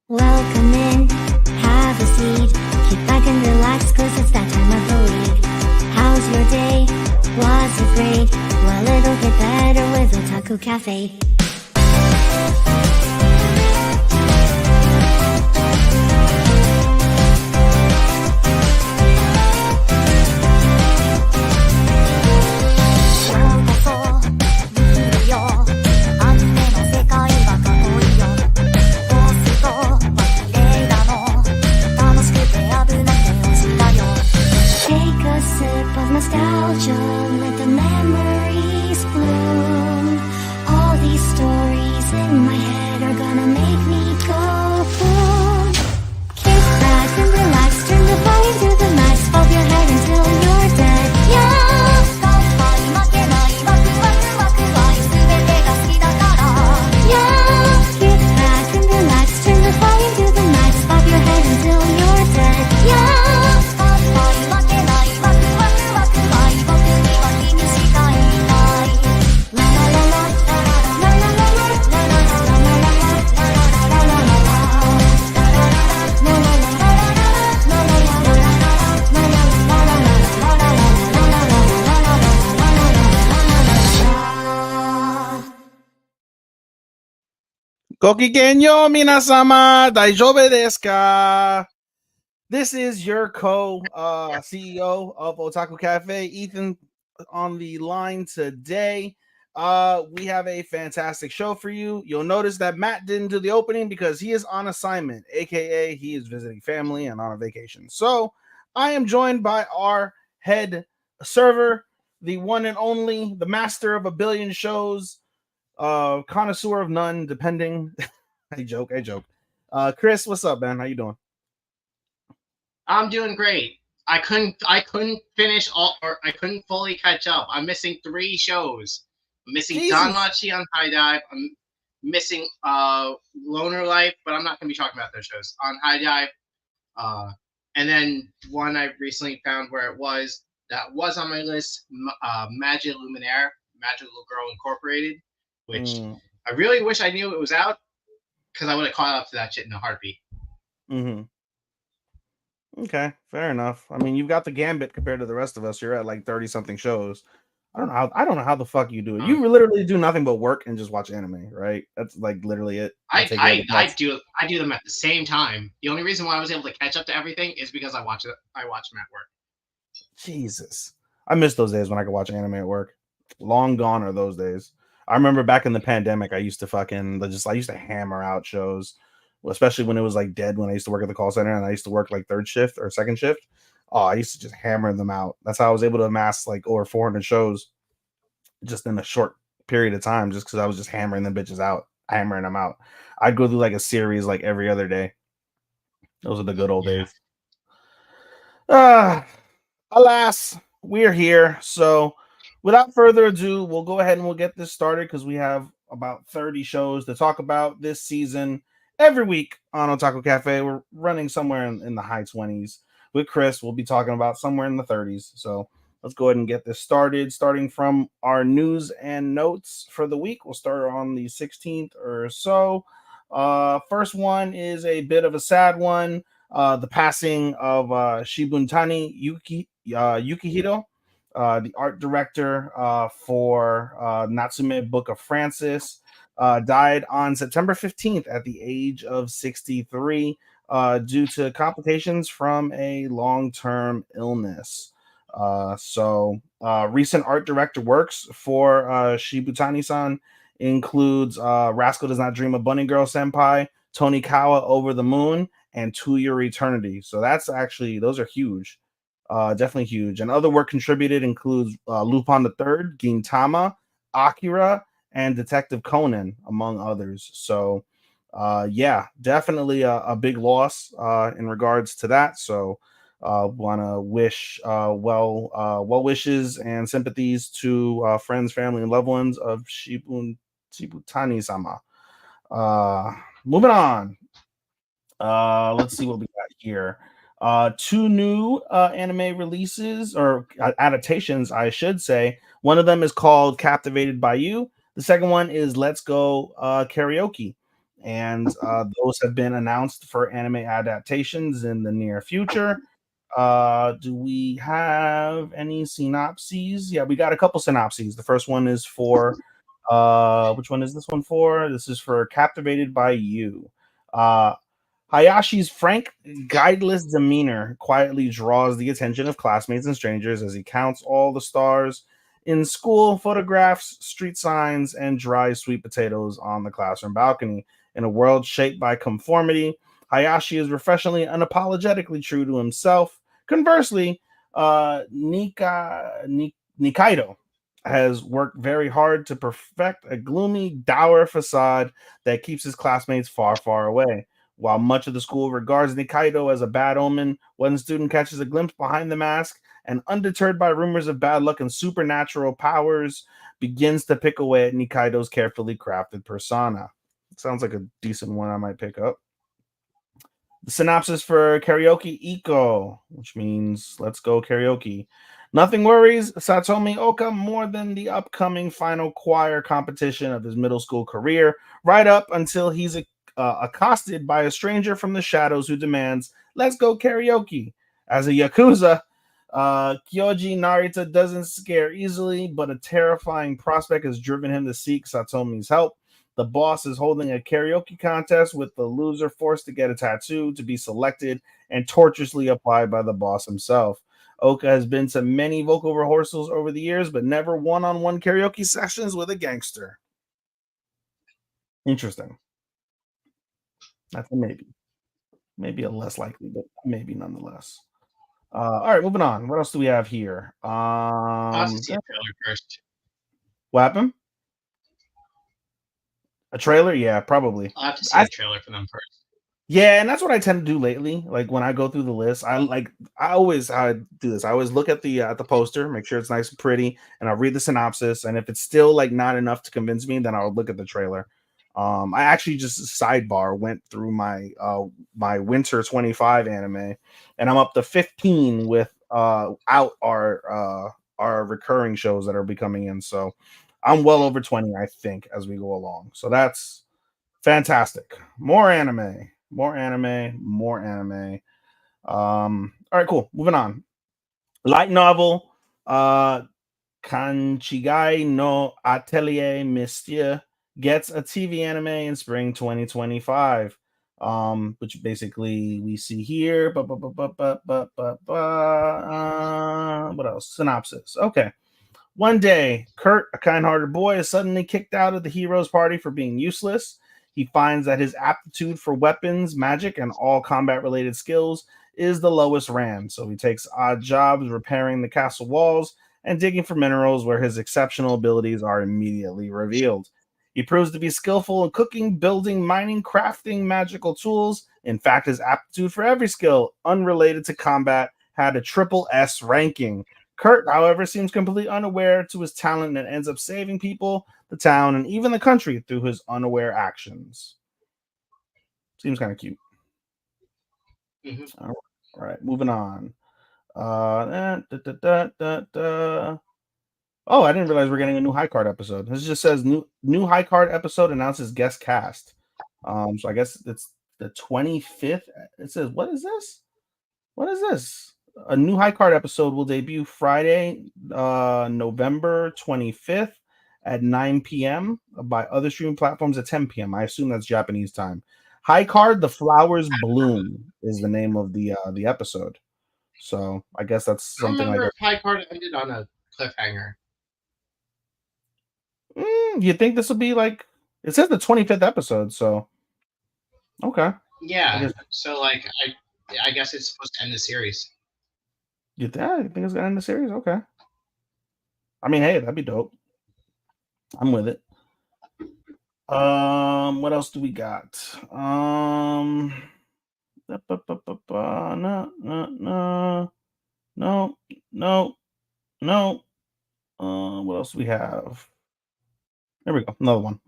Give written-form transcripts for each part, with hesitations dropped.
Welcome in, have a seat. Kick back and relax, cause it's that time of the week. How's your day? Was it great? Well, it'll get better with Otalku Cafe. Nostalgia, let the memories bloom. All these stories in my head are gonna make me go boom. Kick back and relax, turn the volume to the max, bob your head until you're dead. Yeah. Yeah. Kick back and relax, turn the volume to the max, bob your head until you're dead. Yeah. Gokigenyo minasama, daijoubu desu ka? This is your CEO of Otaku Cafe, Ethan, on the line today. We have a fantastic show for you. You'll notice that Matt didn't do the opening because he is on assignment, aka he is visiting family and on a vacation. So I am joined by our head server, the one and only, the master of a billion shows, connoisseur of none, depending. I joke. Chris, what's up, man? How you doing? I'm doing great. I couldn't finish all, or I couldn't fully catch up. I'm missing 3 shows. I'm missing Danmachi on High Dive. I'm missing Loner Life, but I'm not going to be talking about those shows on High Dive. And then one I recently found where it was that was on my list, Magic Luminaire, Magical Girl Incorporated, which I really wish I knew it was out because I would have caught up to that shit in a heartbeat. Mm-hmm. Okay, fair enough. I mean, you've got the gambit compared to the rest of us. You're at like 30-something shows. I don't know how the fuck you do it. You literally do nothing but work and just watch anime, right? That's like literally it. I do them at the same time. The only reason why I was able to catch up to everything is because I watch them at work. Jesus. I miss those days when I could watch anime at work. Long gone are those days. I remember back in the pandemic, I used to hammer out shows, especially when it was like dead, when I used to work at the call center and I used to work like third shift or second shift. Oh, I used to just hammer them out. That's how I was able to amass like over 400 shows just in a short period of time, just because I was just hammering them out. I'd go through like a series like every other day. Those are the good old days. Alas, we're here. So without further ado, we'll go ahead and we'll get this started because we have about 30 shows to talk about this season. Every week on Otaku Cafe, we're running somewhere in the high 20s. With Chris, we'll be talking about somewhere in the 30s. So let's go ahead and get this started. Starting from our news and notes for the week, we'll start on the 16th or so. First one is a bit of a sad one. The passing of Shibuntani Yukihiro, the art director for Natsume Book of Francis. Died on September 15th at the age of 63 due to complications from a long-term illness. Recent art director works for Shibutani-san includes Rascal Does Not Dream of Bunny Girl Senpai, Tony Kawa Over the Moon, and To Your Eternity. So those are huge. Definitely huge. And other work contributed includes Lupin the Third, Gintama, Akira, and Detective Conan, among others. So, definitely a big loss in regards to that. So, want to wish well wishes and sympathies to friends, family, and loved ones of Shibutani-sama. Moving on. Let's see what we got here. 2 new anime releases, or adaptations, I should say. One of them is called Captivated by You. The second one is Let's Go Karaoke. and those have been announced for anime adaptations in the near future. Do we have any synopses? Yeah, we got a couple synopses. The first one is for which one is this one for? This is for Captivated by You. Uh Hayashi's frank, guideless demeanor quietly draws the attention of classmates and strangers as he counts all the stars in school, photographs, street signs, and dries sweet potatoes on the classroom balcony. In a world shaped by conformity, Hayashi is refreshingly unapologetically true to himself. Conversely, Nikaido has worked very hard to perfect a gloomy, dour facade that keeps his classmates far, far away. While much of the school regards Nikaido as a bad omen, one student catches a glimpse behind the mask and, undeterred by rumors of bad luck and supernatural powers, begins to pick away at Nikaido's carefully crafted persona. Sounds like a decent one I might pick up. The synopsis for Karaoke Iko, which means let's go karaoke. Nothing worries Satomi Oka more than the upcoming final choir competition of his middle school career, right up until he's accosted by a stranger from the shadows who demands, let's go karaoke. As a Yakuza, Kyoji Narita doesn't scare easily, but a terrifying prospect has driven him to seek Satomi's help. The boss is holding a karaoke contest with the loser forced to get a tattoo to be selected and tortuously applied by the boss himself. Oka has been to many vocal rehearsals over the years, but never one-on-one karaoke sessions with a gangster. Interesting. That's a maybe. Maybe a less likely, but maybe nonetheless. All right, moving on. What else do we have here? I'll have to see a trailer first. What happened? A trailer? Yeah, probably. I'll have to see a trailer for them first. Yeah, and that's what I tend to do lately. Like when I go through the list, I always how I do this. I always look at the poster, make sure it's nice and pretty, and I'll read the synopsis. And if it's still like not enough to convince me, then I'll look at the trailer. I actually just sidebar went through my winter 25 anime, and I'm up to 15 with out our recurring shows that are becoming in. So I'm well over 20, I think, as we go along. So that's fantastic. More anime. More anime. More anime. All right, cool. Moving on. Light novel. Kanchigai no Atelier Mystia gets a TV anime in spring 2025. Which basically we see here. What else? Synopsis. Okay. One day, Kurt, a kind-hearted boy, is suddenly kicked out of the hero's party for being useless. He finds that his aptitude for weapons, magic, and all combat-related skills is the lowest ran, so he takes odd jobs repairing the castle walls and digging for minerals where his exceptional abilities are immediately revealed. He proves to be skillful in cooking, building, mining, crafting magical tools. In fact, his aptitude for every skill unrelated to combat had a triple S ranking. Kurt, however, seems completely unaware to his talent and ends up saving people, the town, and even the country through his unaware actions. Seems kind of cute. Mm-hmm. All right, moving on. Oh, I didn't realize we're getting a new high card episode. This just says new high card episode announces guest cast. So I guess it's the 25th. It says, what is this? What is this? A new high card episode will debut Friday, November 25th at 9 p.m. by other streaming platforms at 10 p.m. I assume that's Japanese time. High card, The Flowers Bloom is the name of the episode. So I guess that's something I remember like if High Card ended on a cliffhanger. You think this will be like? It says the 25th episode, so okay. Yeah, so like I guess it's supposed to end the series. You think it's gonna end the series? Okay. I mean, hey, that'd be dope. I'm with it. What else do we got? No. What else do we have? There we go. Another one.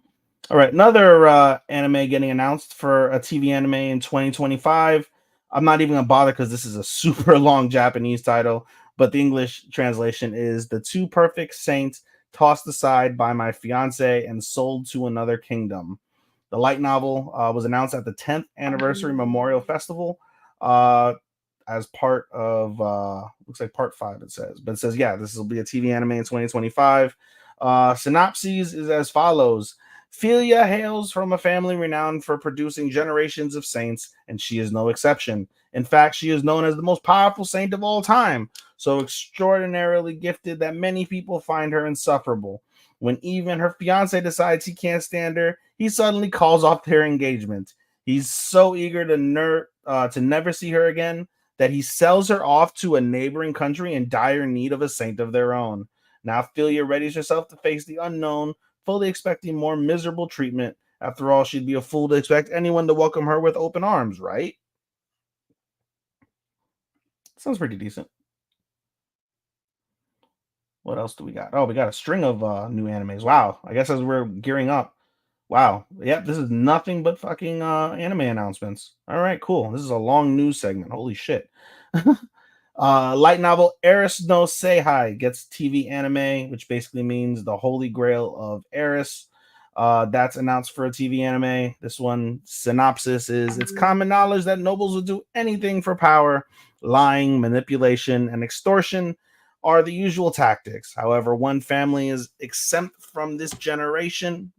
All right, another anime getting announced for a TV anime in 2025. I'm not even gonna bother because this is a super long Japanese title, but the English translation is "The Two Perfect Saints Tossed Aside by My Fiance and Sold to Another Kingdom." The light novel was announced at the 10th anniversary Memorial Festival as part of looks like part 5 it says, but it says yeah, this will be a TV anime in 2025. Synopses is as follows. Philia hails from a family renowned for producing generations of saints, and she is no exception. In fact, she is known as the most powerful saint of all time, so extraordinarily gifted that many people find her insufferable. When even her fiance decides he can't stand her, he suddenly calls off their engagement. He's so eager to never see her again that he sells her off to a neighboring country in dire need of a saint of their own. Now Philia readies herself to face the unknown, fully expecting more miserable treatment. After all, she'd be a fool to expect anyone to welcome her with open arms, right? Sounds pretty decent. What else do we got? Oh, we got a string of new animes. Wow. I guess as we're gearing up. Wow. Yep, this is nothing but fucking anime announcements. All right, cool. This is a long news segment. Holy shit. Light novel Eris no Seihai gets TV anime, which basically means the Holy Grail of Eris. That's announced for a TV anime. This one synopsis is: it's common knowledge that nobles will do anything for power. Lying, manipulation, and extortion are the usual tactics. However, one family is exempt from this generalization,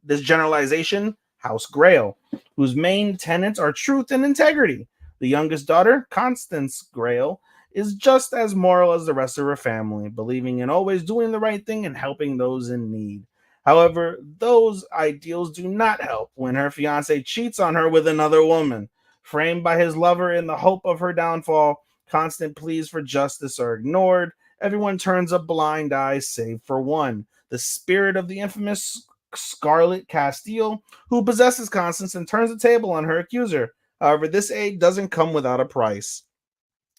House Grail, whose main tenets are truth and integrity. The youngest daughter, Constance Grail, is just as moral as the rest of her family, believing in always doing the right thing and helping those in need. However, those ideals do not help when her fiance cheats on her with another woman. Framed by his lover in the hope of her downfall, constant pleas for justice are ignored. Everyone turns a blind eye, save for one, the spirit of the infamous Scarlet Castile, who possesses Constance and turns the table on her accuser. However, this aid doesn't come without a price.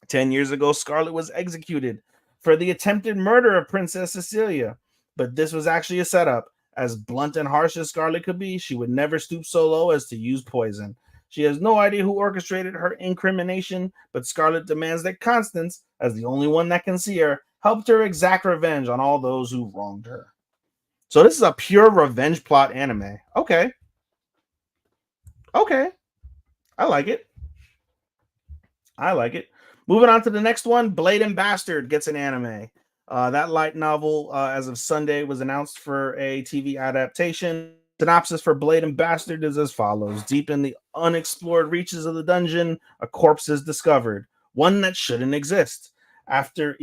10 years ago, Scarlet was executed for the attempted murder of Princess Cecilia. But this was actually a setup. As blunt and harsh as Scarlet could be, she would never stoop so low as to use poison. She has no idea who orchestrated her incrimination, but Scarlet demands that Constance, as the only one that can see her, helped her exact revenge on all those who wronged her. So this is a pure revenge plot anime. Okay. Okay. I like it. I like it. Moving on to the next one, Blade and Bastard gets an anime. That light novel, as of Sunday, was announced for a TV adaptation. Synopsis for Blade and Bastard is as follows. Deep in the unexplored reaches of the dungeon, a corpse is discovered, one that shouldn't exist. After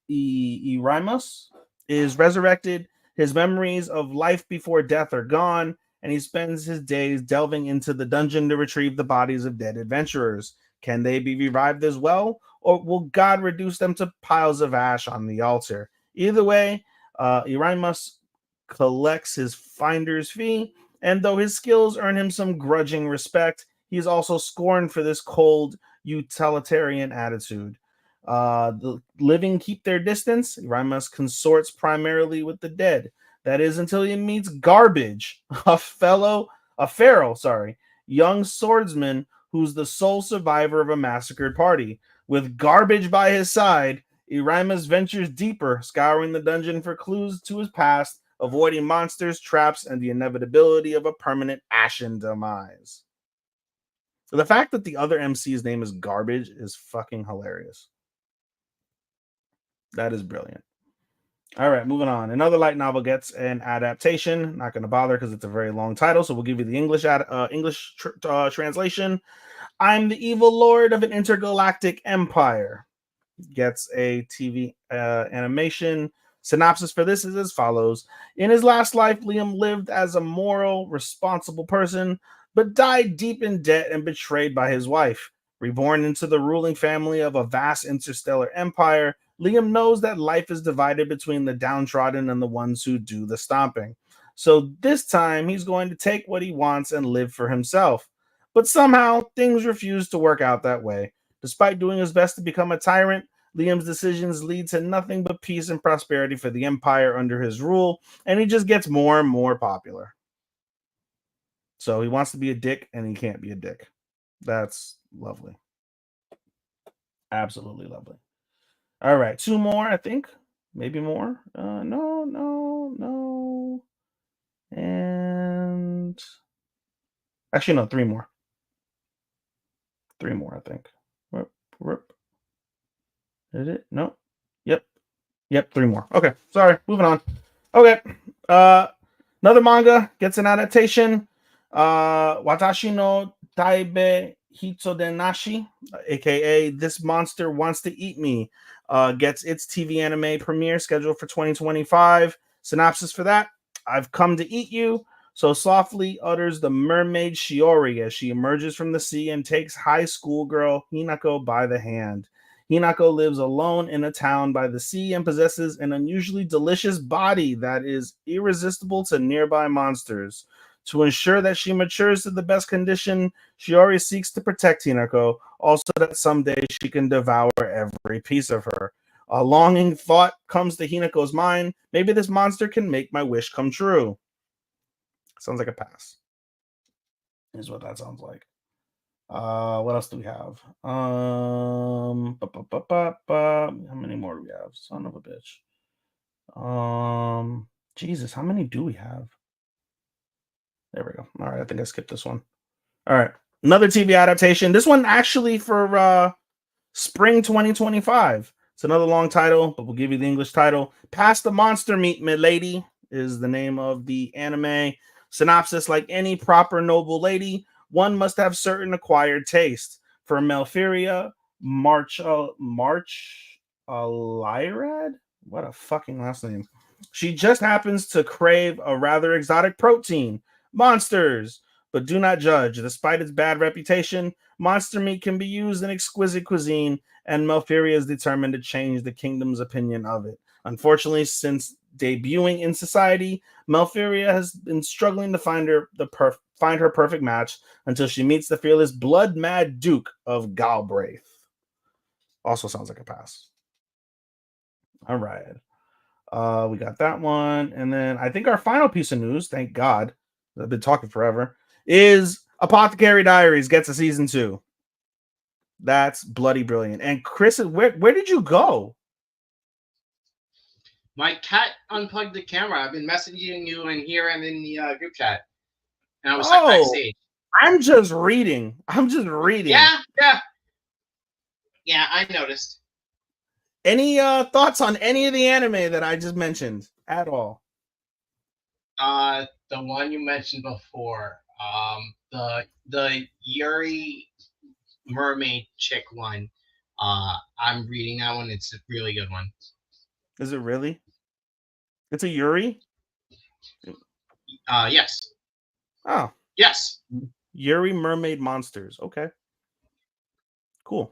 Erimus is resurrected, his memories of life before death are gone, and he spends his days delving into the dungeon to retrieve the bodies of dead adventurers. Can they be revived as well, or will God reduce them to piles of ash on the altar? Either way, Erimus collects his finder's fee, and though his skills earn him some grudging respect, he is also scorned for this cold, utilitarian attitude. The living keep their distance. Erimus consorts primarily with the dead. That is until he meets Garbage, a feral, young swordsman who's the sole survivor of a massacred party. With Garbage by his side, Erimus ventures deeper, scouring the dungeon for clues to his past, avoiding monsters, traps, and the inevitability of a permanent ashen demise. So the fact that the other MC's name is Garbage is fucking hilarious. That is brilliant. All right, moving on. Another light novel gets an adaptation. Not going to bother because it's a very long title, so we'll give you the English translation. I'm the evil lord of an intergalactic empire. Gets a TV animation. Synopsis for this is as follows. In his last life, Liam lived as a moral, responsible person, but died deep in debt and betrayed by his wife. Reborn into the ruling family of a vast interstellar empire, Liam knows that life is divided between the downtrodden and the ones who do the stomping. So this time, he's going to take what he wants and live for himself. But somehow, things refuse to work out that way. Despite doing his best to become a tyrant, Liam's decisions lead to nothing but peace and prosperity for the empire under his rule, and he just gets more and more popular. So he wants to be a dick, and he can't be a dick. That's lovely. Absolutely lovely. All right, 2 more, I think. Maybe more. No. And Actually, no, 3 more. 3 more, I think. Did it? No. Yep, 3 more. Okay, sorry. Moving on. Okay. Another manga gets an adaptation. Watashi no Taibe Hitsudenashi, aka This Monster Wants to Eat Me, gets its TV anime premiere scheduled for 2025. Synopsis for that: I've come to eat you. So softly utters the mermaid Shiori as she emerges from the sea and takes high school girl Hinako by the hand. Hinako lives alone in a town by the sea and possesses an unusually delicious body that is irresistible to nearby monsters. To ensure that she matures to the best condition, Shiori seeks to protect Hinako, also that someday she can devour every piece of her. A longing thought comes to Hinako's mind: maybe this monster can make my wish come true. Sounds like a pass. Is what that sounds like. What else do we have? How many more do we have? Son of a bitch. Jesus, how many do we have? There we go. All right, I think I skipped this one. All right, another TV adaptation. This one actually for spring 2025. It's another long title, but we'll give you the English title. Past the Monster Meat, milady, is the name of the anime. Synopsis: like any proper noble lady, one must have certain acquired taste. For Melphiria March Alirad? What a fucking last name. She just happens to crave a rather exotic protein. Monsters. But do not judge. Despite its bad reputation, monster meat can be used in exquisite cuisine, and Melphiria is determined to change the kingdom's opinion of it. Unfortunately, since debuting in society, Melphiria has been struggling to find her perfect match until she meets the fearless blood mad Duke of Galbraith. Also sounds like a pass. All right. We got that one. And then I think our final piece of news, thank God, I've been talking forever, is Apothecary Diaries gets a season 2. That's bloody brilliant. And Chris, where did you go? My cat unplugged the camera. I've been messaging you in here and in the group chat. And I was stuck backstage. I'm just reading. Yeah, I noticed. Any thoughts on any of the anime that I just mentioned at all? The one you mentioned before. The Yuri mermaid chick one. I'm reading that one. It's a really good one. Is it really? It's a Yuri? Yes. Oh. Yes. Yuri Mermaid Monsters. Okay. Cool.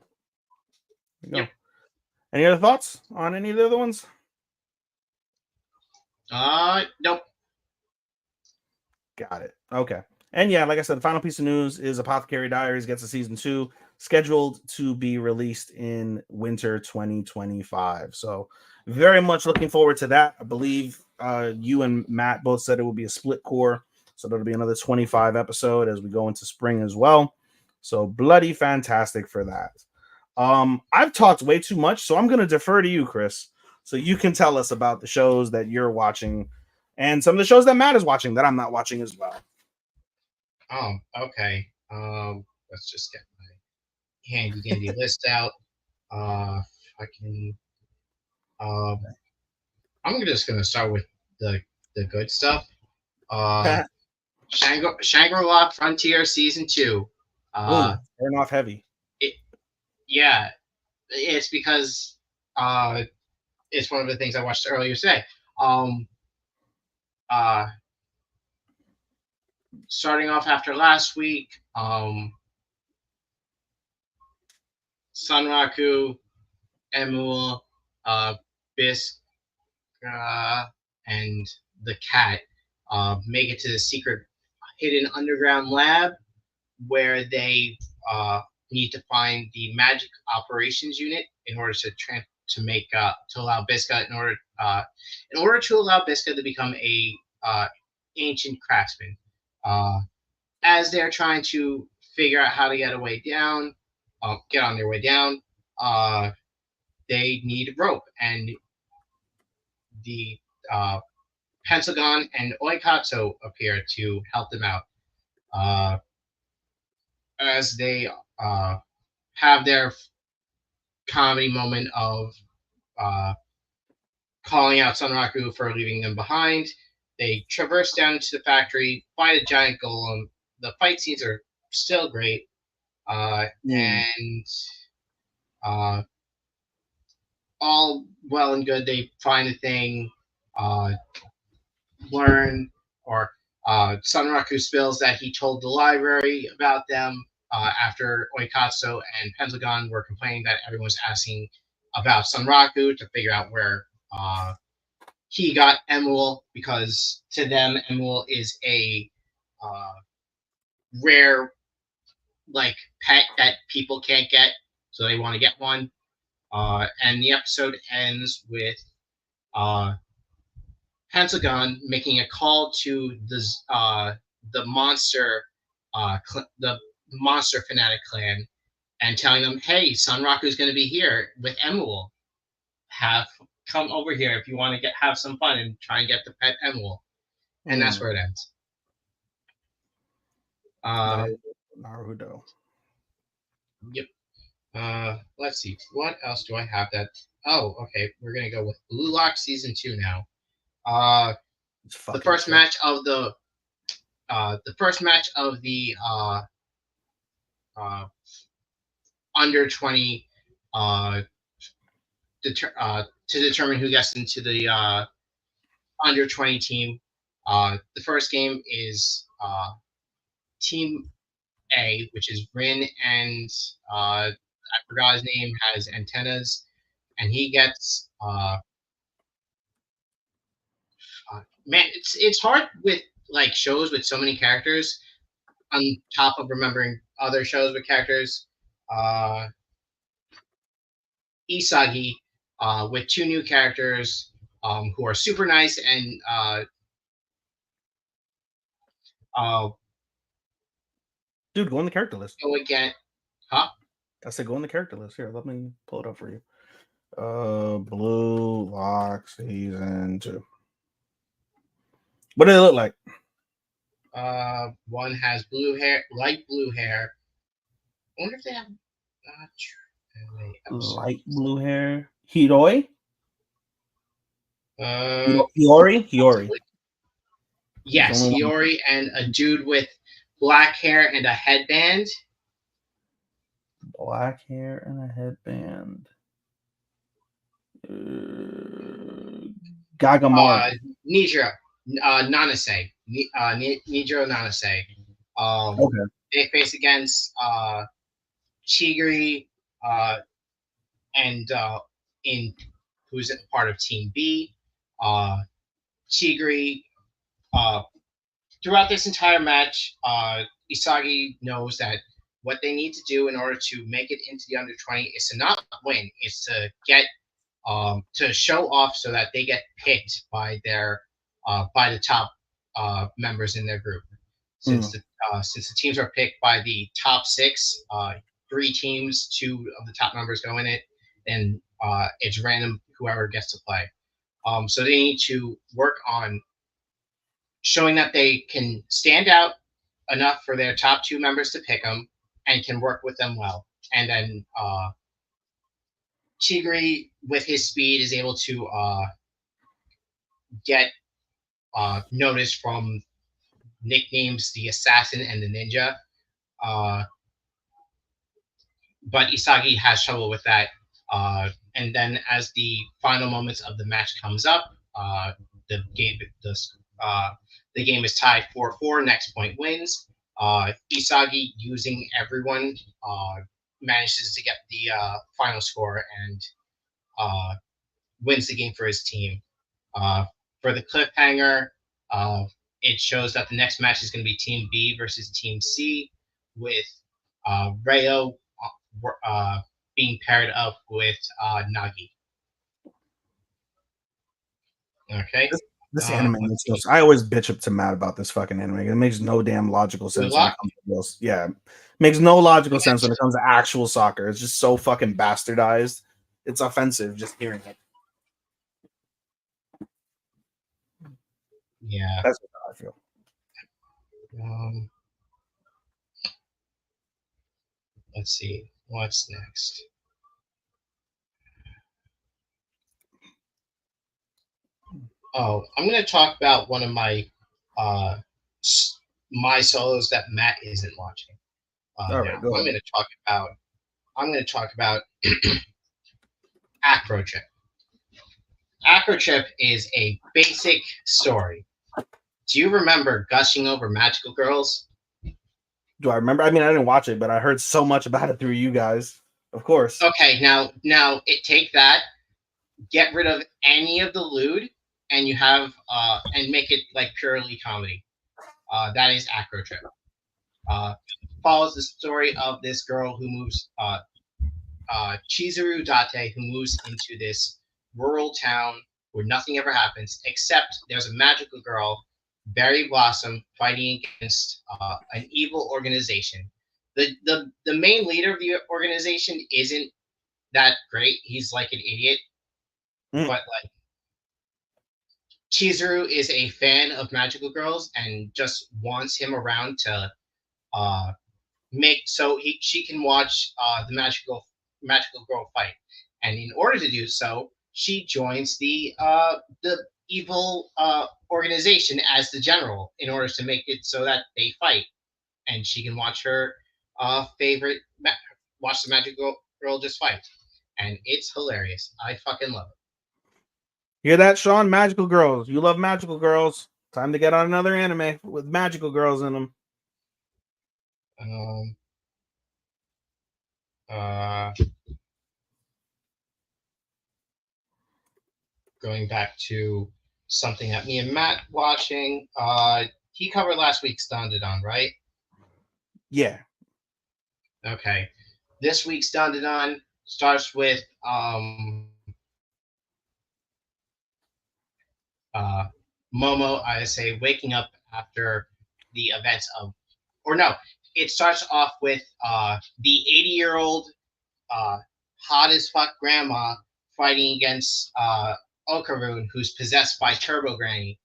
There you go. Yep. Any other thoughts on any of the other ones? Nope. Got it. Okay. And yeah, like I said, the final piece of news is Apothecary Diaries gets a season 2 scheduled to be released in winter 2025. So very much looking forward to that. I believe you and Matt both said it will be a split core. So that'll be another 25 episode as we go into spring as well. So bloody fantastic for that. I've talked way too much, so I'm going to defer to you, Chris, so you can tell us about the shows that you're watching and some of the shows that Matt is watching that I'm not watching as well. Okay. Let's just get my handy dandy list out. I'm just gonna start with the good stuff. Shangri-La Frontier Season 2. Turn off heavy. It's because it's one of the things I watched earlier today. Starting off after last week, Sunraku, Emul, Bisk, and the cat make it to the secret hidden underground lab where they need to find the magic operations unit in order to allow Biska in order to allow Biska to become a ancient craftsman. As they're trying to figure out how to get on their way down, they need a rope, and the Pentagon and Oikatsu appear to help them out. as they have their comedy moment of uh, calling out Sunraku for leaving them behind. They traverse down into the factory, fight a giant golem. The fight scenes are still great, and uh, all well and good. They find a thing, uh, learn, or Sunraku spills that he told the library about them after Oikatsu and Pentagon were complaining that everyone was asking about Sunraku to figure out where he got Emerald, because to them Emerald is a uh, rare like pet that people can't get, so they want to get one. And the episode ends with uh, Pentagon making a call to the monster the monster fanatic clan and telling them, "Hey, Sunraku is going to be here with Emerald. Have come over here if you want to have some fun and try and get the pet Emerald." And that's where it ends. Naruto. Yep. Let's see. What else do I have that? Oh, okay. We're gonna go with Blue Lock season 2 now. The first match of the under 20 to determine who gets into the under 20 team. The first game is Team A, which is Rin, and I forgot his name, has antennas, and he gets man, it's hard with like shows with so many characters on top of remembering other shows with characters. Isagi with 2 new characters who are super nice and dude, go on the character list. go again. Huh? I said go on the character list. Here, let me pull it up for you. Blue Lock season 2. What do they look like? One has blue hair, light blue hair. I wonder if they have light blue hair. Hiroi? Hiyori? Yes, Hiyori, and a dude with black hair and a headband. Black hair and a headband. Gagamaru. Nijiro Nanase. Nijiro Nanase. Okay. They face against Chigiri and in who's part of Team B. Chigiri. Throughout this entire match, Isagi knows that what they need to do in order to make it into the under 20 is to not win, is to get to show off so that they get picked by the top members in their group. Since the teams are picked by the top 6, 3 teams, 2 of the top members go in it, and it's random whoever gets to play. So they need to work on showing that they can stand out enough for their top 2 members to pick them and can work with them well. And then Chigiri, with his speed, is able to get noticed from nicknames the Assassin and the Ninja. But Isagi has trouble with that. And then as the final moments of the match comes up, the game is tied 4-4. Next point wins. Isagi, using everyone, manages to get the final score and wins the game for his team. For the cliffhanger, it shows that the next match is going to be Team B versus Team C, with Reo being paired up with Nagi. Okay. This anime makes no. I always bitch up to Matt about this fucking anime. It makes no damn logical sense. When it comes to this. Yeah, makes no logical sense when it comes to actual soccer. It's just so fucking bastardized. It's offensive just hearing it. Yeah, that's how I feel. let's see what's next. Oh, I'm going to talk about one of uh, my solos that Matt isn't watching. All Now right, go I'm ahead. going to talk about Acrotrip. Acrotrip is a basic story. Do you remember gushing over magical girls? Do I remember? I mean, I didn't watch it, but I heard so much about it through you guys. Of course. Okay, now take that, get rid of any of the lewd, and you have and make it like purely comedy. That is Acrotrip. Uh, Follows the story of this girl who moves Chizuru Date, who moves into this rural town where nothing ever happens except there's a magical girl, Berry Blossom, fighting against an evil organization. The main leader of the organization isn't that great. He's like an idiot, Mm. but like Chizuru is a fan of magical girls and just wants him around to uh, make so she can watch the magical girl fight, and in order to do so, she joins the evil organization as the general in order to make it so that they fight, and she can watch her favorite watch the magical girl just fight, and it's hilarious. I fucking love Hear that, Sean? Magical girls. You love magical girls. Time to get on another anime with magical girls in them. it. Uh, Going back to something that me and Matt watching. He covered last week's Dandadan, right? Yeah. Okay. This week's Dandadan starts with uh, Momo, I say, waking up after the events of, or no, it starts off with the 80-year-old uh, hot as fuck grandma fighting against Okarun, who's possessed by Turbo Granny.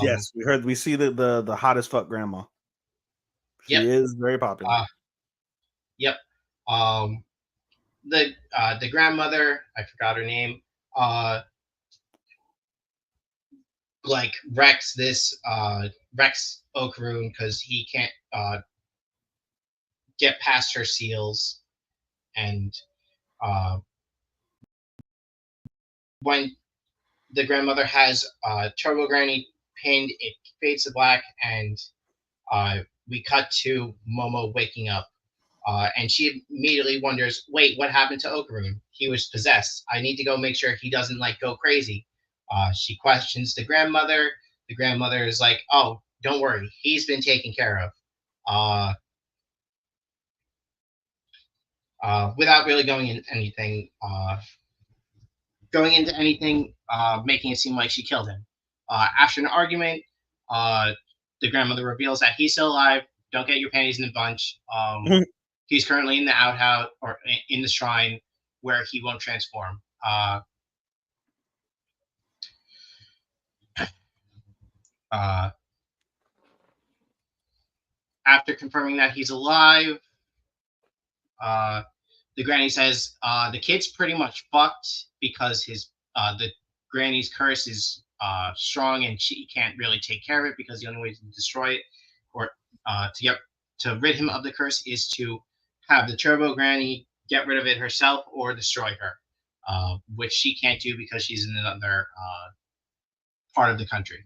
Yes, we heard. We see the hottest fuck grandma. She Yep. is very popular. Yep. Um, the grandmother, I forgot her name, like Rex Okarun because he can't get past her seals, and uh, when the grandmother has Turbo Granny pinned, it fades to black, and we cut to Momo waking up. And she immediately wonders, wait, what happened to Okarun? He was possessed. I need to go make sure he doesn't like go crazy. She questions the grandmother. The grandmother is like, oh, don't worry, he's been taken care of. Uh, without really going into anything, making it seem like she killed him. After an argument, uh, the grandmother reveals that he's still alive. Don't get your panties in a bunch. He's currently in the outhouse or in the shrine where he won't transform. Uh, After confirming that he's alive, uh, the granny says the kid's pretty much fucked because the granny's curse is strong and she can't really take care of it because the only way to destroy it or to rid him of the curse is to have the turbo granny get rid of it herself or destroy her, which she can't do because she's in another part of the country.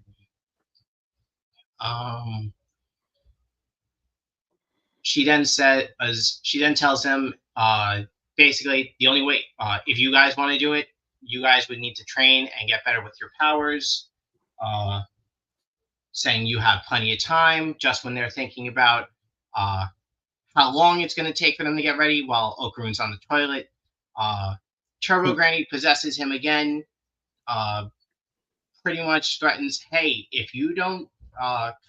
Um, she then tells him basically the only way if you guys want to do it, you guys would need to train and get better with your powers. Uh, Saying you have plenty of time. Just when they're thinking about uh, how long it's going to take for them to get ready, while Okarun's on the toilet, Turbo Granny possesses him again. Uh, Pretty much threatens, "Hey, if you don't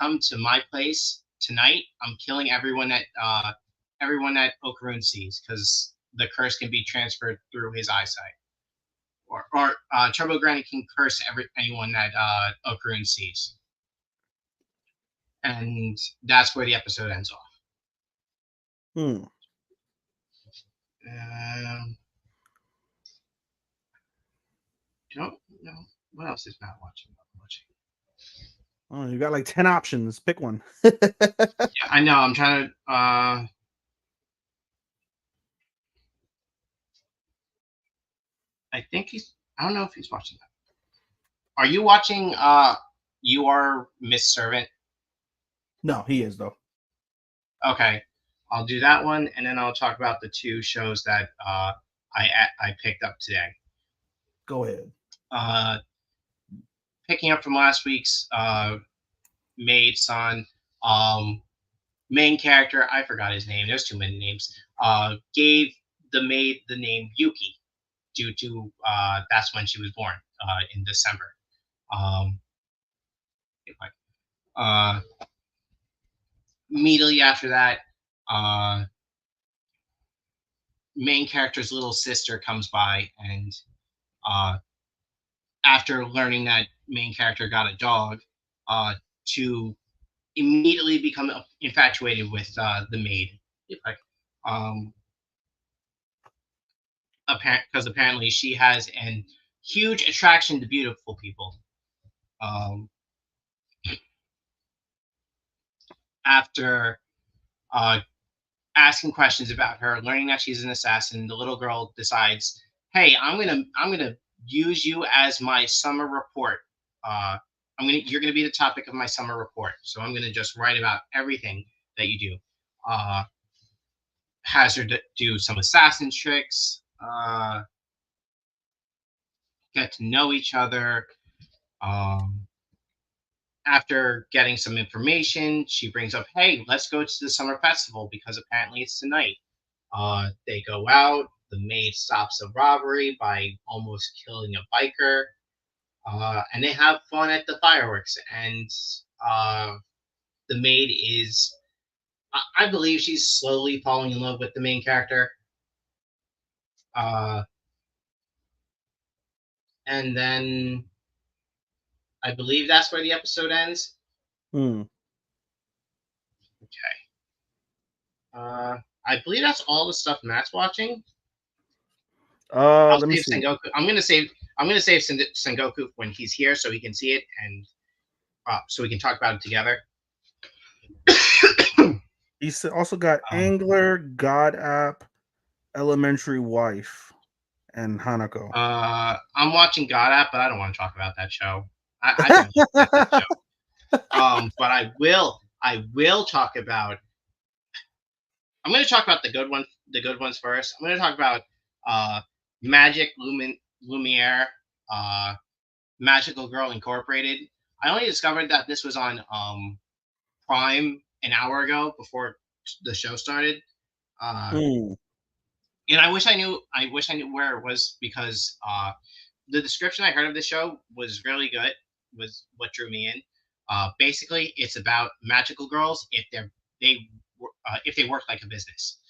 come to my place tonight, I'm killing everyone that Okarun sees because the curse can be transferred through his eyesight, or Turbo Granny can curse anyone that Okarun sees." And that's where the episode ends off. Hmm. Don't know what else is Matt watching. Oh, you got like 10 options. Pick one. Yeah, I know. I'm trying to. I think he's. I don't know if he's watching that. Are you watching? You Are Miss Servant? No, he is though. Okay, I'll do that one, and then I'll talk about the two shows that I picked up today. Go ahead. Picking up from last week's Maid Son, main character, I forgot his name. There's too many names. Gave the maid the name Yuki due to that's when she was born in December. Uh, Immediately after that, main character's little sister comes by, and after learning that main character got a dog, to immediately become infatuated with the maid. Because apparently she has an huge attraction to beautiful people. After asking questions about her, learning that she's an assassin, the little girl decides, "Hey, I'm gonna use you as my summer report. You're gonna be the topic of my summer report. So I'm gonna just write about everything that you do." Has her do some assassin tricks. Get to know each other. After getting some information, she brings up, "Hey, let's go to the summer festival because apparently it's tonight." They go out. The maid stops a robbery by almost killing a biker, and they have fun at the fireworks. And the maid is, I believe, she's slowly falling in love with the main character. And then I believe that's where the episode ends. Okay. I believe that's all the stuff Matt's watching. Let me see. Sengoku. I'm gonna save Sengoku when he's here so he can see it and so we can talk about it together. He's also got Angler, God App, Elementary Wife, and Hanako. I'm watching God App, but I don't want to talk about that show. I don't like that show. But I will talk about. I'm going to talk about the good ones first. I'm going to talk about Magic Lumiere, Magical Girl Incorporated. I only discovered that this was on Prime an hour ago before the show started. And I wish I knew where it was because the description I heard of the show was really good. Was what drew me in. Basically, it's about magical girls if they work like a business.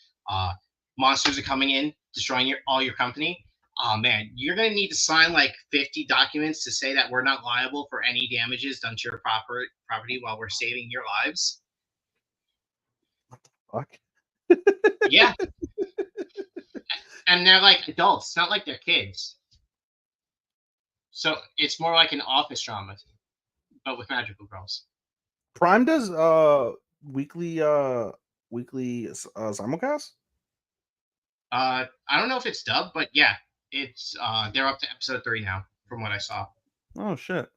Monsters are coming in, destroying all your company. Oh man, you're gonna need to sign like 50 documents to say that we're not liable for any damages done to your property while we're saving your lives. What the fuck? Yeah. And they're like adults, it's not like they're kids. So it's more like an office drama, but with magical girls. Prime does weekly simulcast? I don't know if it's dubbed, but yeah, it's they're up to episode 3 now, from what I saw. Oh shit.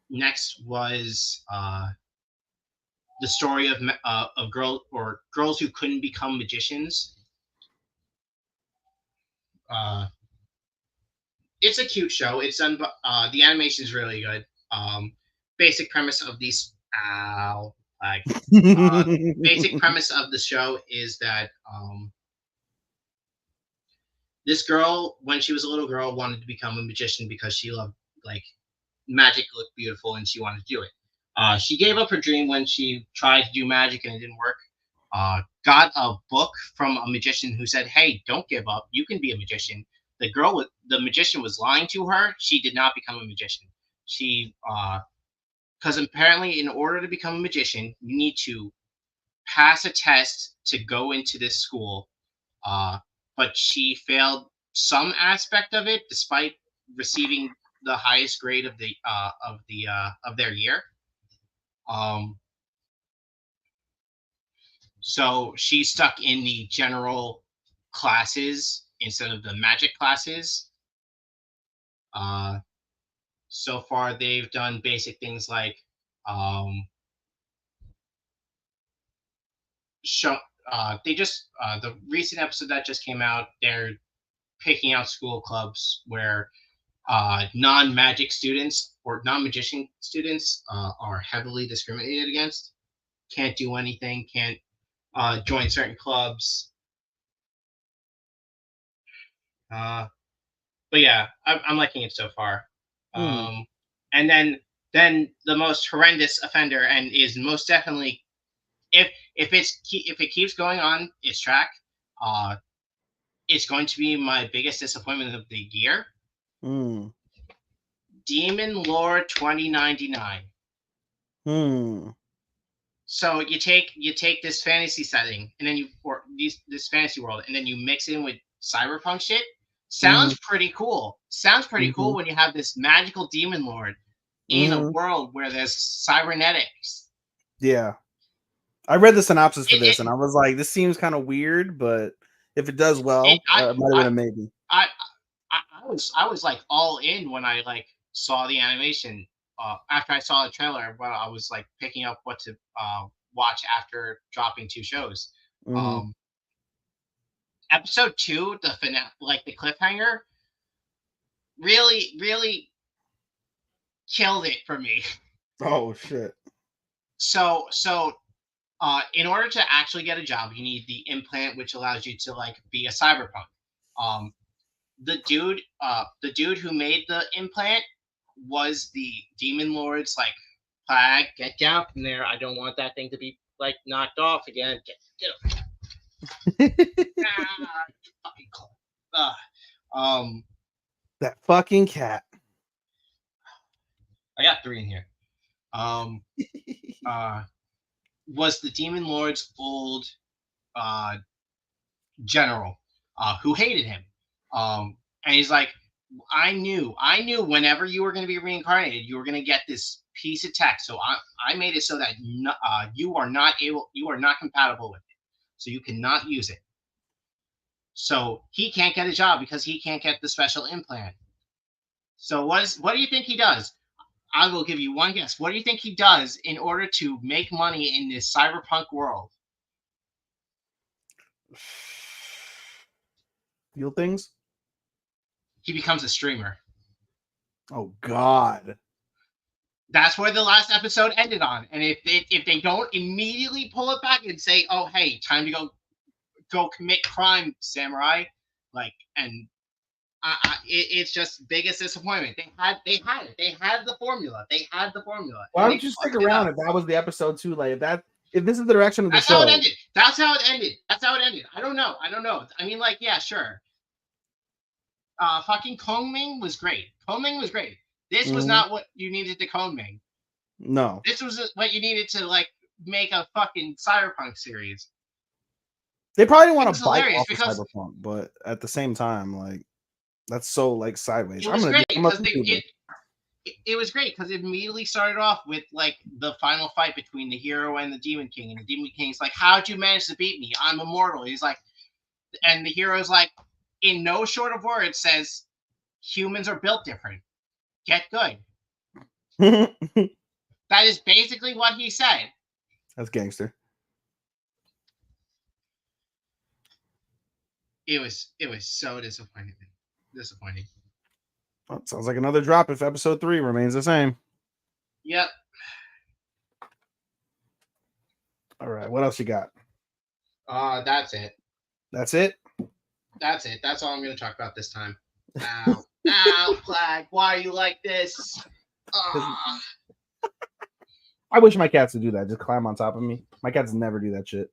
Next was the story of girls who couldn't become magicians. It's a cute show. It's done. The animation is really good. Basic premise of these. Basic premise of the show is that this girl, when she was a little girl, wanted to become a magician because she loved like magic looked beautiful and she wanted to do it. She gave up her dream when she tried to do magic and it didn't work. Got a book from a magician who said, "Hey, don't give up. You can be a magician." The magician was lying to her. She did not become a magician. She, because apparently, in order to become a magician, you need to pass a test to go into this school, but she failed some aspect of it despite receiving the highest grade of their year. So she's stuck in the general classes instead of the magic classes. So far, they've done basic things like the recent episode that just came out. They're picking out school clubs where non-magic students or non-magician students are heavily discriminated against. Can't do anything. Can't join certain clubs. But yeah, I'm liking it so far. And then the most horrendous offender, and is most definitely, if it keeps going on its track, it's going to be my biggest disappointment of the year. Demon Lore 2099. So you take this fantasy setting, and then this fantasy world, and then you mix in with cyberpunk shit. Sounds pretty cool. Sounds pretty cool when you have this magical demon lord in a world where there's cybernetics. Yeah. I read the synopsis for this, and I was like, this seems kind of weird, but if it does well, it might have been a maybe. I was like all in when I like saw the animation. After I saw the trailer, well, I was like picking up what to watch after dropping 2 shows. Episode 2, the finale, like the cliffhanger, really killed it for me. Oh shit! So in order to actually get a job, you need the implant, which allows you to like be a cyberpunk. The dude who made the implant was the demon lord's like flag. Get down from there! I don't want that thing to be like knocked off again. Get up. That fucking cat. I got 3 in here. Was the demon lord's old general who hated him, and he's like, I knew whenever you were going to be reincarnated, you were going to get this piece of tech. So I made it so that you are not compatible with it, so you cannot use it. So he can't get a job because he can't get the special implant. So what do you think he does? I will give you one guess. What do you think he does in order to make money in this cyberpunk world? Steal things? He becomes a streamer. Oh God. That's where the last episode ended on. And if they don't immediately pull it back and say, "Oh, hey, time to go commit crime, samurai," like, and it's just biggest disappointment. They had it. They had the formula. Why would you stick around if that was the episode too? Like if this is the direction of the show. That's how it ended. I don't know. I mean, like, yeah, sure. Fucking Kongming was great. This was not what you needed to Kongming. No. This was what you needed to like make a fucking cyberpunk series. They probably didn't want to bite off of cyberpunk, but at the same time, like, that's so like sideways. It was great because it immediately started off with like the final fight between the hero and the Demon King, and the Demon King's like, "How'd you manage to beat me? I'm immortal." He's like, and the hero's like, in no short of words, says, "Humans are built different. Get good." That is basically what he said. That's gangster. It was so disappointing. Well, sounds like another drop if episode 3 remains the same. Yep. All right. What else you got? That's it. That's it? That's it. That's all I'm going to talk about this time. Ow. Ow, Flag. Why are you like this? I wish my cats would do that. Just climb on top of me. My cats never do that shit.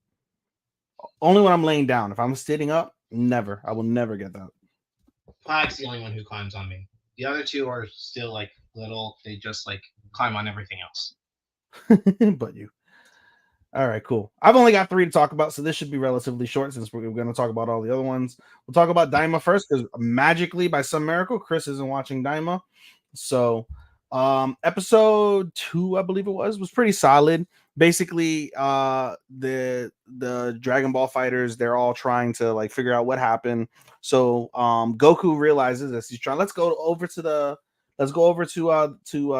Only when I'm laying down. If I'm sitting up, never. I will never get that. Flag's the only one who climbs on me. The other 2 are still like little. They just like climb on everything else. But you. All right, cool. I've only got 3 to talk about, so this should be relatively short since we're going to talk about all the other ones. We'll talk about Daima first because magically, by some miracle, Chris isn't watching Daima. So, episode 2, I believe it was pretty solid. Basically, the Dragon Ball fighters, they're all trying to like figure out what happened. So, Goku realizes as he's trying, let's go over to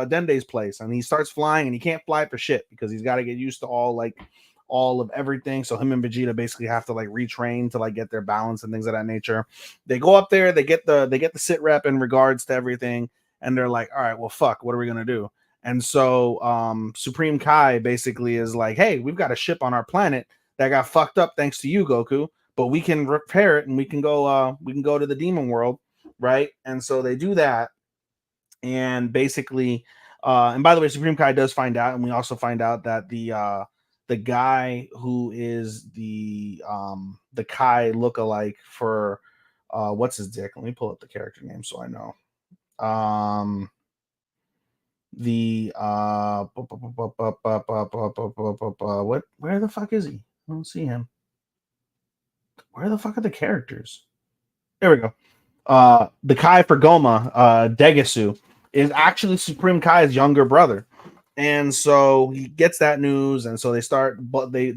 Dende's place, and he starts flying, and he can't fly for shit because he's got to get used to all of everything. So him and Vegeta basically have to like retrain to like get their balance and things of that nature. They go up there, they get the sit rep in regards to everything, and they're like, all right, well, fuck, what are we gonna do? And so Supreme Kai basically is like, hey, we've got a ship on our planet that got fucked up thanks to you, Goku, but we can repair it and we can go to the demon world, right? And so they do that. And basically, and by the way, Supreme Kai does find out, and we also find out that the guy who is the Kai lookalike for what's his dick? Let me pull up the character name so I know. The what? Where the fuck is he? I don't see him. Where the fuck are the characters? There we go. The Kai for Goma, Degasu, is actually Supreme Kai's younger brother. And so he gets that news, and so they start, but they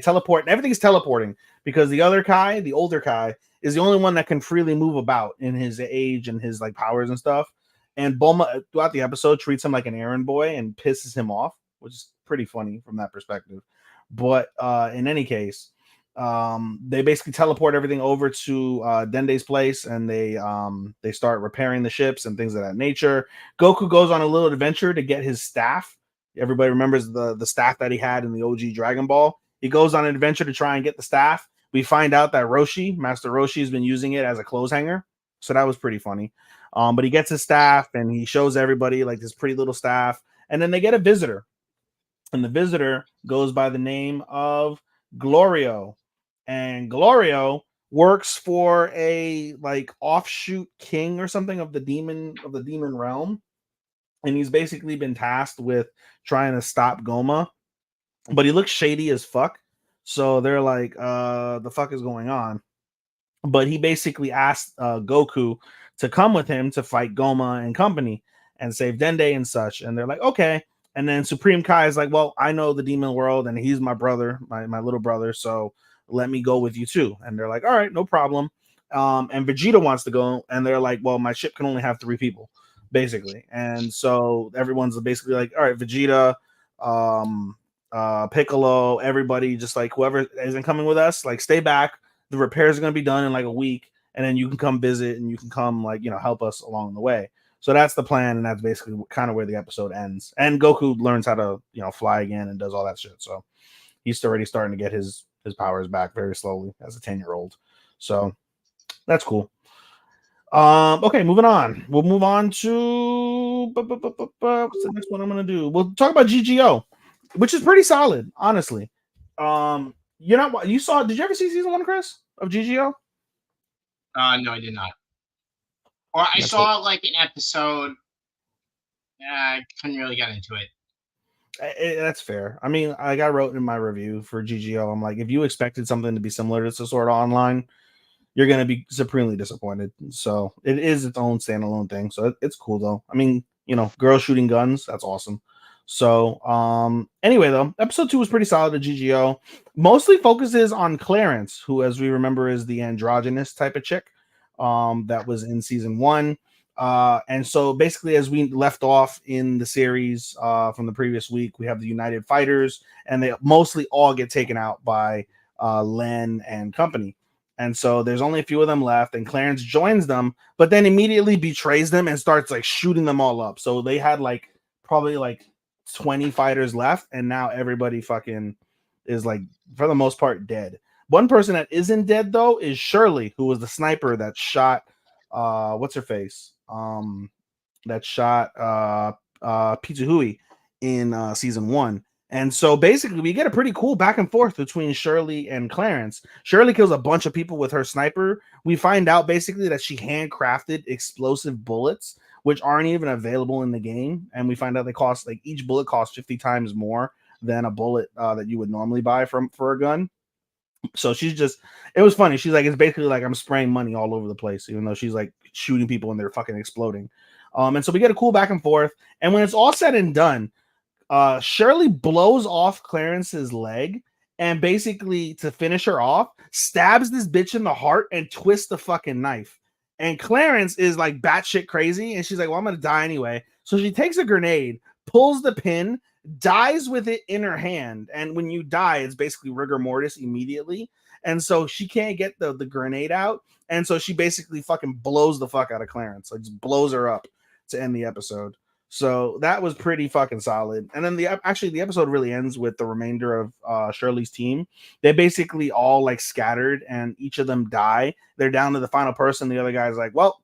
teleport, and everything's teleporting because the other Kai, the older Kai, is the only one that can freely move about in his age and his like powers and stuff. And Bulma throughout the episode treats him like an errand boy and pisses him off, which is pretty funny from that perspective. But in any case, they basically teleport everything over to Dende's place, and they start repairing the ships and things of that nature. Goku goes on a little adventure to get his staff. Everybody remembers the staff that he had in the OG Dragon Ball. He goes on an adventure to try and get the staff. We find out that Master Roshi has been using it as a clothes hanger, so that was pretty funny. But he gets his staff and he shows everybody like this pretty little staff, and then they get a visitor, and the visitor goes by the name of Glorio. And Glorio works for a like offshoot king or something of the demon realm, and he's basically been tasked with trying to stop Goma, but he looks shady as fuck. So they're like, the fuck is going on? But he basically asked Goku to come with him to fight Goma and company and save Dende and such. And they're like, okay. And then Supreme Kai is like, well, I know the demon world, and he's my brother, my little brother, so let me go with you too. And they're like, all right, no problem. And Vegeta wants to go, and they're like, well, my ship can only have 3 people, basically. And so everyone's basically like, all right, Vegeta, Piccolo, everybody, just like whoever isn't coming with us, like stay back. The repairs are going to be done in like a week, and then you can come visit and you can come like, help us along the way. So that's the plan, and that's basically kind of where the episode ends. And Goku learns how to, fly again and does all that shit. So he's already starting to get his powers back very slowly as a 10-year-old. So that's cool. Okay, moving on. We'll move on to what's the next one I'm gonna do? We'll talk about GGO, which is pretty solid, honestly. Did you ever see season 1, Chris, of GGO? No, I did not. Or I saw like an episode. I couldn't really get into it. That's fair. I mean, like I wrote in my review for GGO, I'm like, if you expected something to be similar to Sword Art Online, you're going to be supremely disappointed. So it is its own standalone thing. So it's cool though. I mean, girls shooting guns, that's awesome. So anyway, though, episode 2 was pretty solid at GGO. Mostly focuses on Clarence, who, as we remember, is the androgynous type of chick that was in season 1. And so basically, as we left off in the series from the previous week, we have the United Fighters, and they mostly all get taken out by Len and company. And so there's only a few of them left, and Clarence joins them, but then immediately betrays them and starts like shooting them all up. So they had like probably like 20 fighters left, and now everybody fucking is like, for the most part, dead. One person that isn't dead though is Shirley, who was the sniper that shot what's her face? That shot Pizza Hui in season 1. And so basically we get a pretty cool back and forth between Shirley and Clarence. Shirley kills a bunch of people with her sniper. We find out basically that she handcrafted explosive bullets, which aren't even available in the game. And we find out they cost, like, each bullet costs 50 times more than a bullet that you would normally buy for a gun. So it was funny. She's like, it's basically like I'm spraying money all over the place, even though she's like shooting people and they're fucking exploding. And so we get a cool back and forth. And when it's all said and done, Shirley blows off Clarence's leg and basically to finish her off, stabs this bitch in the heart and twists the fucking knife. And Clarence is like batshit crazy, and she's like, well, I'm gonna die anyway. So she takes a grenade, pulls the pin, dies with it in her hand. And when you die, it's basically rigor mortis immediately. And so she can't get the grenade out. And so she basically fucking blows the fuck out of Clarence. Like just blows her up to end the episode. So that was pretty fucking solid. And then the episode really ends with the remainder of Shirley's team. They basically all like scattered and each of them die. They're down to the final person. The other guy's like, well,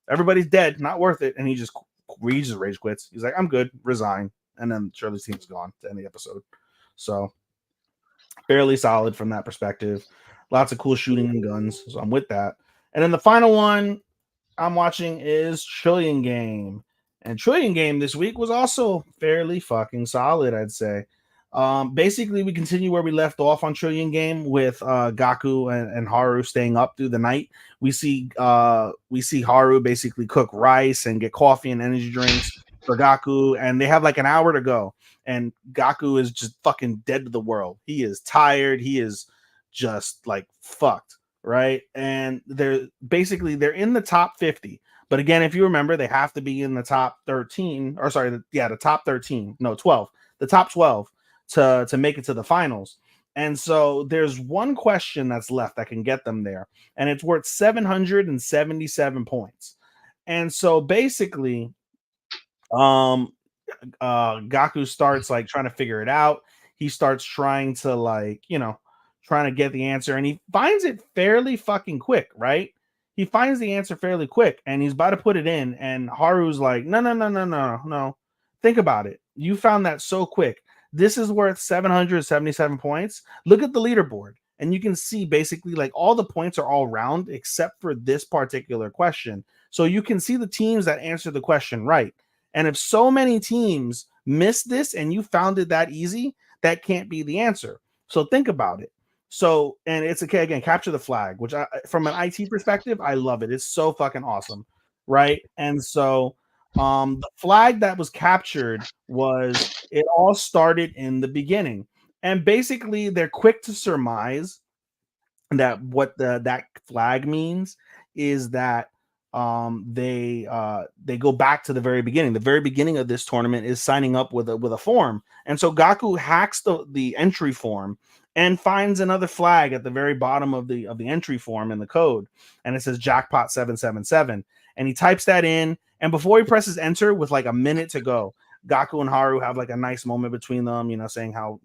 everybody's dead. Not worth it. And he just rage quits. He's like, I'm good. Resign. And then Shirley's team's gone to end the episode. So fairly solid from that perspective. Lots of cool shooting and guns. So I'm with that. And then the final one I'm watching is Trillion Game. And Trillion Game this week was also fairly fucking solid, I'd say. Basically, we continue where we left off on Trillion Game with Gaku and Haru staying up through the night. We see Haru basically cook rice and get coffee and energy drinks for Gaku, and they have like an hour to go. And Gaku is just fucking dead to the world. He is tired. He is just like fucked, right? And they're in the top 50. But again, if you remember, they have to be in the top 13, or sorry, the top 13, no, 12, the top 12 to make it to the finals. And so there's one question that's left that can get them there, and it's worth 777 points. And so basically, Gaku starts like trying to figure it out. He starts trying to trying to get the answer, and he finds it fairly fucking quick, right? He finds the answer fairly quick, and he's about to put it in, and Haru's like, no. Think about it. You found that so quick. This is worth 777 points. Look at the leaderboard, and you can see basically like all the points are all round except for this particular question. So you can see the teams that answer the question right. And if so many teams miss this and you found it that easy, that can't be the answer. So think about it. So, and it's okay again, capture the flag, which from an IT perspective, I love it. It's so fucking awesome, right? And so, the flag that was captured it all started in the beginning, and basically they're quick to surmise that what that flag means is that they go back to the very beginning. The very beginning of this tournament is signing up with a form, and so Gaku hacks the entry form and finds another flag at the very bottom of the entry form in the code, and it says jackpot 777, and he types that in, and before he presses enter with like a minute to go, Gaku and Haru have like a nice moment between them, saying how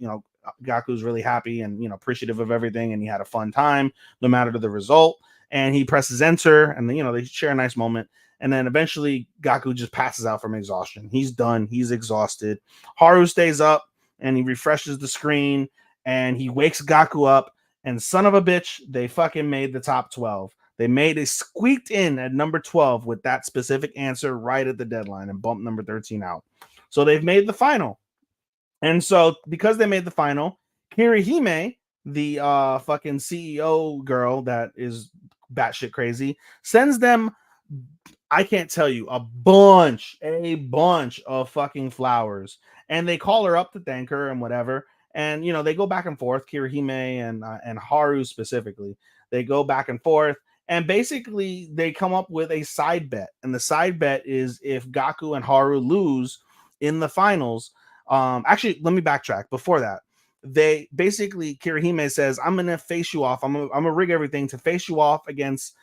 Gaku's really happy and appreciative of everything, and he had a fun time no matter the result. And he presses enter, and then they share a nice moment. And then eventually Gaku just passes out from exhaustion. He's done. He's exhausted. Haru stays up and he refreshes the screen and he wakes Gaku up. And son of a bitch, they fucking made the top 12. They squeaked in at number 12 with that specific answer right at the deadline and bumped number 13 out. So they've made the final. And so because they made the final, Kirihime, the fucking CEO girl that is batshit crazy, sends them, I can't tell you, a bunch of fucking flowers, and they call her up to thank her and whatever. And they go back and forth, Kirihime and Haru specifically. They go back and forth, and basically they come up with a side bet, and the side bet is if Gaku and Haru lose in the finals. Actually, let me backtrack. Before that, they basically, Kirihime says, I'm gonna face you off. I'm gonna rig everything to face you off against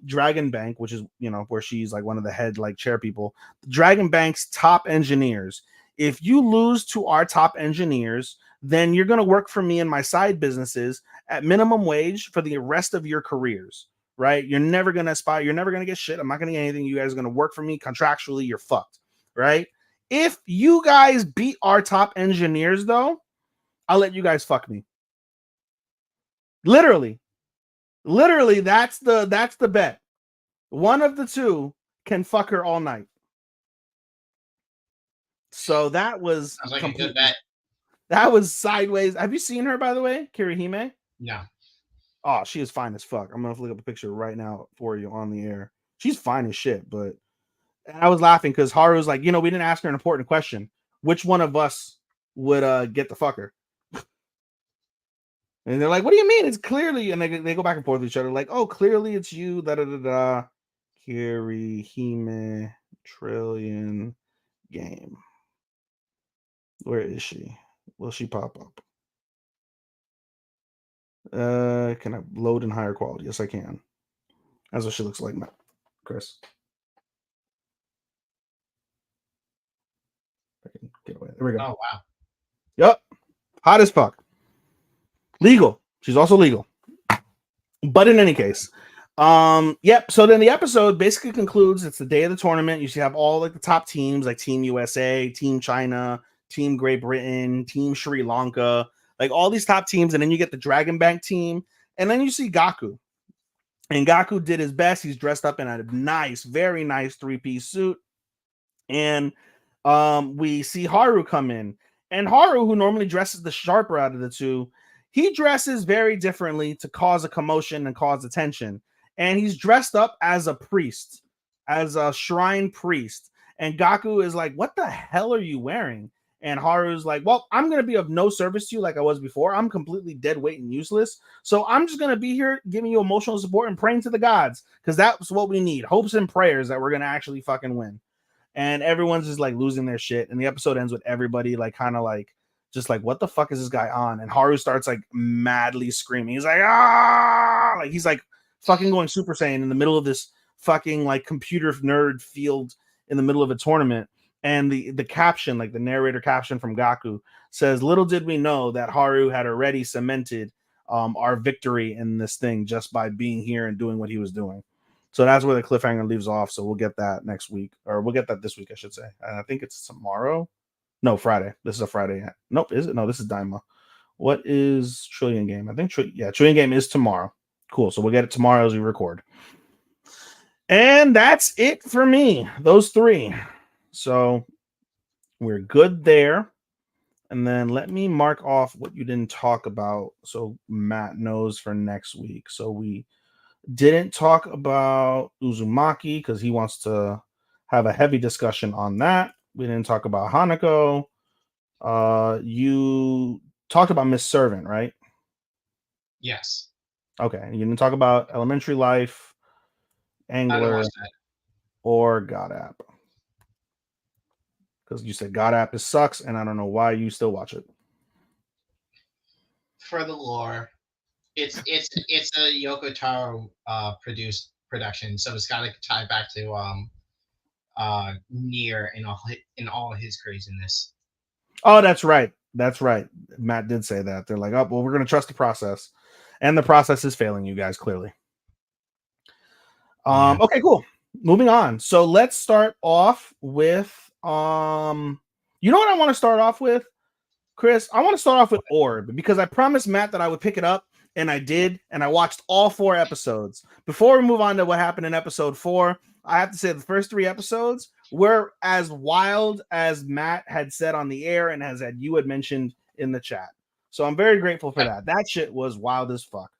Dragon Bank, which is where she's like one of the head like chair people. Dragon Bank's top engineers. If you lose to our top engineers, then you're gonna work for me and my side businesses at minimum wage for the rest of your careers. Right? You're never gonna aspire. You're never gonna get shit. I'm not gonna get anything. You guys are gonna work for me contractually. You're fucked. Right? If you guys beat our top engineers, though, I'll let you guys fuck me. Literally, that's the bet. One of the two can fuck her all night. So that was sounds like a good bet. That was sideways. Have you seen her, by the way, Kirihime? No. Oh, she is fine as fuck. I'm gonna look up a picture right now for you on the air. She's fine as shit, but I was laughing because Haru's like, we didn't ask her an important question. Which one of us would get the fucker? And they're like, what do you mean? It's clearly, and they go back and forth with each other, like, oh, clearly it's you, da da da da. Kirihime Trillion Game. Where is she? Will she pop up? Can I load in higher quality? Yes, I can. That's what she looks like, Matt. Chris. I can get away. There we go. Oh wow. Yep. Hot as fuck. Legal. She's also legal. But in any case, yep. So then the episode basically concludes. It's the day of the tournament. You have all like the top teams, like Team USA, Team China, Team Great Britain, Team Sri Lanka, like all these top teams, and then you get the Dragon Bank team, and then you see Gaku. And Gaku did his best. He's dressed up in a nice, very nice 3-piece suit. And we see Haru come in. And Haru, who normally dresses the sharper out of the two, he dresses very differently to cause a commotion and cause attention. And he's dressed up as a priest, as a shrine priest. And Gaku is like, what the hell are you wearing? And Haru's like, well, I'm going to be of no service to you like I was before. I'm completely dead weight and useless. So I'm just going to be here giving you emotional support and praying to the gods because that's what we need. Hopes and prayers that we're going to actually fucking win. And everyone's just like losing their shit. And the episode ends with everybody like kind of like, just like, what the fuck is this guy on? And Haru starts like madly screaming. He's like, ah! Like he's like fucking going Super Saiyan in the middle of this fucking like computer nerd field in the middle of a tournament. And the caption, like the narrator caption from Gaku says, little did we know that Haru had already cemented our victory in this thing just by being here and doing what he was doing. So that's where the cliffhanger leaves off. So we'll get that next week, or we'll get that this week, I should say. And I think it's tomorrow. No, Friday. This is a Friday. Nope, is it? No, this is Daima. What is Trillion Game? I think Trillion Game is tomorrow. Cool. So we'll get it tomorrow as we record. And that's it for me. Those three. So we're good there. And then let me mark off what you didn't talk about so Matt knows for next week. So we didn't talk about Uzumaki because he wants to have a heavy discussion on that. We didn't talk about Hanako. You talked about Miss Servant, right? Yes. Okay. You didn't talk about Elementary Life, Angler, or God App. Because you said God App sucks, and I don't know why you still watch it. For the lore, it's a Yoko Taro produced production, so it's got to tie back to Nier in all his craziness. Oh, that's right. That's right. Matt did say that. They're like, oh, well, we're going to trust the process. And the process is failing you guys, clearly. Yeah. Okay, cool. Moving on. So let's start off with, you know what I want to start off with, Chris? I want to start off with Orb because I promised Matt that I would pick it up, and I did, and I watched all 4 episodes. Before we move on to what happened in episode 4, I have to say the first 3 episodes were as wild as Matt had said on the air and as you had mentioned in the chat. So I'm very grateful for that. That shit was wild as fuck.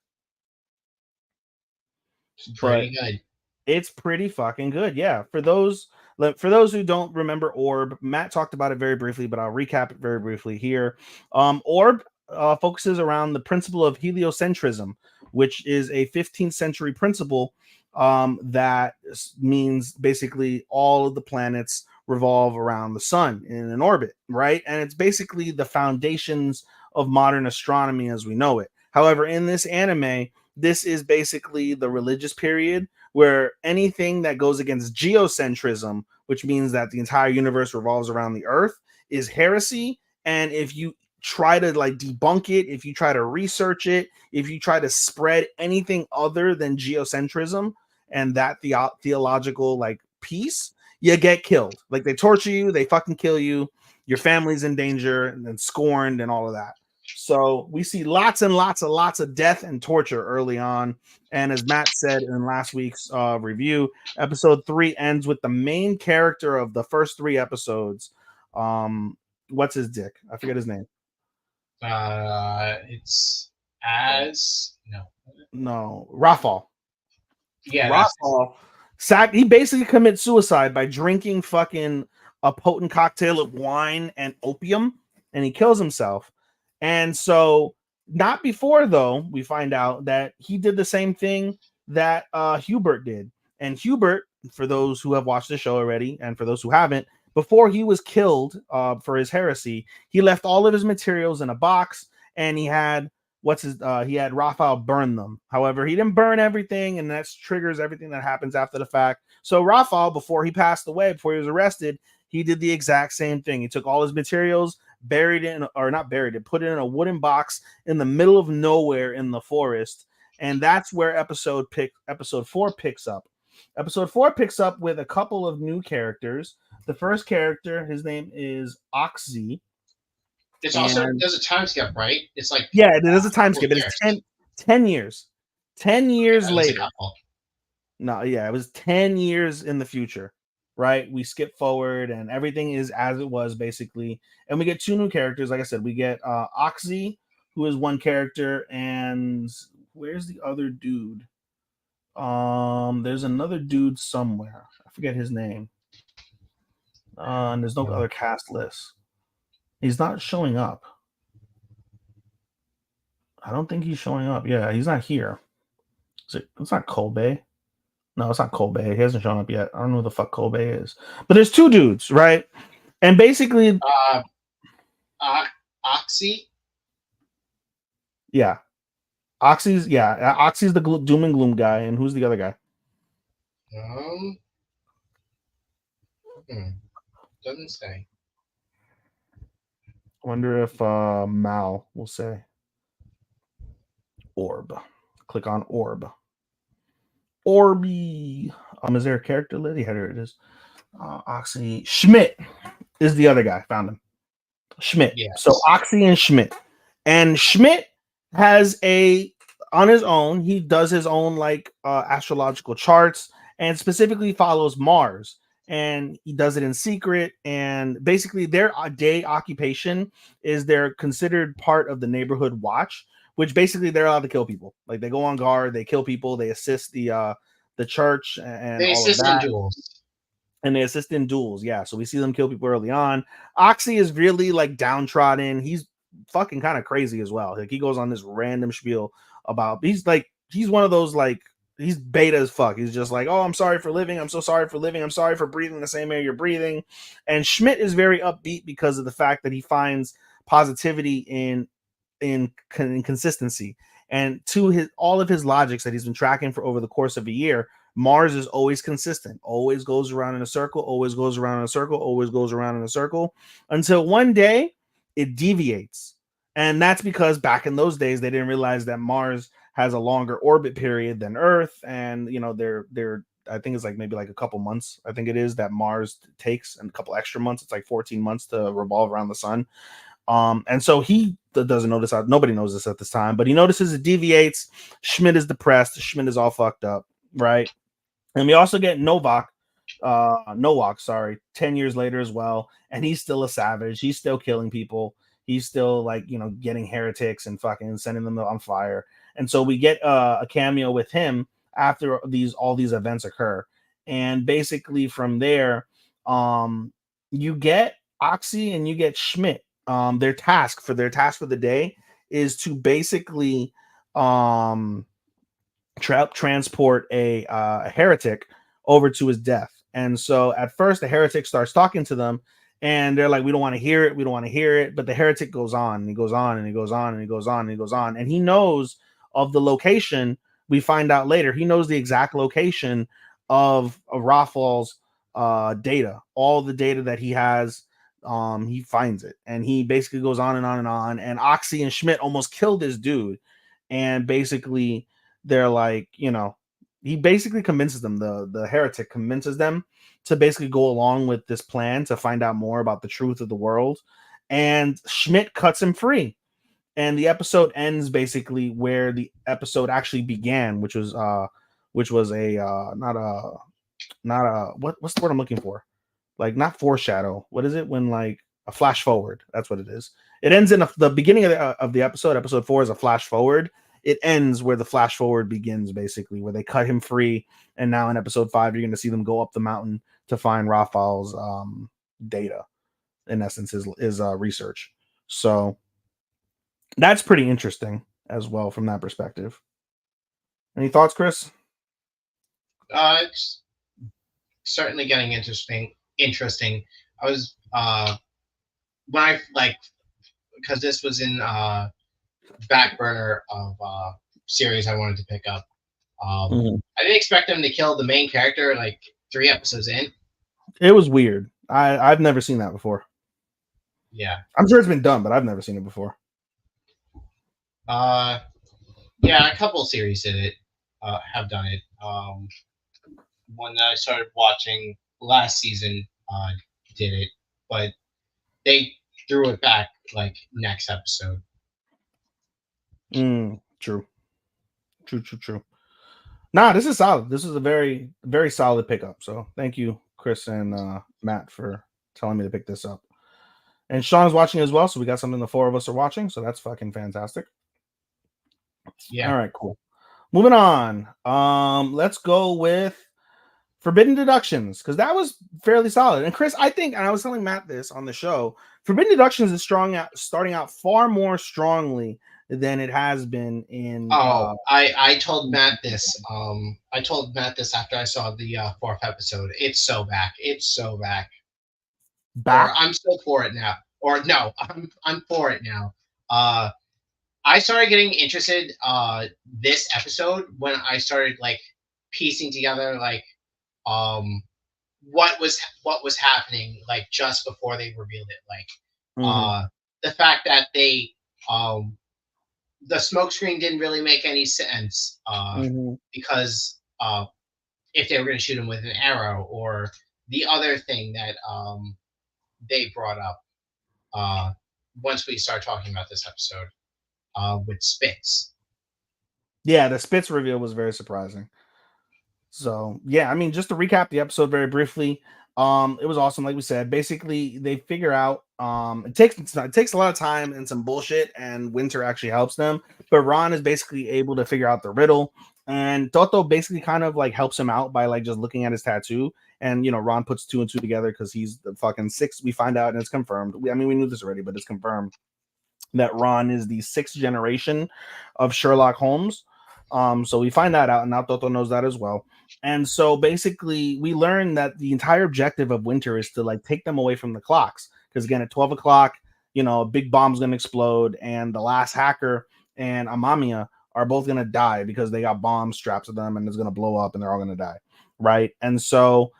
Pretty good. It's pretty fucking good. Yeah. For those who don't remember Orb, Matt talked about it very briefly, but I'll recap it very briefly here. Orb focuses around the principle of heliocentrism, which is a 15th century principle that means basically all of the planets revolve around the sun in an orbit, right? And it's basically the foundations of modern astronomy as we know it. However, in this anime, this is basically the religious period where anything that goes against geocentrism, which means that the entire universe revolves around the earth, is heresy. And if you try to like debunk it, if you try to research it, if you try to spread anything other than geocentrism and that theological like piece, you get killed. Like they torture you, they fucking kill you, your family's in danger and then scorned and all of that. So we see lots and lots of death and torture early on. And as Matt said in last week's review, episode 3 ends with the main character of the first 3 episodes. What's his dick? I forget his name. It's as no. No, Rafal. Yeah, that's Rafal. He basically commits suicide by drinking fucking a potent cocktail of wine and opium, and he kills himself. And so, not before though, we find out that he did the same thing that Hubert did. And Hubert, for those who have watched the show already, and for those who haven't, before he was killed for his heresy, he left all of his materials in a box, and he had Raphael burn them. However, he didn't burn everything, and that triggers everything that happens after the fact. So Raphael, before he passed away, before he was arrested, he did the exact same thing. He took all his materials, buried it, or not buried it, put it in a wooden box in the middle of nowhere in the forest. And that's where episode 4 picks up. Episode 4 picks up with a couple of new characters. The first character, his name is Oxy. It's also there's a time skip, right? It's like yeah, there's a time skip. It's 10 years. 10 years later. No, yeah, it was 10 years in the future, right? We skip forward and everything is as it was basically. And we get two new characters. Like I said, we get Oxy, who is one character, and where's the other dude? There's another dude somewhere. I forget his name. And there's no other cast list. He's not showing up. I don't think he's showing up. Yeah, he's not here. It's not Kobe. No, it's not Kobe. He hasn't shown up yet. I don't know who the fuck Kobe is. But there's two dudes, right? And basically... Oxy? Yeah. Oxy's the doom and gloom guy. And who's the other guy? Doesn't say. I wonder if Mal will say. Orb. Click on Orb. Orby. Is there a character list? Yeah, here it is. Oxy. Schmidt is the other guy. Found him. Schmidt. Yes. So Oxy and Schmidt. And Schmidt has on his own, he does his own astrological charts and specifically follows Mars. And he does it in secret. And basically their day occupation is they're considered part of the neighborhood watch, which basically they're allowed to kill people. Like they go on guard, they kill people, they assist the church and they all assist of that. in duels. And they assist in duels, yeah. So we see them kill people early on. Oxy is really downtrodden. He's fucking kind of crazy as well. He goes on this random spiel about he's one of those he's beta as fuck. He's just oh, I'm sorry for living. I'm so sorry for living. I'm sorry for breathing the same air you're breathing. And Schmidt is very upbeat because of the fact that he finds positivity in consistency. And to all of his logics that he's been tracking for over the course of a year, Mars is always consistent, always goes around in a circle, always goes around in a circle, always goes around in a circle, until one day it deviates. And that's because back in those days, they didn't realize that Mars has a longer orbit period than Earth. And, they're I think it's maybe a couple months, I think it is, that Mars takes, and a couple extra months. It's 14 months to revolve around the sun. And so he doesn't notice. Nobody knows this at this time, but he notices it deviates. Schmidt is depressed. Schmidt is all fucked up, right? And we also get Nowak, 10 years later as well, and he's still a savage. He's still killing people. He's still getting heretics and fucking sending them on fire. And so we get a cameo with him after all these events occur, and basically from there, you get Oxy and you get Schmidt. Their task for the day is to basically transport a heretic over to his death. And so at first the heretic starts talking to them, and they're like, we don't want to hear it, we don't want to hear it. But the heretic goes on and he goes on and he goes on and he goes on and he goes on, and he knows of the location. We find out later he knows the exact location of Raphael's data, all the data that he has. He finds it, and he basically goes on and on and on. And Oxy and Schmidt almost killed this dude, and basically they're he basically convinces them, the heretic convinces them to basically go along with this plan to find out more about the truth of the world. And Schmidt cuts him free, and the episode ends basically where the episode actually began, which was a what's the word I'm looking for? Not foreshadow. What is it when a flash forward. That's what it is. It ends in the beginning of the episode. Episode 4 is a flash forward. It ends where the flash forward begins, basically, where they cut him free. And now in episode 5, you're going to see them go up the mountain to find Raphael's data. In essence, his research. So that's pretty interesting as well from that perspective. Any thoughts, Chris? It's certainly getting interesting. I was when I because this was in back burner of series I wanted to pick up. I didn't expect them to kill the main character like 3 episodes in. It was weird. I've never seen that before. Yeah, I'm sure it's been done, but I've never seen it before. Yeah, a couple of series did it. Have done it. One that I started watching last season did it, but they threw it back like next episode. True. Nah, this is solid. This is a very, very solid pickup. So thank you, Chris and Matt, for telling me to pick this up. And Sean's watching as well, so we got something the 4 of us are watching, so that's fucking fantastic. Yeah. All right, cool. Moving on. Let's go with Forbidden Deductions, because that was fairly solid. And Chris, I think, and I was telling Matt this on the show, Forbidden Deductions is starting out far more strongly than it has been in. I told Matt this. I told Matt this after I saw the 4th episode. It's so back. It's so back. Or I'm so for it now. Or no, I'm for it now. I started getting interested this episode when I started like piecing together like what was happening like just before they revealed it. Like the fact that they the smoke screen didn't really make any sense because if they were going to shoot him with an arrow, or the other thing that they brought up once we start talking about this episode with Spitz. Yeah, the Spitz reveal was very surprising. So yeah, I mean, just to recap the episode very briefly, it was awesome. Like we said, basically they figure out it takes a lot of time and some bullshit, and Winter actually helps them. But Ron is basically able to figure out the riddle, and Toto basically kind of like helps him out by like just looking at his tattoo. And Ron puts 2 and 2 together because he's the fucking 6th. We find out, and it's confirmed. I mean, we knew this already, but it's confirmed that Ron is the 6th generation of Sherlock Holmes. So we find that out, and now Toto knows that as well. And so basically, we learn that the entire objective of Winter is to like take them away from the clocks. Because again, at 12 o'clock, a big bomb's gonna explode, and the last hacker and Amamiya are both gonna die because they got bombs strapped to them, and it's gonna blow up, and they're all gonna die, right? And so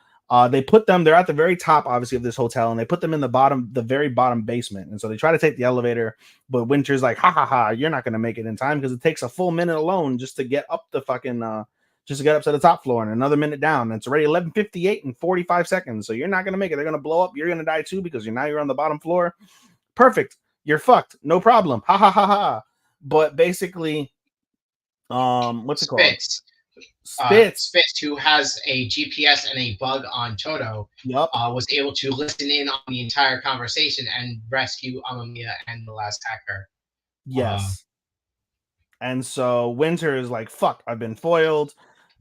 they put them. They're at the very top, obviously, of this hotel, and they put them in the very bottom basement. And so they try to take the elevator, but Winter's like, "Ha! You're not gonna make it in time because it takes a full minute alone just to get up the fucking." Just to get up to the top floor, and another minute down. And it's already 11:58 and 45 seconds. So you're not going to make it. They're going to blow up. You're going to die too because you're on the bottom floor. Perfect. You're fucked. No problem. Ha. But basically, what's it called? Spitz, who has a GPS and a bug on Toto, yep. Was able to listen in on the entire conversation and rescue Amamiya and the last hacker. Yes. And so Winter is like, fuck, I've been foiled.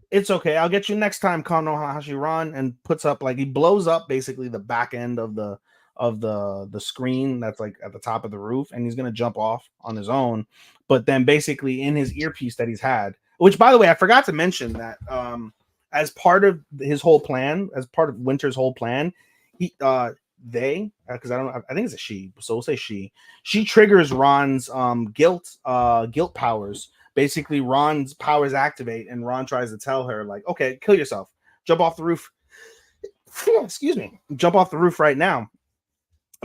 It's okay. I'll get you next time, Kano Hashiran, and puts up he blows up basically the back end of the screen that's like at the top of the roof, and he's gonna jump off on his own. But then basically in his earpiece that he's had, which by the way, I forgot to mention that as part of his whole plan, as part of Winter's whole plan, because I think it's a she, so we'll say she triggers Ron's guilt powers. Basically, Ron's powers activate, and Ron tries to tell her, like, okay, kill yourself. Jump off the roof. Excuse me. Jump off the roof right now.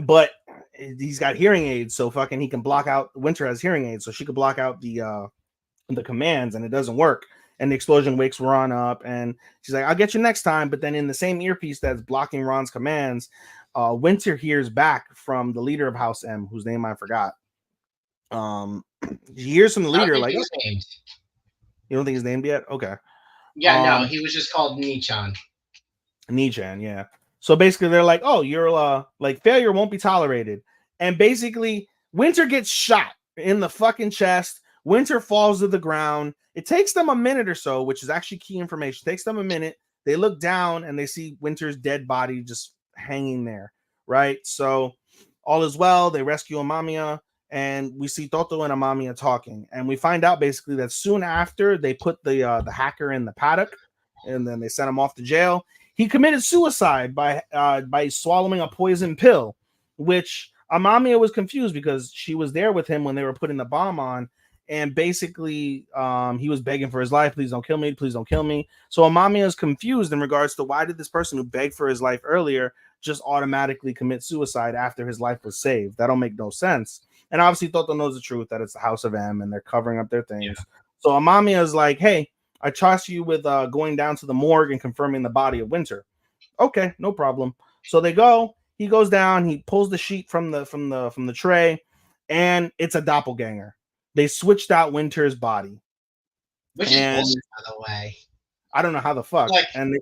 But he's got hearing aids, so fucking he can block out. Winter has hearing aids, so she could block out the commands, and it doesn't work. And the explosion wakes Ron up, and she's like, I'll get you next time. But then in the same earpiece that's blocking Ron's commands, Winter hears back from the leader of House M, whose name I forgot. He hears from the leader like, named. You don't think he's named yet? Okay. Yeah, no, he was just called Nichan. Nichan, yeah. So basically, they're like, "Oh, you're like failure won't be tolerated," and basically, Winter gets shot in the fucking chest. Winter falls to the ground. It takes them a minute or so, which is actually key information. It takes them a minute. They look down and they see Winter's dead body just hanging there, right? So all is well. They rescue Amamiya, and we see Toto and Amamiya talking, and we find out basically that soon after they put the hacker in the paddock, and then they sent him off to jail. He committed suicide by swallowing a poison pill, which Amamiya was confused because she was there with him when they were putting the bomb on, and basically he was begging for his life. Please don't kill me. Please don't kill me. So Amamiya is confused in regards to why did this person who begged for his life earlier just automatically commit suicide after his life was saved? That don't make no sense. And obviously Toto knows the truth that it's the House of M and they're covering up their things. Yeah. So Amamiya is like, hey, I trust you with going down to the morgue and confirming the body of Winter. Okay, no problem. So they go. He goes down. He pulls the sheet from the tray, and it's a doppelganger. They switched out Winter's body, which is bullshit, by the way. I don't know how the fuck. Like, I don't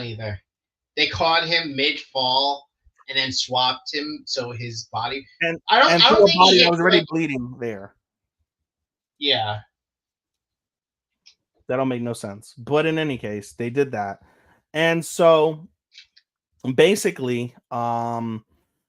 either. They caught him mid-fall and then swapped him so his body. And I don't think body was already bleeding there. Yeah. That don't make no sense. But in any case, they did that. And so basically,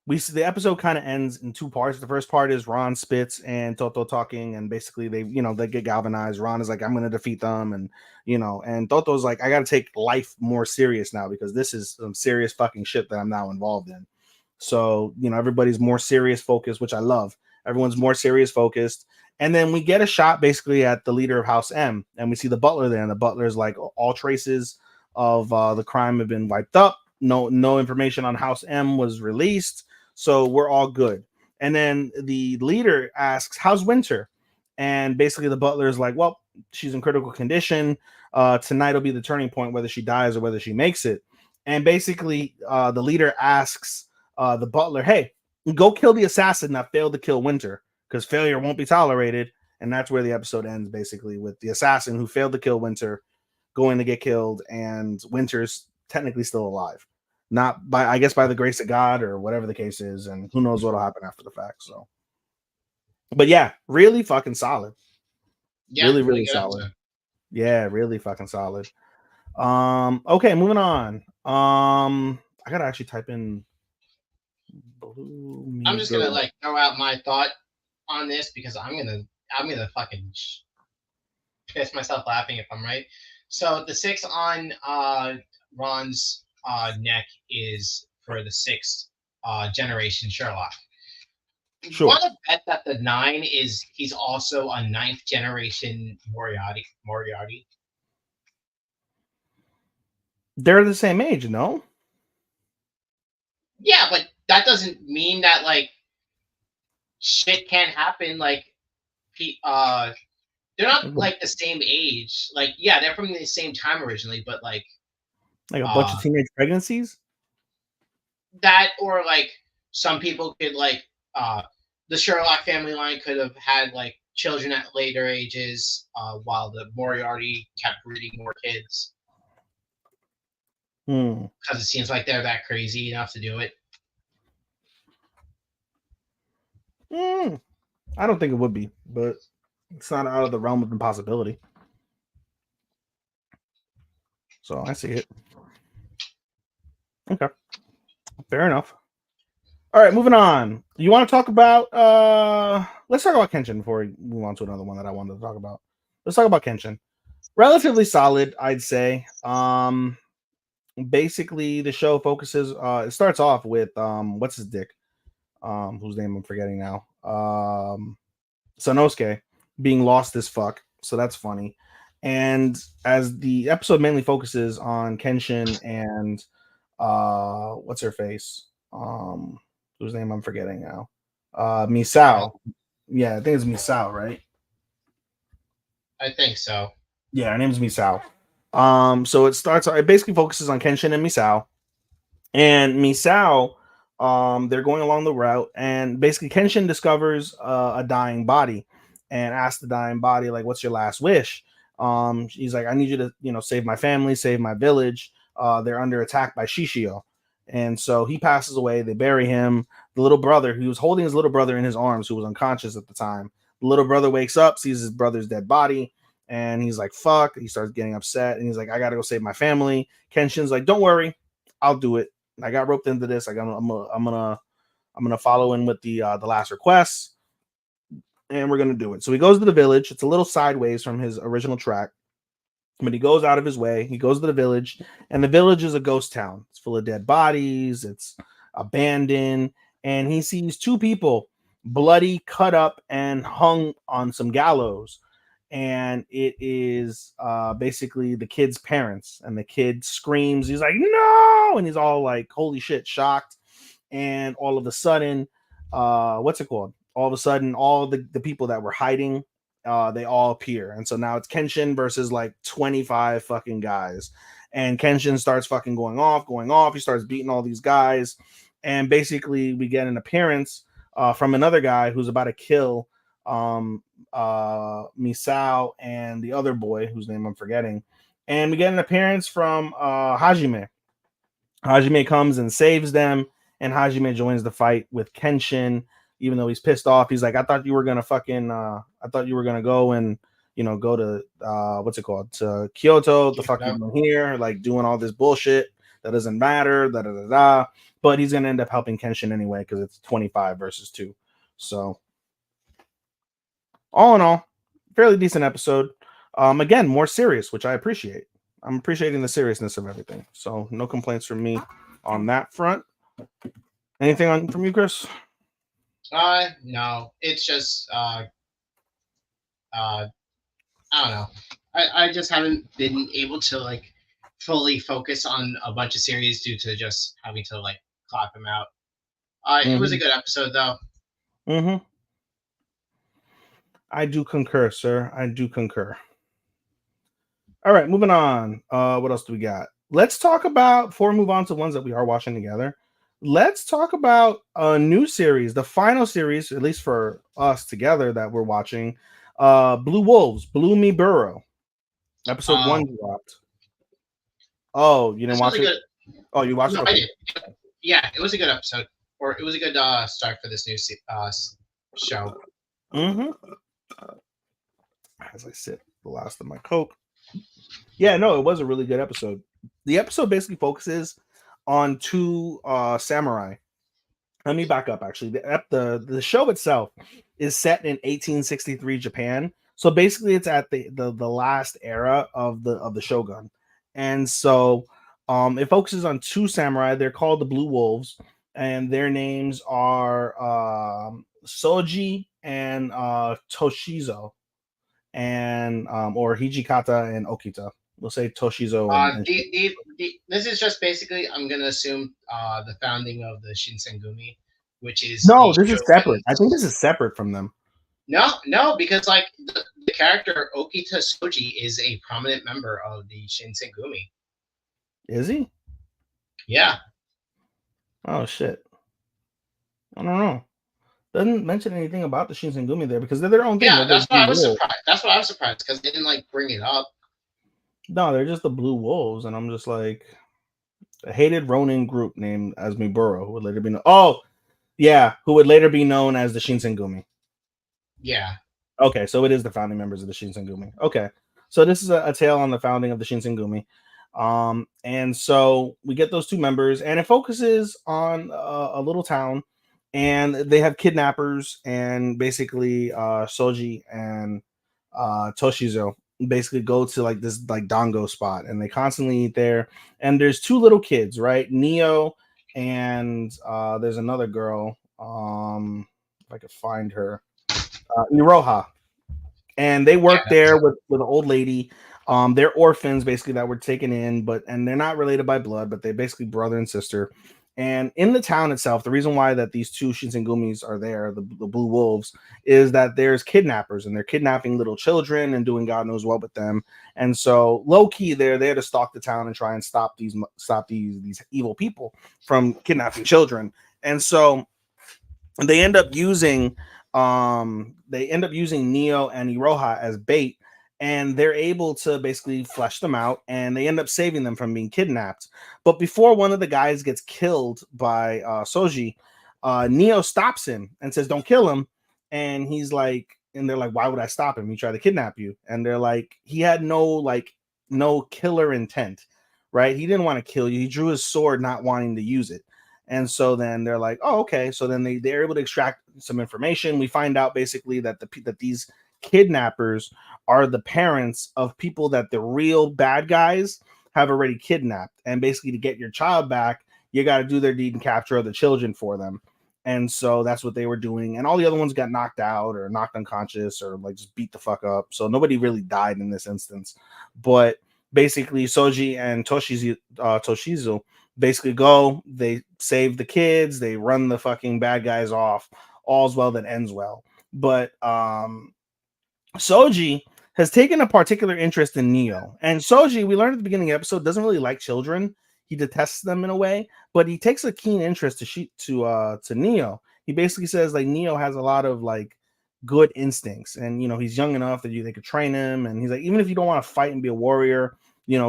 we see the episode kind of ends in two parts. The first part is Ron Spitz and Toto talking, and basically they get galvanized. Ron is like, I'm gonna defeat them, and and Toto's like, I gotta take life more serious now because this is some serious fucking shit that I'm now involved in. So, everybody's more serious focused, which I love. Everyone's more serious focused. And then we get a shot basically at the leader of House M, and we see the butler there, and the butler is like, all traces of the crime have been wiped up. No information on House M was released, so we're all good. And then the leader asks, how's Winter? And basically the butler is like, well, she's in critical condition. Tonight will be the turning point, whether she dies or whether she makes it. And basically the leader asks the butler, hey, go kill the assassin that failed to kill Winter, because failure won't be tolerated. And that's where the episode ends, basically, with the assassin who failed to kill Winter going to get killed, and Winter's technically still alive. Not by, I guess, by the grace of God or whatever the case is, and who knows what'll happen after the fact. So, but yeah, really fucking solid. Yeah, really solid. Yeah, really fucking solid. Okay, moving on. I gotta actually type in Blue Miburo. I'm just gonna throw out my thought on this because I'm gonna fucking piss myself laughing if I'm right. So the 6 on Ron's neck is for the 6th generation Sherlock. Sure. Want to bet that the 9 is he's also a 9th generation Moriarty. They're the same age, no? Yeah, but that doesn't mean that shit can't happen. They're not the same age. Yeah, they're from the same time originally, but like a bunch of teenage pregnancies. That, or some people could the Sherlock family line could have had children at later ages, while the Moriarty kept breeding more kids. Because it seems like they're that crazy enough to do it. I don't think it would be, but it's not out of the realm of impossibility. So I see it. Okay. Fair enough. All right, moving on. You want to talk about let's talk about Kenshin before we move on to another one that I wanted to talk about. Let's talk about Kenshin. Relatively solid, I'd say. Basically the show focuses it starts off with what's his dick? Whose name I'm forgetting now. Sanosuke being lost as fuck. So that's funny. And as the episode mainly focuses on Kenshin and what's her face? Whose name I'm forgetting now. Misao. Yeah, I think it's Misao, right? I think so. Yeah, her name's Misao. So it basically focuses on Kenshin and Misao. And Misao, they're going along the route, and basically Kenshin discovers a dying body and asks the dying body, what's your last wish? He's like, I need you to, save my family, save my village. they're under attack by Shishio. And so he passes away. They bury him. The little brother, he was holding his little brother in his arms, who was unconscious at the time. The little brother wakes up, sees his brother's dead body, and he's like, fuck. He starts getting upset, and he's like, I gotta go save my family. Kenshin's like, don't worry, I'll do it. I got roped into this. I'm gonna follow in with the last requests, and we're gonna do it. So he goes to the village. It's a little sideways from his original track, but he goes out of his way. He goes to the village, and the village is a ghost town. It's full of dead bodies. It's abandoned, and he sees two people, bloody, cut up, and hung on some gallows. And it is basically the kid's parents, and the kid screams. He's like, no, and he's all like, holy shit, shocked. And all of a sudden, what's it called? All of a sudden, all the people that were hiding, they all appear. And so now it's Kenshin versus like 25 fucking guys. And Kenshin starts fucking going off. He starts beating all these guys. And basically, we get an appearance from another guy who's about to kill Misao and the other boy, whose name I'm forgetting. And we get an appearance from Hajime. Hajime comes and saves them. And Hajime joins the fight with Kenshin, even though he's pissed off. He's like, I thought you were gonna go and go to what's it called, to Kyoto. The fuck you doing here, like doing all this bullshit that doesn't matter. But he's gonna end up helping Kenshin anyway because it's 25 versus 2. So all in all, fairly decent episode. Again, more serious, which I appreciate. I'm appreciating the seriousness of everything. So no complaints from me on that front. Anything from you, Chris? No. It's just I don't know. I just haven't been able to like fully focus on a bunch of series due to just having to like clap them out. It was a good episode though. Mm-hmm. I do concur, sir. I do concur. All right, moving on. What else do we got? Let's talk about, before we move on to ones that we are watching together, let's talk about a new series, the final series, at least for us together, that we're watching. Blue Wolves, Blue Miburo. Episode 1 dropped. Oh, you didn't watch it? Good. Oh, you watched it? Okay. I did. Yeah, it was a good episode. Or it was a good start for this new show. Mm-hmm. As I sip the last of my Coke. Yeah, no, it was a really good episode. The episode basically focuses on 2 samurai. Let me back up, actually. The show itself is set in 1863 Japan. So basically it's at the last era of the shogun. And so it focuses on 2 samurai. They're called the Blue Wolves, and their names are Soji and Toshizo, and or Hijikata and Okita. We'll say Toshizo. This is just basically, I'm gonna assume, the founding of the Shinsengumi, which is this is separate. I think this is separate from them. No, because like the character Okita Soji is a prominent member of the Shinsengumi. Is he? Yeah. Oh shit. I don't know. Doesn't mention anything about the Shinsengumi there because they're their own thing. Yeah, that's why I was surprised. That's why I was surprised because they didn't like bring it up. No, they're just the Blue Wolves, and I'm just like a hated Ronin group named as Miburo, who would later be known. Oh, yeah, who would later be known as the Shinsengumi. Yeah. Okay, so it is the founding members of the Shinsengumi. Okay, so this is a tale on the founding of the Shinsengumi. And so we get those 2 members, and it focuses on a little town, and they have kidnappers, and basically Soji and Toshizo basically go to like this like dango spot, and they constantly eat there. And there's 2 little kids, right? Neo and there's another girl. If I could find her, Iroha, and they work there with an old lady. They're orphans basically that were taken in, and they're not related by blood, but they're basically brother and sister. And in the town itself, the reason why that these 2 Shinsengumis are there, the Blue Wolves, is that there's kidnappers, and they're kidnapping little children and doing God knows what with them. And so low key, they're there to stalk the town and try and stop these evil people from kidnapping children. And so they end up using Neo and Iroha as bait. and they're able to basically flesh them out, and they end up saving them from being kidnapped. But before one of the guys gets killed by Soji, Neo stops him and says, "Don't kill him." And he's like, and they're like, "Why would I stop him? He tried to kidnap you." And they're like, he had no killer intent, right? He didn't want to kill you. He drew his sword not wanting to use it. And so then they're like, "Oh, okay." So then they're able to extract some information. We find out basically that that these kidnappers are the parents of people that the real bad guys have already kidnapped. And basically, to get your child back, you got to do their deed and capture other children for them. And so that's what they were doing. And all the other ones got knocked out or knocked unconscious or like just beat the fuck up. So nobody really died in this instance. But basically, Soji and Toshizu basically go, they save the kids, they run the fucking bad guys off. All's well that ends well. But Soji has taken a particular interest in Neo. And Soji, we learned at the beginning of the episode, doesn't really like children. He detests them in a way, but he takes a keen interest to Neo. He basically says like Neo has a lot of like good instincts, and he's young enough that they could train him. And he's like, even if you don't want to fight and be a warrior,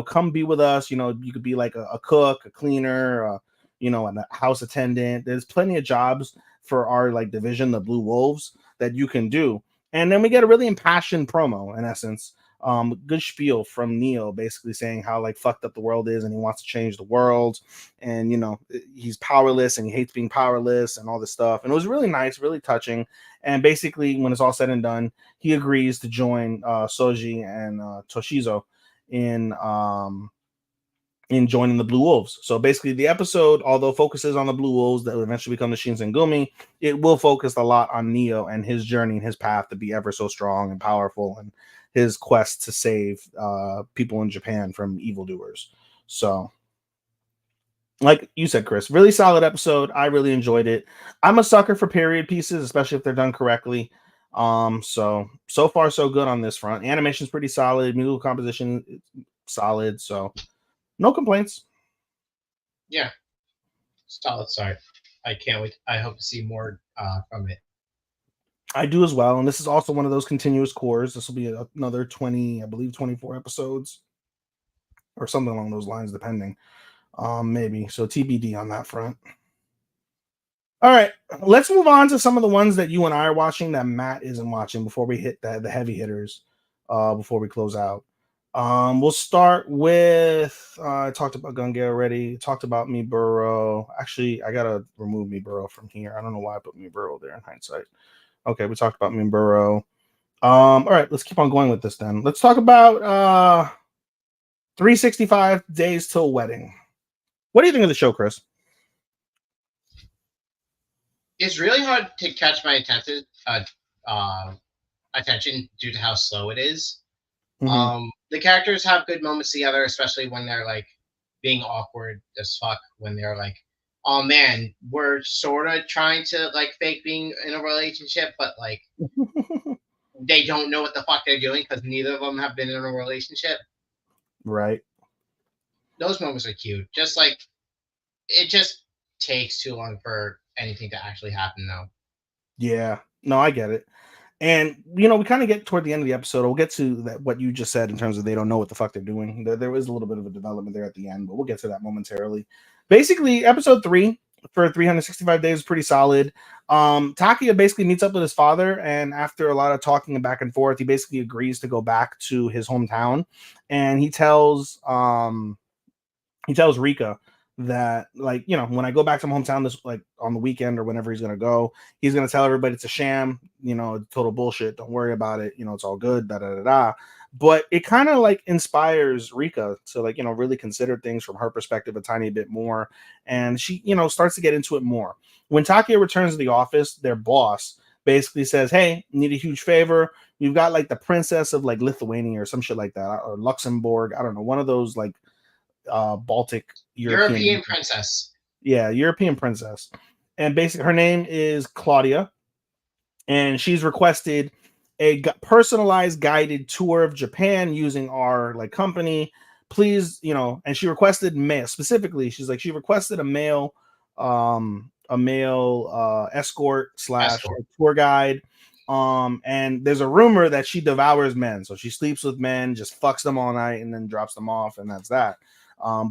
come be with us. You could be like a cook, a cleaner, and a house attendant. There's plenty of jobs for our like division, the Blue Wolves, that you can do. And then we get a really impassioned promo, in essence. Good spiel from Neo, basically saying how like fucked up the world is, and he wants to change the world, and he's powerless and he hates being powerless and all this stuff. And it was really nice, really touching. And basically, when it's all said and done, he agrees to join Soji and Toshizo in joining the Blue Wolves. So basically, the episode, although focuses on the Blue Wolves that will eventually become the Shinsengumi, it will focus a lot on Neo and his journey and his path to be ever so strong and powerful, and his quest to save people in Japan from evildoers. So, like you said, Chris, really solid episode. I really enjoyed it. I'm a sucker for period pieces, especially if they're done correctly. So far so good on this front. Animation's pretty solid. Musical composition solid. So no complaints. Yeah, solid start. I can't wait. I hope to see more from it. I do as well, and this is also one of those continuous cores. This will be another 20, I believe 24 episodes or something along those lines, depending. Maybe. So TBD on that front. All right, let's move on to some of the ones that you and I are watching that Matt isn't watching before we hit the heavy hitters, before we close out. We'll start with I talked about Gunga already. Talked about Miburo. Actually, I gotta remove Miburo from here. I don't know why I put Miburo there in hindsight. Okay, we talked about Miburo. All right, let's keep on going with this then. Let's talk about 365 Days Till Wedding. What do you think of the show, Chris? It's really hard to catch my attention due to how slow it is. Mm-hmm. The characters have good moments together, especially when they're like being awkward as fuck. When they're like, "Oh man, we're sort of trying to like fake being in a relationship, but like they don't know what the fuck they're doing because neither of them have been in a relationship." Right. Those moments are cute. Just like it just takes too long for anything to actually happen, though. Yeah. No, I get it. And, we kind of get toward the end of the episode. We'll get to that, what you just said in terms of they don't know what the fuck they're doing. There is a little bit of a development there at the end, but we'll get to that momentarily. Basically, episode 3 for 365 days is pretty solid. Takia basically meets up with his father, and after a lot of talking and back and forth, he basically agrees to go back to his hometown. And he tells Rika that, like, when I go back to my hometown this, like, on the weekend or whenever he's gonna go, he's gonna tell everybody it's a sham, total bullshit, don't worry about it, it's all good, da da da da. But it kind of like inspires Rika to, like, really consider things from her perspective a tiny bit more, and she starts to get into it more. When Takia returns to the office, their boss basically says, "Hey, need a huge favor. We've got like the princess of like Lithuania or some shit like that, or Luxembourg, I don't know, one of those like Baltic European princess. Yeah, European princess. And basically her name is Claudia, and she's requested a personalized guided tour of Japan using our like company. Please, and she requested mail specifically. She's like, she requested a male escort / tour guide, And there's a rumor that she devours men, so she sleeps with men, just fucks them all night, and then drops them off, and that's that.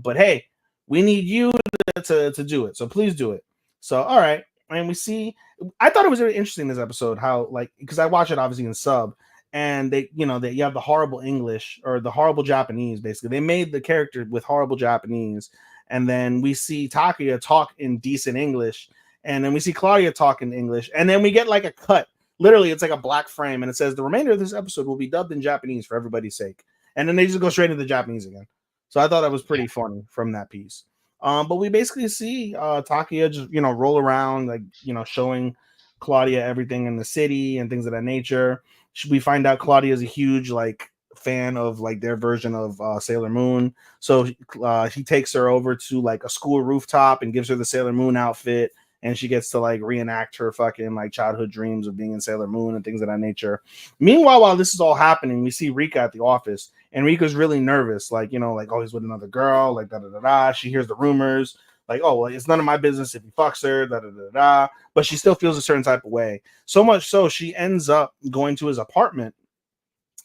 But hey, we need you to do it, so please do it. So all right, and we see. I thought it was really interesting this episode how like because I watch it obviously in sub, and they you have the horrible English or the horrible Japanese. Basically, they made the character with horrible Japanese, and then we see Takuya talk in decent English, and then we see Claudia talk in English, and then we get like a cut. Literally, it's like a black frame, and it says the remainder of this episode will be dubbed in Japanese for everybody's sake. And then they just go straight into the Japanese again. So I thought that was pretty funny from that piece. But we basically see Takuya just roll around, like showing Claudia everything in the city and things of that nature. We find out Claudia is a huge like fan of like their version of Sailor Moon. So he takes her over to like a school rooftop and gives her the Sailor Moon outfit, and she gets to like reenact her fucking like childhood dreams of being in Sailor Moon and things of that nature. Meanwhile, while this is all happening, we see Rika at the office, and Rika's really nervous, like like, oh, he's with another girl, like da da da da. She hears the rumors, like, oh, well, it's none of my business if he fucks her, da da da da. But she still feels a certain type of way. So much so she ends up going to his apartment,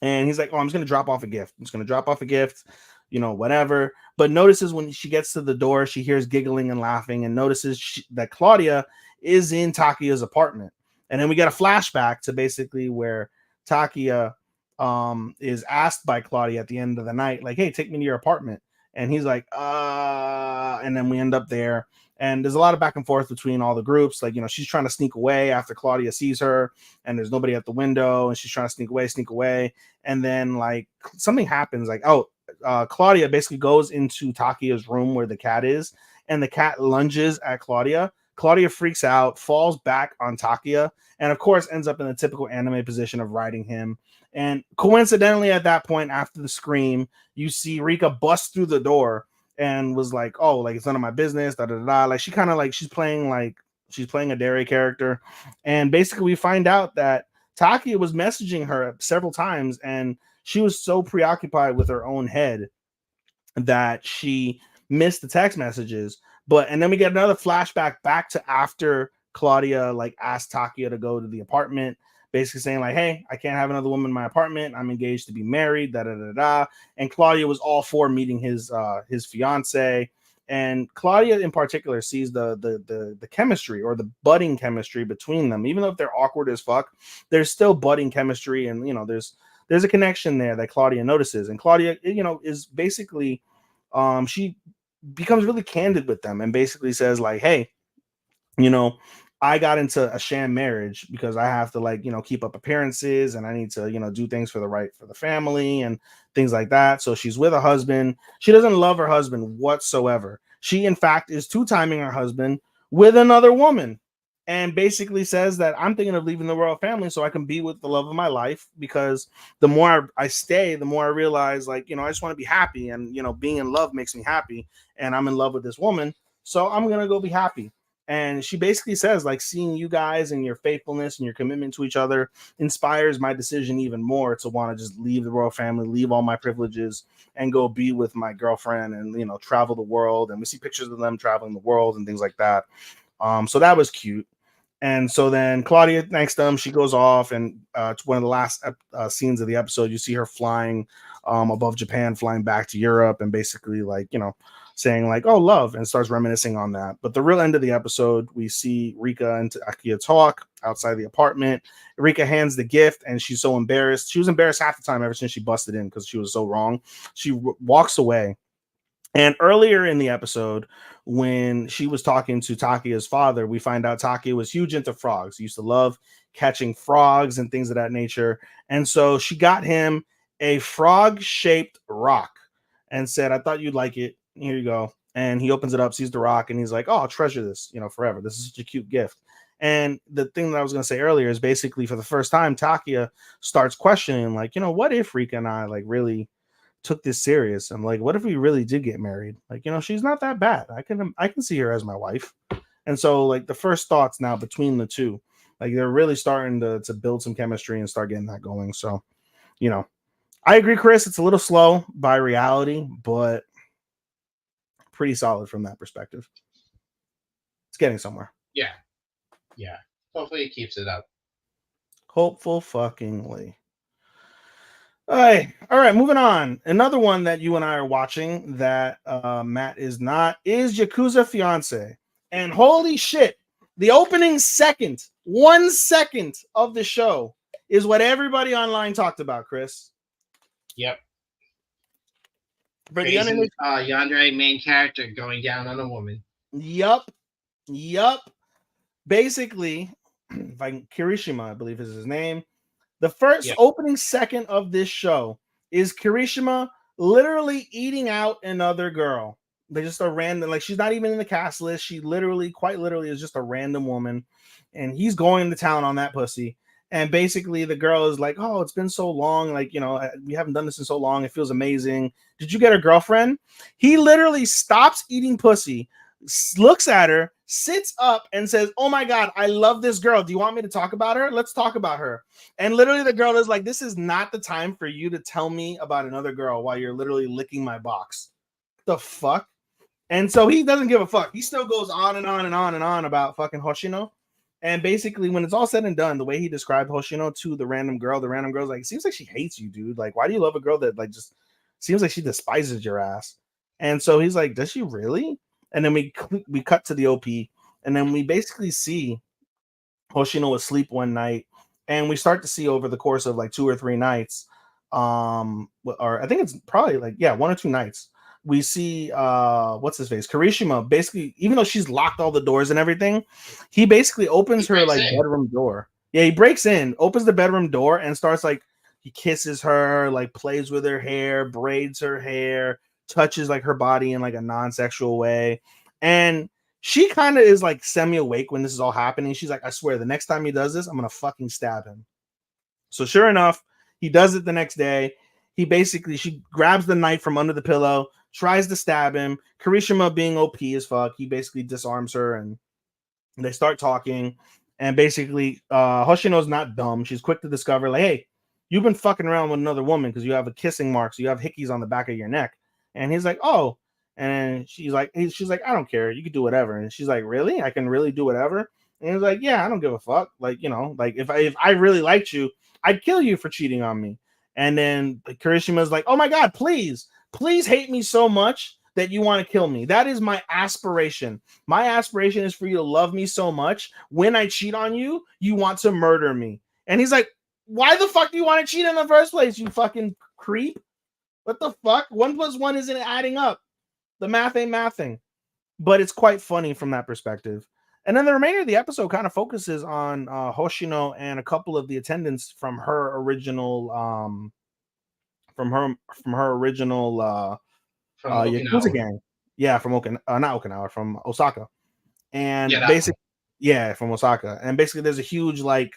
and he's like, oh, I'm just gonna drop off a gift. I'm just gonna drop off a gift, whatever. But notices when she gets to the door, she hears giggling and laughing, and notices that Claudia is in Takuya's apartment. And then we get a flashback to basically where Takuya is asked by Claudia at the end of the night, like, hey, take me to your apartment. And he's like, and then we end up there. And there's a lot of back and forth between all the groups. Like, she's trying to sneak away after Claudia sees her, and there's nobody at the window, and she's trying to sneak away. And then like something happens, like, Claudia basically goes into Takuya's room where the cat is, and the cat lunges at Claudia. Claudia freaks out, falls back on Takuya, and of course ends up in the typical anime position of riding him. And coincidentally, at that point, after the scream, you see Rika bust through the door and was like, oh, like, it's none of my business, da da da. Like, she kind of like she's playing a dairy character. And basically we find out that Takuya was messaging her several times, and she was so preoccupied with her own head that she missed the text messages. And then we get another flashback back to after Claudia like asked Takuya to go to the apartment, basically saying like, hey, I can't have another woman in my apartment. I'm engaged to be married, da da da da. And Claudia was all for meeting his fiance. And Claudia in particular sees the chemistry, or the budding chemistry between them. Even though if they're awkward as fuck, there's still budding chemistry, and there's a connection there that Claudia notices. And Claudia, is basically she becomes really candid with them and basically says like, hey, I got into a sham marriage because I have to like, keep up appearances, and I need to, do things for the family and things like that. So she's with a husband. She doesn't love her husband whatsoever. She, in fact, is two-timing her husband with another woman, and basically says that I'm thinking of leaving the royal family so I can be with the love of my life, because the more I stay, the more I realize like, I just want to be happy, and, being in love makes me happy, and I'm in love with this woman. So I'm going to go be happy. And she basically says, like, seeing you guys and your faithfulness and your commitment to each other inspires my decision even more to want to just leave the royal family, leave all my privileges, and go be with my girlfriend and, travel the world. And we see pictures of them traveling the world and things like that. So that was cute. And so then Claudia thanks them. She goes off, and it's one of the last scenes of the episode. You see her flying above Japan, flying back to Europe, and basically like, saying like, oh, love, and starts reminiscing on that. But the real end of the episode, we see Rika and Takuya talk outside the apartment. Rika hands the gift, and she's so embarrassed. She was embarrassed half the time ever since she busted in because she was so wrong. She walks away. And earlier in the episode, when she was talking to Takuya's father, we find out Takuya was huge into frogs. He used to love catching frogs and things of that nature. And so she got him a frog-shaped rock and said, I thought you'd like it. Here you go. And he opens it up, sees the rock, and he's like, oh, I'll treasure this, forever. This is such a cute gift. And the thing that I was going to say earlier is basically for the first time, Takuya starts questioning, like, what if Rika and I like really took this serious? I'm like, what if we really did get married? Like, she's not that bad. I can see her as my wife. And so like the first thoughts now between the two, like they're really starting to build some chemistry and start getting that going. So, I agree, Chris, it's a little slow by reality, but pretty solid from that perspective. It's getting somewhere. Yeah. Hopefully it keeps it up. Hopeful fuckingly. All right, moving on. Another one that you and I are watching that Matt is not is Yakuza Fiance. And holy shit, the opening 1 second of the show is what everybody online talked about, Chris. Yep. For the Crazy Yandere main character going down on a woman. Yup. Basically, Kirishima, I believe is his name. The first opening second of this show is Kirishima literally eating out another girl. They just a random, like she's not even in the cast list. She literally, quite literally, is just a random woman, and he's going to town on that pussy. And basically, the girl is like, "Oh, it's been so long. Like, you know, we haven't done this in so long. It feels amazing. Did you get a girlfriend?" He literally stops eating pussy, looks at her, sits up, and says, "Oh my god, I love this girl. Do you want me to talk about her? Let's talk about her." And literally, the girl is like, "This is not the time for you to tell me about another girl while you're literally licking my box." The fuck? And so he doesn't give a fuck. He still goes on and on and on and on about fucking Hoshino. And basically, when it's all said and done, the way he described Hoshino to the random girl's like, "Seems like she hates you, dude. Like, why do you love a girl that like just seems like she despises your ass?" And so he's like, "Does she really?" And then we cut to the OP, and then we basically see Hoshino asleep one night, and we start to see over the course of like 2 or 3 nights, or I think it's probably like 1 or 2 nights, we see what's his face, Kirishima, basically, even though she's locked all the doors and everything, he basically opens her like bedroom door. Yeah, he breaks in, opens the bedroom door, and starts like he kisses her, like plays with her hair, braids her hair, touches like her body in like a non-sexual way, and she kind of is like semi-awake when this is all happening. She's like, "I swear, the next time he does this, I'm gonna fucking stab him." So sure enough, he does it the next day. She grabs the knife from under the pillow, tries to stab him. Kirishima, being OP as fuck, he basically disarms her, and they start talking. And basically, Hoshino's not dumb. She's quick to discover, like, "Hey, you've been fucking around with another woman because you have a kissing mark, so you have hickeys on the back of your neck." And he's like, "Oh." And she's like, "I don't care. You can do whatever." And she's like, "Really? I can really do whatever?" And he's like, "Yeah, I don't give a fuck. Like, you know, like if I really liked you, I'd kill you for cheating on me." And then Kirishima's like, "Oh my god, please hate me so much that you want to kill me. That is my aspiration. My aspiration is for you to love me so much. When I cheat on you, you want to murder me." And he's like, "Why the fuck do you want to cheat in the first place, you fucking creep? What the fuck? 1 + 1 isn't adding up. The math ain't mathing." But it's quite funny from that perspective. And then the remainder of the episode kind of focuses on Hoshino and a couple of the attendants from her original Yakuza gang. Yeah, from not Okinawa, from Osaka. And from Osaka. And basically there's a huge like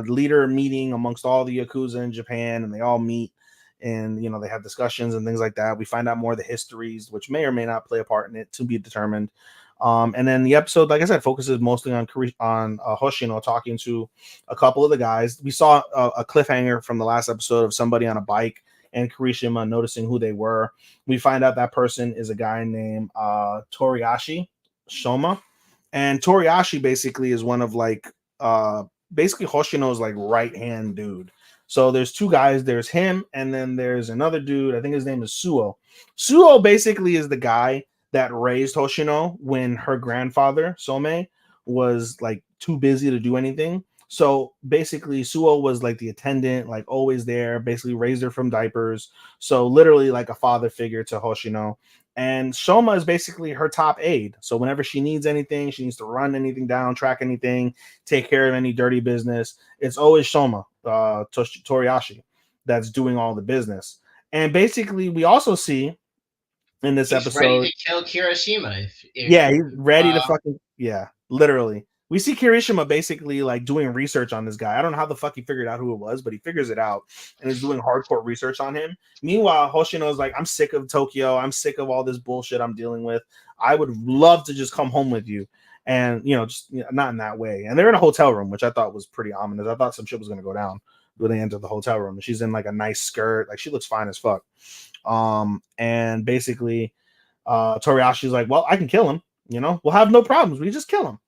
leader meeting amongst all the Yakuza in Japan, and they all meet, and you know, they have discussions and things like that. We find out more of the histories, which may or may not play a part in it, to be determined. And then the episode, like I said, focuses mostly on Hoshino talking to a couple of the guys. We saw a cliffhanger from the last episode of somebody on a bike and Kirishima noticing who they were. We find out that person is a guy named Toriashi Shoma. And Toriashi basically is one of like basically Hoshino's like right-hand dude. So there's 2 guys, there's him, and then there's another dude, I think his name is Suo. Suo basically is the guy that raised Hoshino when her grandfather, Some, was like too busy to do anything. So basically, Suo was like the attendant, like always there, basically raised her from diapers. So literally like a father figure to Hoshino. And Shoma is basically her top aide. So whenever she needs anything, she needs to run anything down, track anything, take care of any dirty business, it's always Shoma, Toriashi, that's doing all the business. And basically, we also see in this episode, ready to kill Kirishima. He's ready to fucking literally. We see Kirishima basically like doing research on this guy. I don't know how the fuck he figured out who it was, but he figures it out and is doing hardcore research on him. Meanwhile, Hoshino's like, "I'm sick of Tokyo. I'm sick of all this bullshit I'm dealing with. I would love to just come home with you." And just not in that way. And they're in a hotel room, which I thought was pretty ominous. I thought some shit was gonna go down when they enter the hotel room. She's in like a nice skirt, like she looks fine as fuck. And basically, Toriashi's like, "Well, I can kill him. We'll have no problems. We just kill him."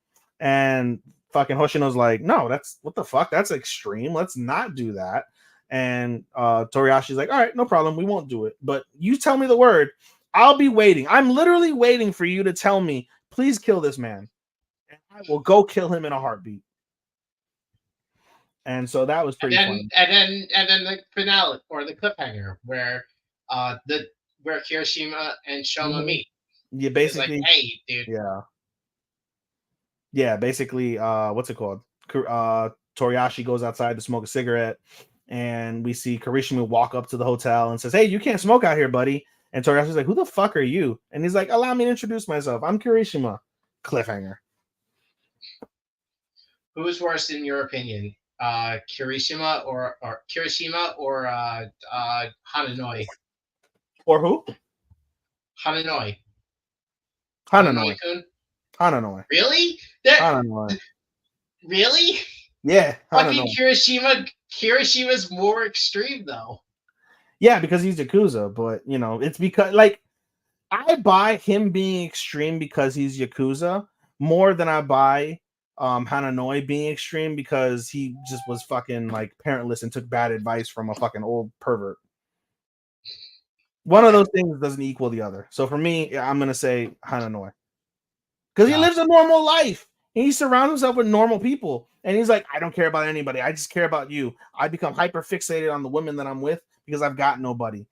And fucking Hoshino's like, no, that's what the fuck? That's extreme. Let's not do that. And Toriashi's like, all right, no problem. We won't do it. But you tell me the word. I'll be waiting. I'm literally waiting for you to tell me, please kill this man. And I will go kill him in a heartbeat. And so that was pretty funny. And then the finale or the cliffhanger where where Kirishima and Shoma meet. Yeah, It's like, basically. hey, dude. Yeah, basically, what's it called? Toriashi goes outside to smoke a cigarette, and we see Kirishima walk up to the hotel and says, "Hey, you can't smoke out here, buddy." And Toriashi's like, "Who the fuck are you?" And he's like, "Allow me to introduce myself. I'm Kirishima." Cliffhanger. Who's worse in your opinion, Kirishima or Hananoi? Or who? Hananoi. Hananoi. Hananoi. Really? Hananoi. Really? Yeah. Fucking Kirishima's more extreme though. Yeah, because he's Yakuza, but you know, it's because like I buy him being extreme because he's Yakuza more than I buy Hananoi being extreme because he just was fucking like parentless and took bad advice from a fucking old pervert. One of those things doesn't equal the other. So for me, I'm gonna say Hananoi. Because he lives a normal life. He surrounds himself with normal people. And he's like, I don't care about anybody. I just care about you. I become hyper fixated on the women that I'm with because I've got nobody.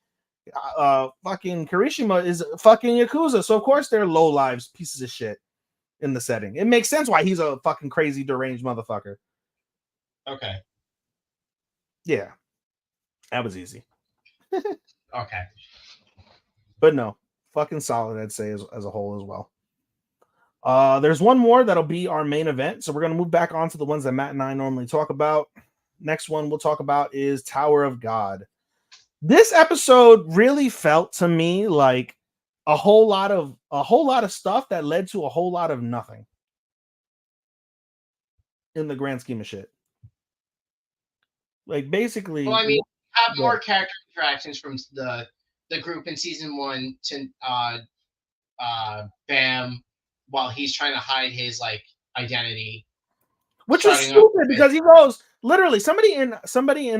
Fucking Kirishima is fucking Yakuza. So of course they're low lives, pieces of shit in the setting. It makes sense why he's a fucking crazy, deranged motherfucker. Okay. Yeah. That was easy. Okay. But no, fucking solid, I'd say, as a whole as well. There's one more that'll be our main event. So we're going to move back on to the ones that Matt and I normally talk about. Next one we'll talk about is Tower of God. This episode really felt to me like a whole lot of stuff that led to a whole lot of nothing in the grand scheme of shit. Like basically, well, I mean, have more character interactions from the group in season 1 to Bam while he's trying to hide his like identity, which was stupid because he goes literally somebody in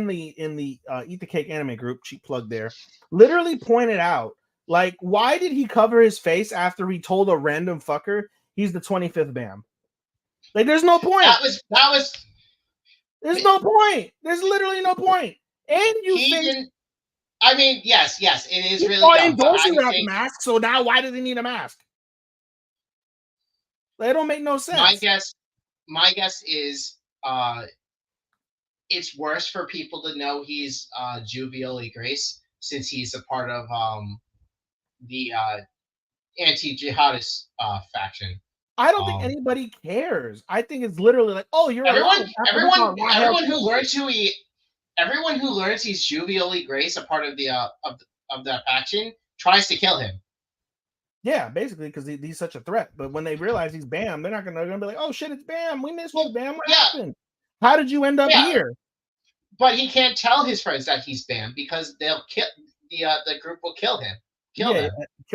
the Eat the Cake anime group, cheap plug there, literally pointed out like why did he cover his face after he told a random fucker he's the 25th Bam? Like there's no point. That was there's no point. There's literally no point. And I mean, yes, it is really dumb. Dorsey without the mask, so now why does he need a mask? They don't make no sense. My guess is it's worse for people to know he's Juvioli Grace since he's a part of the anti-jihadist faction. I don't think anybody cares. I think it's literally like, oh, you're everyone who learns he's Juvioli Grace, a part of the of that faction, tries to kill him. Yeah, basically because he's such a threat. But when they realize he's Bam, they're gonna be like, "Oh shit, it's Bam. We missed you, Bam. What happened? How did you end up here?" But he can't tell his friends that he's Bam because they'll kill the group will kill him. Kill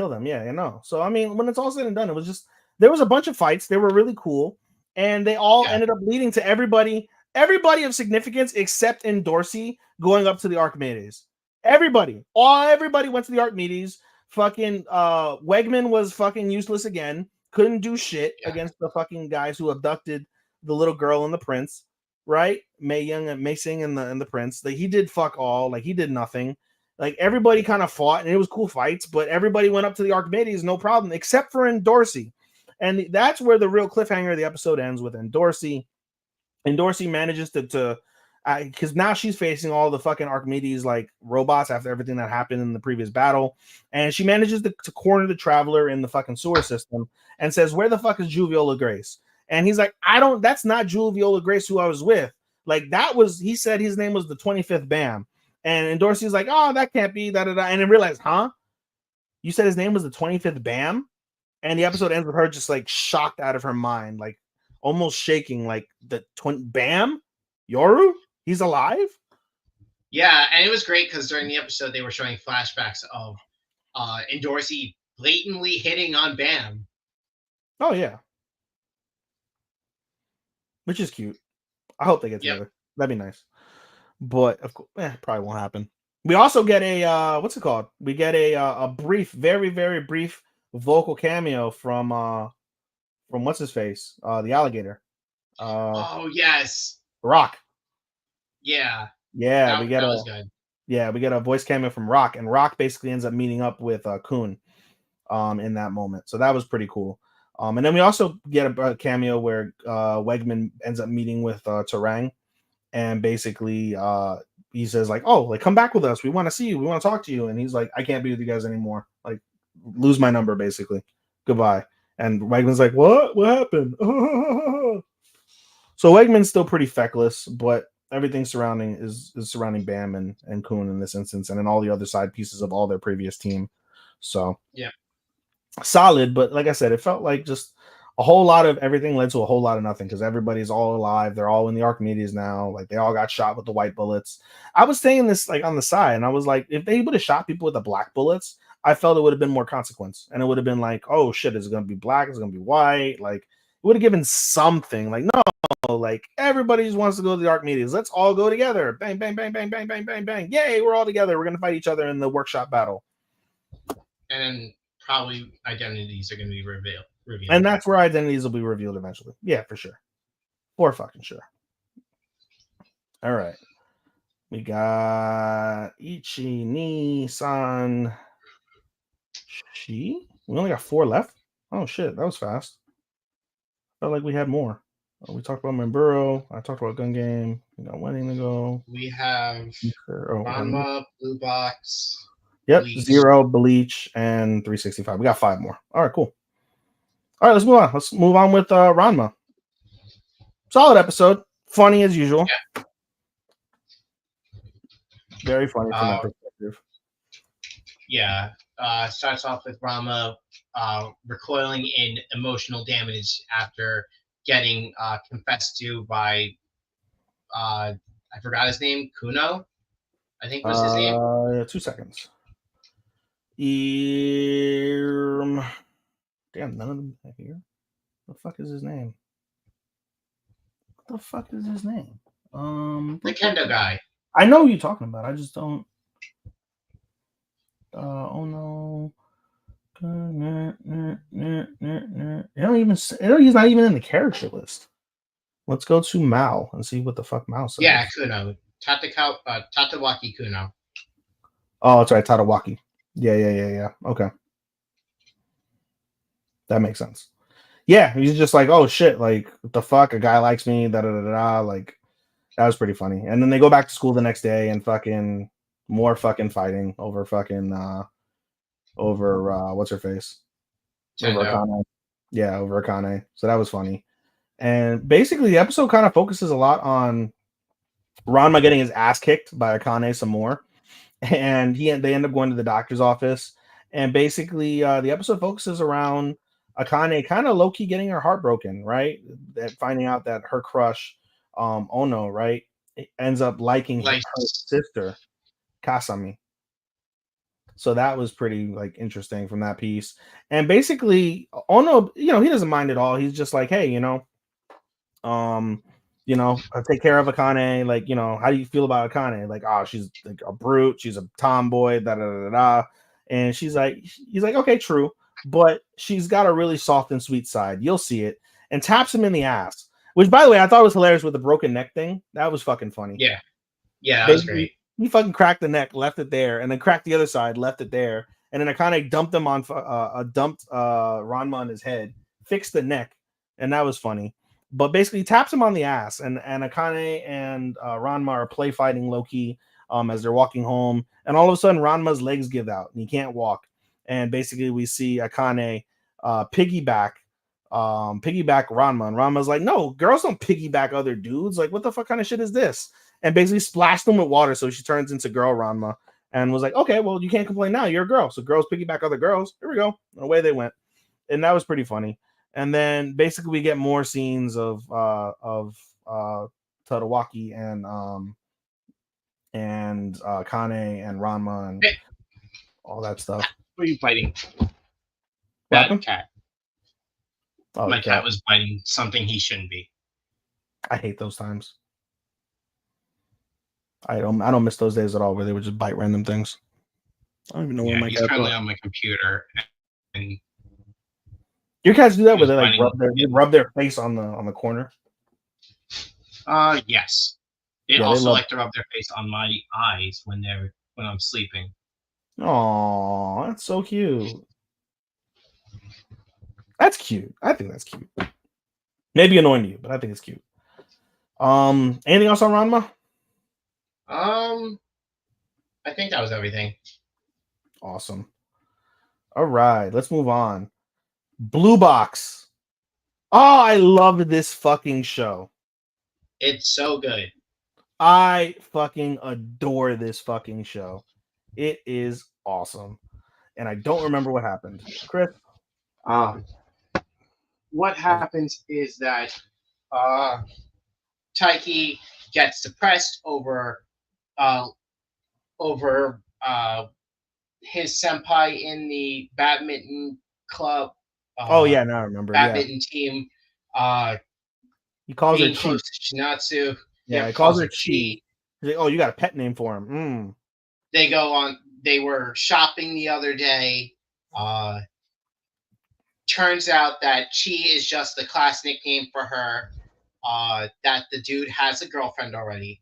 them. Yeah, I know. So I mean, when it's all said and done, it was just there was a bunch of fights. They were really cool, and they all ended up leading to everybody of significance except in Dorsey going up to the Archimedes. Everybody went to the Archimedes. Fucking Wegman was fucking useless again. Couldn't do shit against the fucking guys who abducted the little girl and the prince, right? Mei Sing and the prince. Like he did fuck all. Like he did nothing. Like everybody kind of fought and it was cool fights, but everybody went up to the Archimedes, no problem, except for Dorsey. And that's where the real cliffhanger of the episode ends with Dorsey. And Dorsey manages to because now she's facing all the fucking Archimedes like robots after everything that happened in the previous battle, and she manages to corner the traveler in the fucking sewer system and says, "Where the fuck is Juviola Grace?" And he's like, that's not Juviola Grace who I was with. Like he said his name was the 25th Bam, and Dorsey's like, "Oh, that can't be da da da," and then realized, huh? You said his name was the 25th Bam, and the episode ends with her just like shocked out of her mind, like almost shaking, like the Bam Yoru. He's alive? Yeah, and it was great because during the episode they were showing flashbacks of Dorsey blatantly hitting on Bam. Oh yeah. which is cute. I hope they get Yep. together. That'd be nice. But of course, probably won't happen. We also get a what's it called? We get a brief, very very brief vocal cameo from what's his face, the alligator, Oh yes. Rock. Yeah. Yeah, That was good. we get a voice cameo from Rock, and Rock basically ends up meeting up with Kun in that moment. So that was pretty cool. And then we also get a cameo where Wegman ends up meeting with Terang, and basically he says like, "Oh, like come back with us. We want to see you. We want to talk to you." And he's like, "I can't be with you guys anymore. Like, lose my number, basically. Goodbye." And Wegman's like, "What? What happened?" So Wegman's still pretty feckless, but everything surrounding is surrounding Bam and Kun in this instance, and then all the other side pieces of all their previous team. So yeah, solid, but like I said, it felt like just a whole lot of everything led to a whole lot of nothing because everybody's all alive. They're all in the Archimedes now. Like they all got shot with the white bullets. I was saying this like on the side, and I was like, if they would have shot people with the black bullets, I felt it would have been more consequence, and it would have been like, oh shit, is it gonna be black? Is it gonna be white? Like it would have given something. Like no, like everybody just wants to go to the Archimedes. Let's all go together. Bang, bang, bang, bang, bang, bang, bang, bang. Yay, we're all together. We're gonna fight each other in the workshop battle. and probably identities are going to be revealed. And that's where identities will be revealed eventually. Yeah, for sure. For fucking sure. All right. We got Ichi, Ni, San, Shi. We only got 4 left. Oh shit, that was fast. Felt like we had more. We talked about Miburo. I talked about Gun Game. We got Wedding to go. We have Ranma, Blue Box. Yep, Bleach. Zero, Bleach, and 365. We got 5 more. All right, cool. All right, let's move on. Let's move on with Ranma. Solid episode. Funny as usual. Yeah. Very funny from that perspective. Yeah. Starts off with Rama recoiling in emotional damage after getting confessed to by I forgot his name, Kuno, I think was his name. 2 seconds. Damn, none of them are here. What the fuck is his name? What the fuck is his name? The Kendo guy. I know who you're talking about. I just don't. Oh no. He's not even in the character list. Let's go to Mao and see what the fuck Mao says. Yeah, Kuno. Tatawaki Kuno. Oh, that's right, Tatawaki. Yeah. Okay. That makes sense. Yeah, he's just like, oh shit, like what the fuck? A guy likes me, like that was pretty funny. And then they go back to school the next day and fucking more fucking fighting over fucking over what's her face? Over Akane. Yeah, over Akane. So that was funny. And basically the episode kind of focuses a lot on Ranma getting his ass kicked by Akane some more. And they end up going to the doctor's office. And basically the episode focuses around Akane kind of low-key getting her heart broken, right? That finding out that her crush, Ono, right, ends up liking her sister, Kasami. So that was pretty like interesting from that piece. And basically, Ono, he doesn't mind at all. He's just like, hey, I take care of Akane. Like, how do you feel about Akane? Like, oh, she's like a brute. She's a tomboy. Da. And he's like, okay, true, but she's got a really soft and sweet side. You'll see it. And taps him in the ass. Which, by the way, I thought was hilarious with the broken neck thing. That was fucking funny. Yeah, that was great. He fucking cracked the neck, left it there, and then cracked the other side, left it there, and then Akane dumped him on dumped Ranma on his head, fixed the neck, and that was funny. But basically, taps him on the ass, and Akane and Ranma are play fighting low-key as they're walking home, and all of a sudden Ranma's legs give out and he can't walk, and basically we see Akane piggyback Ranma, and Ranma's like, no, girls don't piggyback other dudes. Like, what the fuck kind of shit is this? And basically splashed them with water, so she turns into girl Ranma, and was like, okay, well, you can't complain now. You're a girl, so girls piggyback other girls. Here we go. And away they went, and that was pretty funny. And then basically we get more scenes of Tadawaki and Kane and Ranma and all that stuff. What are you biting? That cat. Oh, my cat was biting something he shouldn't be. I hate those times. I don't miss those days at all where they would just bite random things. I don't even know where Yeah, my he's cats currently are. on my computer, and Your cats do that where he's they like biting. rub their face on the corner. Yes. They Yeah, they also love. like to rub their face on my eyes when I'm sleeping. Oh, that's so cute. That's cute. I think that's cute. Maybe annoying to you, but I think it's cute. Anything else on Ranma? Um, I think that was everything. Awesome. All right, let's move on. Blue Box. Oh, I love this fucking show. It's so good. I fucking adore this fucking show. It is awesome. And I don't remember what happened. Chris? Um, what happens is that uh, Taiki gets depressed uh, over his senpai in the badminton club, Oh, uh, yeah, now I remember. Yeah. badminton team, uh, He calls her being Chi. close to Shinatsu. Yeah, Yep, he calls calls her her Chi. Chi. He's like, oh, you got a pet name for him. They go on. They were shopping the other day. Uh, Turns out that Chi is just the class nickname for her. That the dude has a girlfriend already,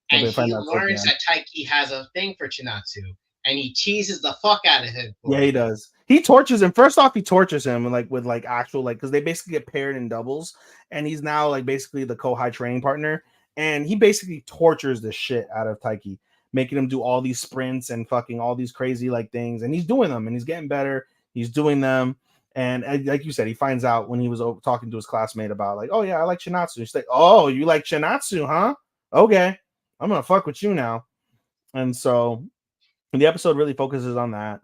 But and we find he out towards the learns end. that Taiki has a thing for Chinatsu, and he teases the fuck out of him for Yeah, he it. does. He tortures him. First off, he tortures him with like actual like because they basically get paired in doubles, and he's now like basically the Kohai training partner, and he basically tortures the shit out of Taiki, making him do all these sprints and fucking all these crazy like things, and he's doing them, and he's getting better. He's doing them, and like you said, he finds out when he was talking to his classmate about like, oh yeah, I like Shinatsu. He's like, oh, you like Shinatsu, huh? Okay, I'm gonna fuck with you now, and so. And the episode really focuses on that.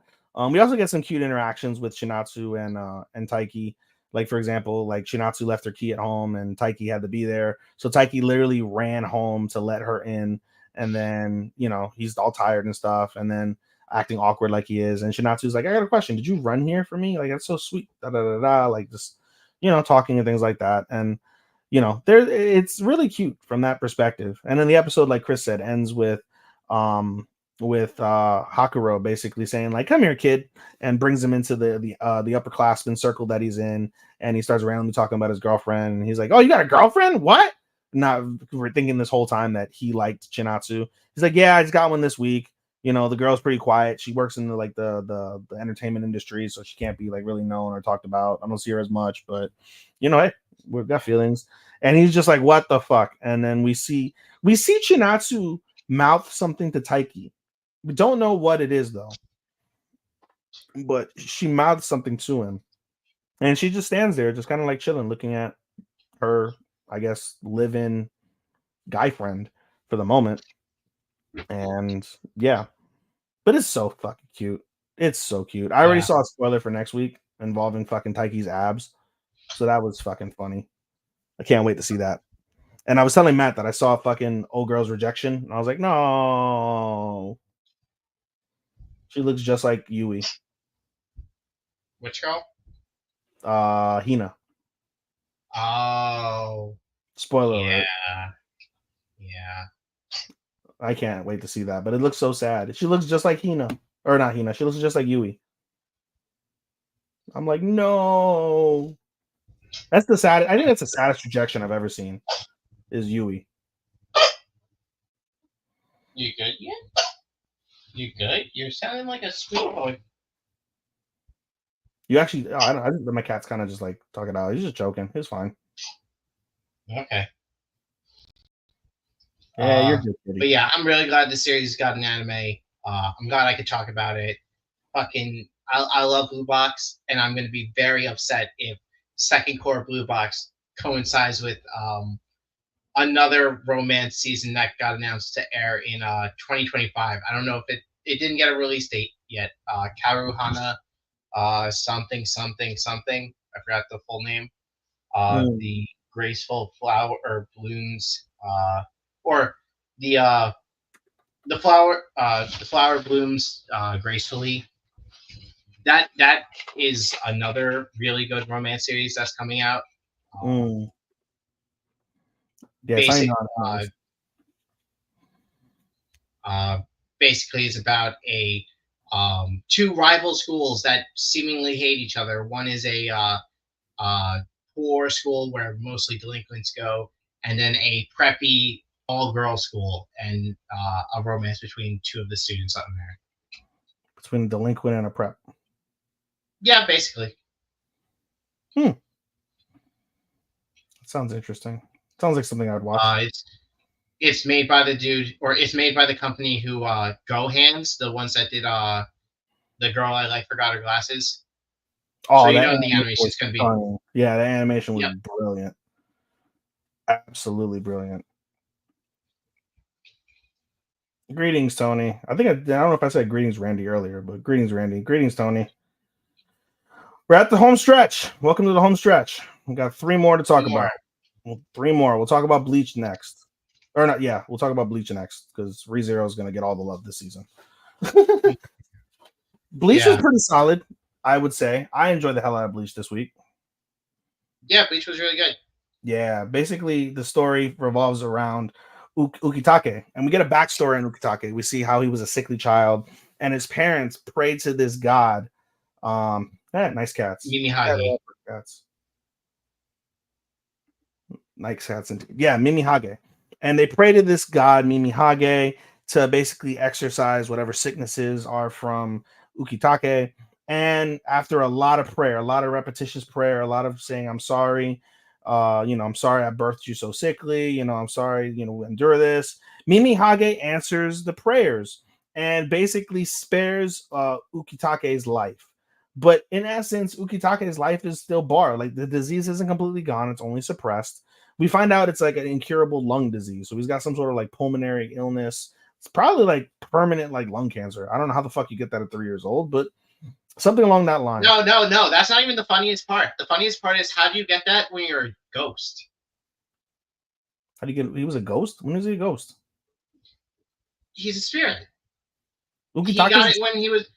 We also get some cute interactions with Shinatsu and Taiki. Like for example, like Shinatsu left her key at home and Taiki had to be there. So Taiki literally ran home to let her in. And then, he's all tired and stuff. And then acting awkward like he is. And Shinatsu's like, I got a question. Did you run here for me? Like, that's so sweet. Da, da, da, da. Like just, talking and things like that. And, it's really cute from that perspective. And then the episode, like Chris said, ends um, with Hakuro basically saying like, "Come here, kid," and brings him into the upperclassman circle that he's in, and he starts randomly talking about his girlfriend, and he's like, "Oh, you got a girlfriend? What?" Not we're thinking this whole time that he liked Chinatsu. He's like, "Yeah, I just got one this week. The girl's pretty quiet. She works in the entertainment industry, so she can't be like really known or talked about. I don't see her as much, but hey, we've got feelings." And he's just like, "What the fuck?" And then we see Chinatsu mouth something to Taiki. We don't know what it is though, but she mouths something to him, and she just stands there, just kind of like chilling, looking at her, I guess, live-in guy friend for the moment. And yeah, but it's so fucking cute. It's so cute. I already Yeah. saw a spoiler for next week involving fucking Taiki's abs, so that was fucking funny. I can't wait to see that. And I was telling Matt that I saw fucking old girl's rejection, and I was like, no, she looks just like Yui. Which girl? Hina. Oh, Spoiler yeah, alert. yeah. I can't wait to see that. But it looks so sad. She looks just like Hina. Or not Hina. She looks just like Yui. I'm like, no. That's the saddest. I think that's the saddest rejection I've ever seen. Is Yui. You good yet? You good? You're sounding like a sweet boy. You actually, I don't. I think my cat's kind of just like talking out. He's just joking. It's fine. Okay. Yeah, you're good, But kitty. yeah, I'm really glad the series got an anime. I'm glad I could talk about it. I love Blue Box, and I'm gonna be very upset if second core Blue Box coincides with another romance season that got announced to air in 2025. I don't know if it didn't get a release date yet. Karuhana something something something. I forgot the full name. Mm. The graceful flower or blooms, or the uh, the flower blooms gracefully. That is another really good romance series that's coming out. Mm. Yeah, it's basic, not basically is about a two rival schools that seemingly hate each other. One is a poor school where mostly delinquents go, and then a preppy all-girl school, and a romance between two of the students on there. between a delinquent and a prep. Yeah, basically. That sounds interesting. Sounds like something I'd watch. It's made by the dude, or it's made by the company who Go Hands, the ones that did the girl I like forgot her glasses. Oh, so you that know the animation animation is was going to be stunning. Yeah, the animation was Yep. brilliant. Absolutely brilliant. Greetings, Tony. I don't know if I said greetings, Randy, earlier, but greetings, Randy. Greetings, Tony. We're at the home stretch. Welcome to the home stretch. We got 3 more to talk about. 3 more. We'll talk about Bleach next. Or not, yeah, we'll talk about Bleach next because ReZero is going to get all the love this season. Bleach was pretty solid, I would say. I enjoyed the hell out of Bleach this week. Yeah, Bleach was really good. Yeah, basically the story revolves around Ukitake, and we get a backstory on Ukitake. We see how he was a sickly child, and his parents prayed to this god. Nice cats. Mimihage. Cats. Nice cats, and Mimihage, and they pray to this god Mimihage to basically exorcise whatever sicknesses are from Ukitake. And after a lot of prayer, a lot of repetitious prayer, a lot of saying, "I'm sorry." I'm sorry I birthed you so sickly. I'm sorry, endure this. Mimihage answers the prayers and basically spares Ukitake's life. But in essence, Ukitake's life is still barred. Like the disease isn't completely gone, it's only suppressed. We find out it's like an incurable lung disease. So he's got some sort of like pulmonary illness. It's probably like permanent like lung cancer. I don't know how the fuck you get that at 3 years old, but something along that line. No. That's not even the funniest part. The funniest part is how do you get that when you're a ghost? How do you get? He was a ghost. When is he a ghost? He's a spirit. Ukitake's he got it when he was.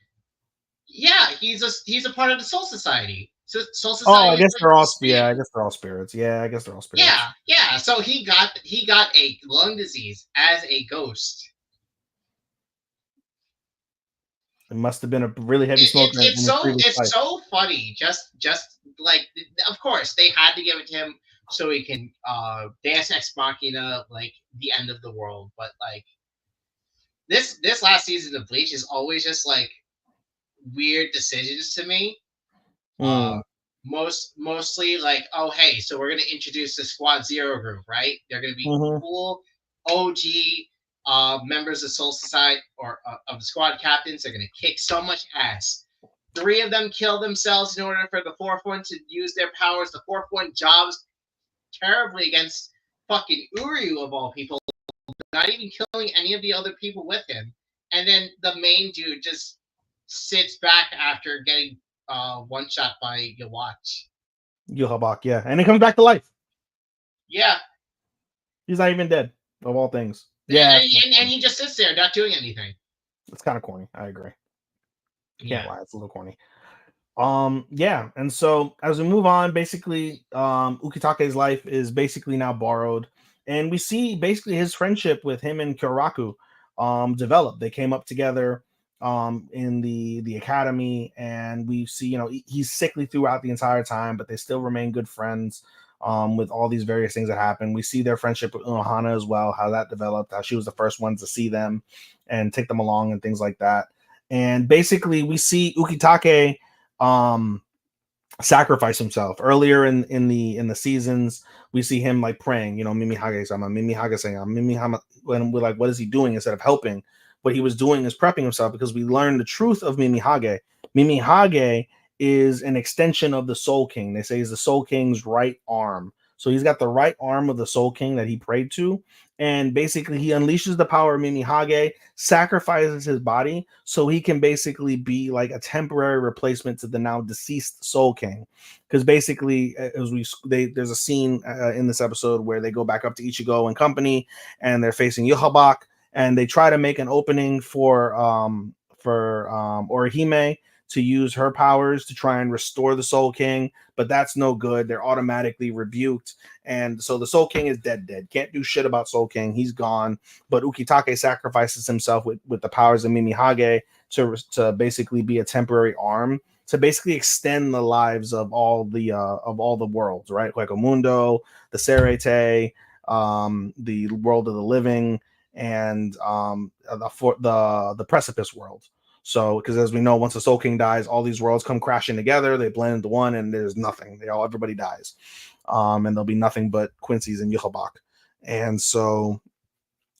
Yeah, he's a part of the Soul Society. So Soul Society. Oh, I guess they're all. Yeah, I guess they're all spirits. Yeah, I guess they're all spirits. Yeah. So he got a lung disease as a ghost. It must have been a really heavy smoker. It's so funny. Just like, of course they had to give it to him so he can dance Ex Machina like the end of the world. But like this last season of Bleach is always just like weird decisions to me. Mostly like, oh hey, so we're gonna introduce the Squad Zero group, right? They're gonna be cool OG members of Soul Society or of the squad captains. Are going to kick so much ass. 3 of them kill themselves in order for the 4th one to use their powers. The 4th one jobs terribly against fucking Uryu of all people, not even killing any of the other people with him. And then the main dude just sits back after getting one shot by Yuhabak, yeah. And he comes back to life. Yeah. He's not even dead, of all things. Yeah. And he just sits there not doing anything. It's kind of corny. I agree. Can't lie, it's a little corny. And so as we move on, basically, Ukitake's life is basically now borrowed, and we see basically his friendship with him and Kyoraku develop. They came up together in the academy, and we see, he's sickly throughout the entire time, but they still remain good friends with all these various things that happen. We see their friendship with Unohana as well, how that developed, how she was the first one to see them and take them along and things like that. And basically we see Ukitake sacrifice himself earlier in the seasons. We see him like praying, Mimihage-sama, Mimihage-sama, Mimihama, when we're like, what is he doing instead of helping? What he was doing is prepping himself, because we learned the truth of Mimihage. Mimihage is an extension of the Soul King. They say he's the Soul King's right arm. So he's got the right arm of the Soul King that he prayed to. And basically he unleashes the power of Mimihage, sacrifices his body so he can basically be like a temporary replacement to the now deceased Soul King. Because basically, there's a scene in this episode where they go back up to Ichigo and company, and they're facing Yohabak, and they try to make an opening for Orihime to use her powers to try and restore the Soul King, but that's no good. They're automatically rebuked. And so the Soul King is dead. Can't do shit about Soul King. He's gone. But Ukitake sacrifices himself with the powers of Mimihage to basically be a temporary arm to basically extend the lives of all the worlds, right? Like Mundo, the Serete, the world of the living, and the precipice world. So, because as we know, once the Soul King dies, all these worlds come crashing together. They blend into one, and there's nothing. Everybody dies, and there'll be nothing but Quincy's and Yuhabak. And so,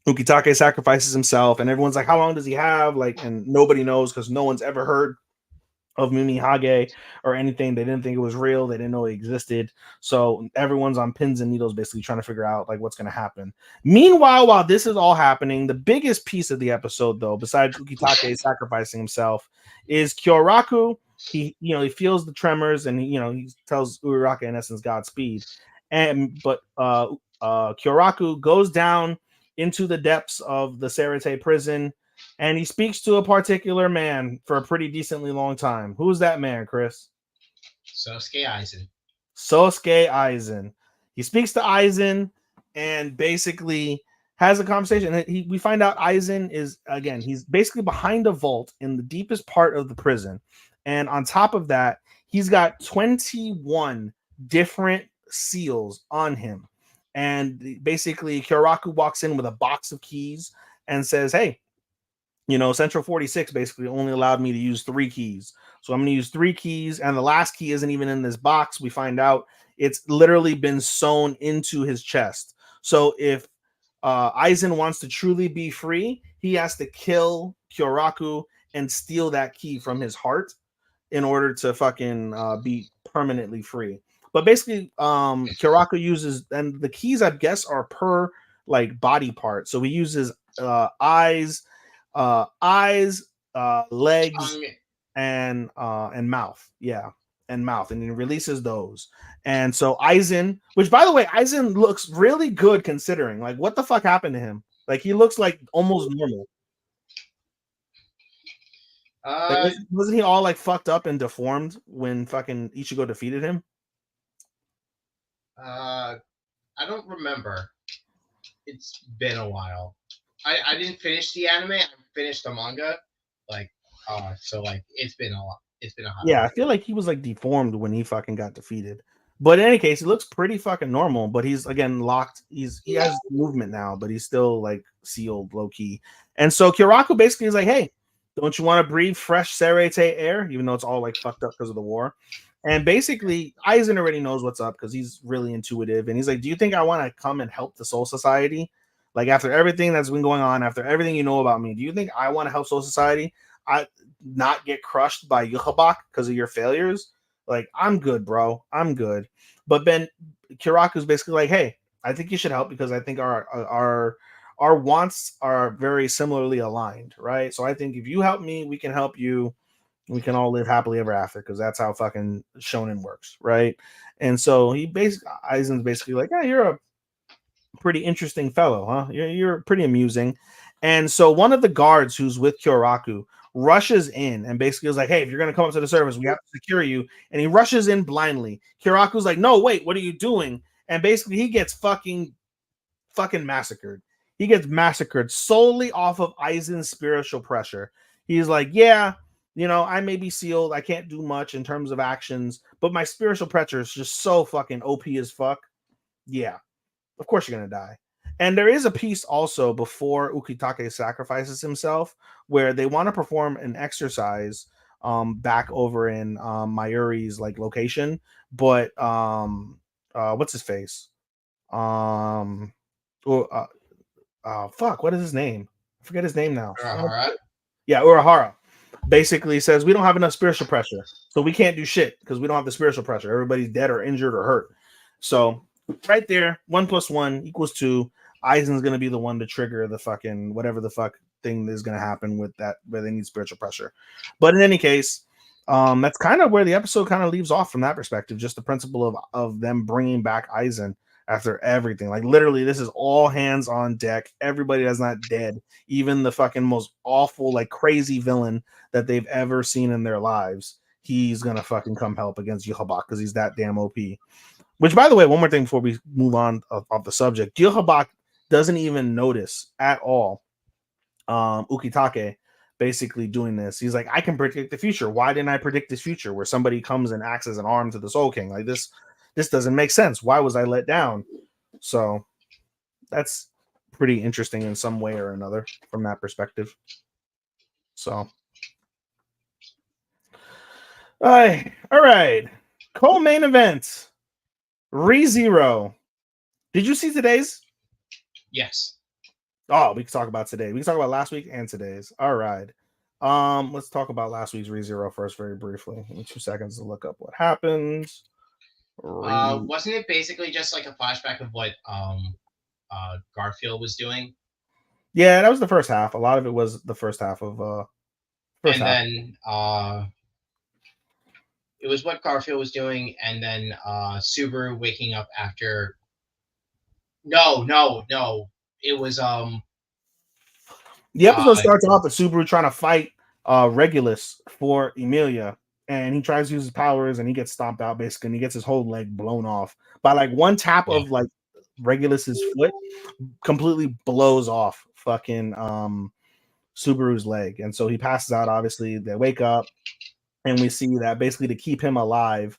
Ukitake sacrifices himself, and everyone's like, "How long does he have?" Like, and nobody knows because no one's ever heard of Mimihage or anything. They didn't think it was real. They didn't know it existed. So everyone's on pins and needles, basically trying to figure out like what's going to happen. Meanwhile, while this is all happening, the biggest piece of the episode, though, besides Ukitake sacrificing himself, is Kyoraku. He feels the tremors, and he tells Uraraka in essence Godspeed. But Kyoraku goes down into the depths of the Serete prison. And he speaks to a particular man for a pretty decently long time. Who's that man, Chris? Sosuke Aizen. Sosuke Aizen. He speaks to Aizen and basically has a conversation. We find out Aizen he's basically behind a vault in the deepest part of the prison. And on top of that, he's got 21 different seals on him. And basically, Kyoraku walks in with a box of keys and says, "Hey, Central 46 basically only allowed me to use 3 keys. So I'm going to use 3 keys. And the last key isn't even in this box. We find out it's literally been sewn into his chest. So if Aizen wants to truly be free, he has to kill Kyoraku and steal that key from his heart in order to fucking be permanently free. But basically, Kyoraku uses, and the keys, I guess, are per like body part. So he uses eyes, legs, and mouth. Yeah, and mouth, and he releases those. And so Aizen, which by the way, Aizen looks really good considering. Like, what the fuck happened to him? Like, he looks like almost normal. Like, wasn't he all like fucked up and deformed when fucking Ichigo defeated him? I don't remember. It's been a while. I didn't finish the anime. I finished the manga. So it's been a lot. It's been a hot. Yeah, I feel like he was like deformed when he fucking got defeated. But in any case, he looks pretty fucking normal. But he's again locked. He has movement now, but he's still like sealed low key. And so Kyoraku basically is like, "Hey, don't you want to breathe fresh Serete air?" Even though it's all like fucked up because of the war. And basically, Aizen already knows what's up because he's really intuitive. And he's like, "Do you think I want to come and help the Soul Society? Like, after everything that's been going on, after everything you know about me, do you think I want to help Soul Society? I not get crushed by Yuhabak because of your failures? Like, I'm good, bro. I'm good." But then Kyoraku's basically like, "Hey, I think you should help because I think our wants are very similarly aligned, right? So I think if you help me, we can help you. We can all live happily ever after because that's how fucking shonen works, right?" And so Aizen's basically like, "Yeah, you're a pretty interesting fellow, huh? You're pretty amusing." And so one of the guards who's with Kyoraku rushes in and basically is like, "Hey, if you're going to come up to the surface, we have to secure you." And he rushes in blindly. Kyoraku's like, "No, wait, what are you doing?" And basically he gets fucking massacred. He gets massacred solely off of Aizen's spiritual pressure. He's like, "Yeah, I may be sealed. I can't do much in terms of actions, but my spiritual pressure is just so fucking OP as fuck. Yeah, of course you're going to die." And there is a piece also before Ukitake sacrifices himself where they want to perform an exercise back over in Mayuri's like location, but what's his face? Fuck, what is his name? I forget his name now. Urahara? Yeah, Urahara basically says we don't have enough spiritual pressure, so we can't do shit because we don't have the spiritual pressure. Everybody's dead or injured or hurt. So right there, 1 + 1 = 2. Aizen's gonna be the one to trigger the fucking whatever the fuck thing is gonna happen with that where they need spiritual pressure. But in any case, that's kind of where the episode kind of leaves off from that perspective. Just the principle of them bringing back Aizen after everything. Like literally, this is all hands on deck. Everybody that's not dead, even the fucking most awful, like crazy villain that they've ever seen in their lives, he's gonna fucking come help against Yhwach because he's that damn OP. Which, by the way, one more thing before we move on off the subject, Yhwach doesn't even notice at all Ukitake basically doing this. He's like, I can predict the future. Why didn't I predict this future where somebody comes and acts as an arm to the Soul King? Like this doesn't make sense. Why was I let down? So that's pretty interesting in some way or another from that perspective. So all right. Co-main event. ReZero. Did you see today's? Yes. Oh, we can talk about today. We can talk about last week and today's. All right. Let's talk about last week's ReZero first, very briefly. Give me 2 seconds to look up what happened. Wasn't it basically just like a flashback of what Garfield was doing? Yeah, that was the first half. A lot of it was the first half of then it was what Garfield was doing, and then Subaru waking up after. No. It was the episode starts off with Subaru trying to fight Regulus for Emilia, and he tries to use his powers and he gets stomped out basically, and he gets his whole leg blown off by like one tap of like Regulus's foot completely blows off fucking Subaru's leg, and so he passes out. Obviously, they wake up and we see that basically to keep him alive,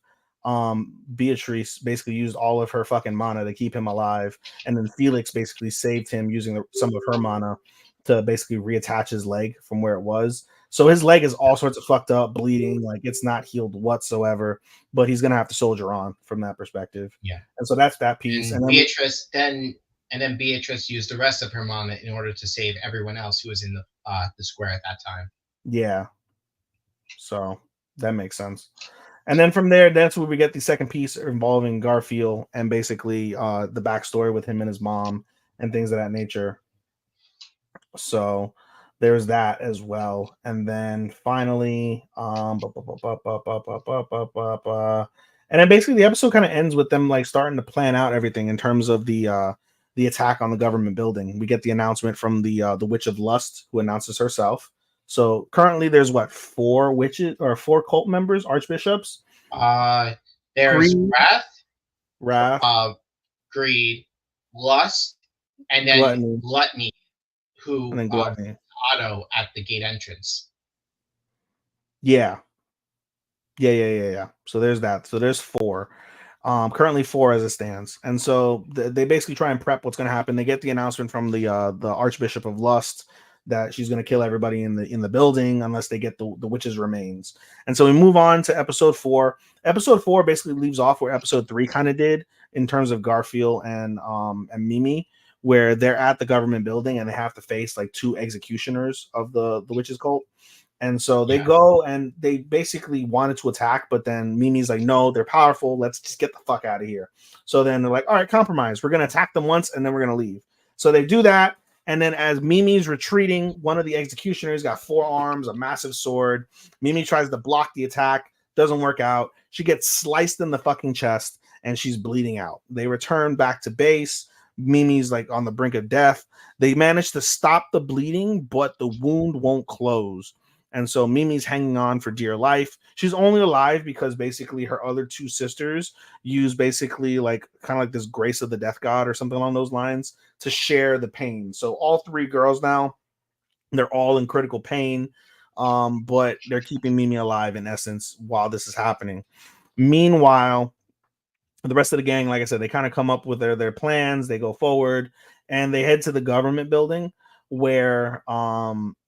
Beatrice basically used all of her fucking mana to keep him alive, and then Felix basically saved him using some of her mana to basically reattach his leg from where it was. So his leg is all sorts of fucked up, bleeding, like it's not healed whatsoever, but he's gonna have to soldier on from that perspective. Yeah. And so that's that piece. And then Beatrice used the rest of her mana in order to save everyone else who was in the square at that time. Yeah. So that makes sense. And then from there, that's where we get the second piece involving Garfield and basically the backstory with him and his mom and things of that nature. So there's that as well. And then finally, and then basically the episode kind of ends with them like starting to plan out everything in terms of the attack on the government building. We get the announcement from the Witch of Lust, who announces herself. So currently there's what, 4 witches or 4 cult members, archbishops? There's Wrath, Greed, Lust, and then Gluttony, who Otto at the gate entrance. Yeah. So there's that. So there's 4. Currently 4 as it stands. And so they basically try and prep what's going to happen. They get the announcement from the Archbishop of Lust that she's going to kill everybody in the building unless they get the witch's remains. And so we move on to episode 4. Episode 4 basically leaves off where episode 3 kind of did in terms of Garfield and Mimi, where they're at the government building and they have to face like 2 executioners of the witches cult. And so they go and they basically wanted to attack, but then Mimi's like, no, they're powerful. Let's just get the fuck out of here. So then they're like, all right, compromise. We're going to attack them once and then we're going to leave. So they do that. And then as Mimi's retreating, one of the executioners got 4 arms, a massive sword. Mimi tries to block the attack. Doesn't work out. She gets sliced in the fucking chest and she's bleeding out. They return back to base. Mimi's like on the brink of death. They manage to stop the bleeding, but the wound won't close. And so Mimi's hanging on for dear life. She's only alive because basically her other 2 sisters use basically like kind of like this grace of the death god or something along those lines to share the pain. So all 3 girls now, they're all in critical pain, but they're keeping Mimi alive in essence while this is happening. Meanwhile, the rest of the gang, like I said, they kind of come up with their plans. They go forward and they head to the government building, where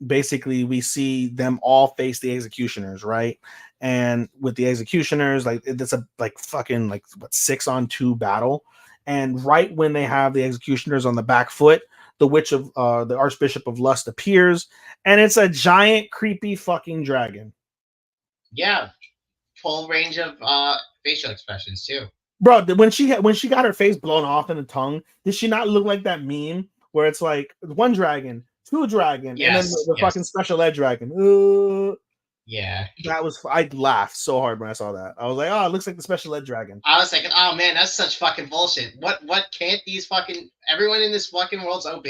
basically we see them all face the executioners, right? And with the executioners, like it's a like fucking like what 6-on-2 battle. And right when they have the executioners on the back foot, the witch of the Archbishop of Lust appears, and it's a giant creepy fucking dragon. Yeah, full range of facial expressions too. Bro, when she got her face blown off in the tongue, did she not look like that meme where it's like 1 dragon, 2 dragon, and then the fucking special ed dragon? Yeah. I laughed so hard when I saw that. I was like, oh, it looks like the special ed dragon. I was thinking, oh man, that's such fucking bullshit. What can't these fucking everyone in this fucking world's OP?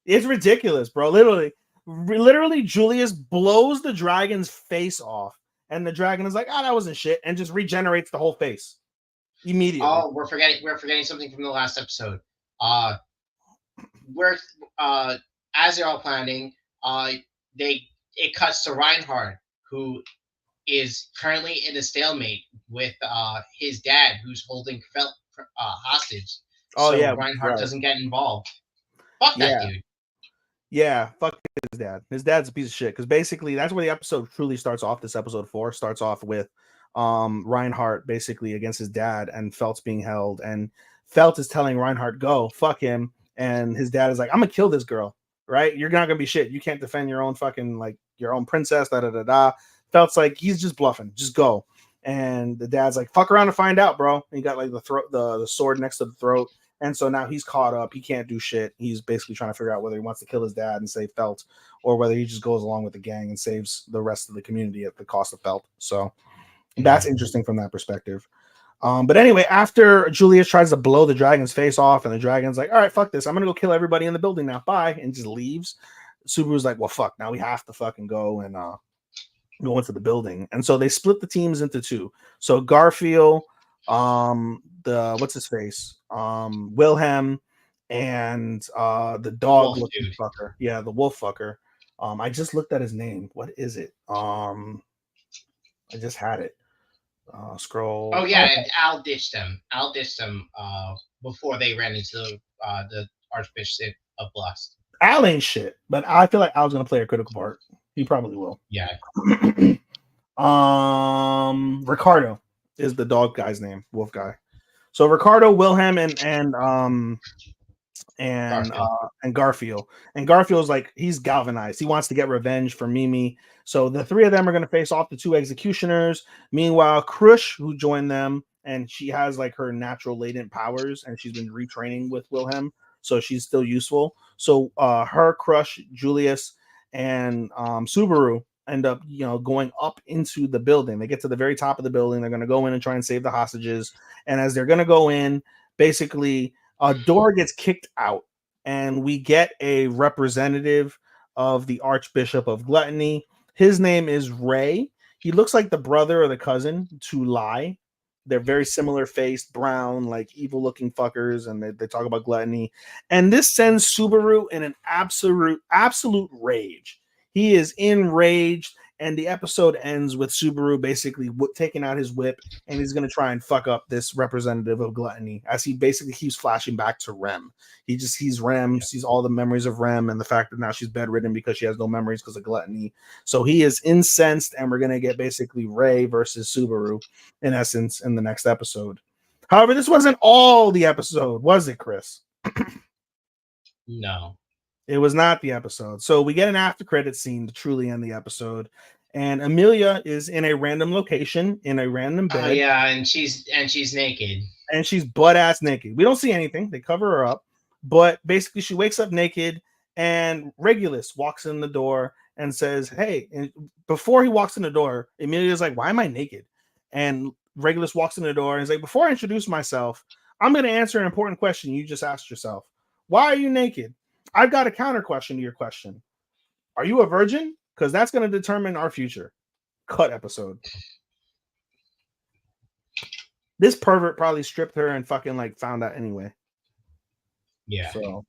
It's ridiculous, bro. Literally, Julius blows the dragon's face off, and the dragon is like, "Ah, that wasn't shit," and just regenerates the whole face immediately. Oh, we're forgetting something from the last episode. We're as they're all planning, it cuts to Reinhardt, who is currently in a stalemate with his dad, who's holding Felt hostage. Oh So yeah, Reinhardt right. doesn't get involved. Fuck that dude. Yeah, fuck his dad. His dad's a piece of shit because basically that's where the episode truly starts off. This episode 4 starts off with Reinhardt basically against his dad, and Felt's being held, and Felt is telling Reinhardt, go, fuck him, and his dad is like, I'm gonna kill this girl, right? You're not gonna be shit. You can't defend your own fucking, like, your own princess, da da da da. Felt's like, he's just bluffing, just go. And the dad's like, fuck around and find out, bro. And he got like the sword next to the throat. And so now he's caught up. He can't do shit. He's basically trying to figure out whether he wants to kill his dad and save Felt, or whether he just goes along with the gang and saves the rest of the community at the cost of Felt. So that's interesting from that perspective. But anyway, after Julius tries to blow the dragon's face off, and the dragon's like, all right, fuck this. I'm going to go kill everybody in the building now. Bye. And just leaves. Subaru's like, well, fuck. Now we have to fucking go and go into the building. And so they split the teams into two. So Garfield, what's his face? Wilhelm, and the dog looking fucker. Yeah, the wolf fucker. I just looked at his name. What is it? I just had it. Scroll. Oh yeah, and Al ditched them. Before they ran into the Archbishop of Blust. Al ain't shit, but I feel like Al's gonna play a critical part. He probably will. Yeah. Ricardo is the dog guy's name, wolf guy. So Ricardo, Wilhelm, and Garfield. And Garfield's like, he's galvanized. He wants to get revenge for Mimi. So the three of them are going to face off the two executioners. Meanwhile, Krush, who joined them, and she has like her natural latent powers, and she's been retraining with Wilhelm, so she's still useful. So her, Krush, Julius, and Subaru end up, going up into the building. They get to the very top of the building. They're going to go in and try and save the hostages. And as they're going to go in, basically a door gets kicked out, and we get a representative of the Archbishop of Gluttony. His name is Ray. He looks like the brother or the cousin to Lai. They're very similar faced, brown, like evil looking fuckers, and they talk about gluttony. And this sends Subaru in an absolute rage. He is enraged, and the episode ends with Subaru basically taking out his whip, and he's going to try and fuck up this representative of gluttony, as he basically keeps flashing back to Rem. He just sees Rem, sees all the memories of Rem, and the fact that now she's bedridden because she has no memories because of gluttony. So he is incensed, and we're going to get basically Ray versus Subaru, in essence, in the next episode. However, this wasn't all the episode, was it, Chris? No. It was not the episode. So we get an after credit scene to truly end the episode. And Amelia is in a random location in a random bed. Oh yeah, and she's naked. And she's butt ass naked. We don't see anything. They cover her up. But basically she wakes up naked, and Regulus walks in the door and says, hey, and before he walks in the door, Amelia's like, why am I naked? And Regulus walks in the door and is like, before I introduce myself, I'm going to answer an important question you just asked yourself. Why are you naked? I've got a counter question to your question. Are you a virgin? Because that's going to determine our future. Cut episode. This pervert probably stripped her and fucking like found out anyway. Yeah. So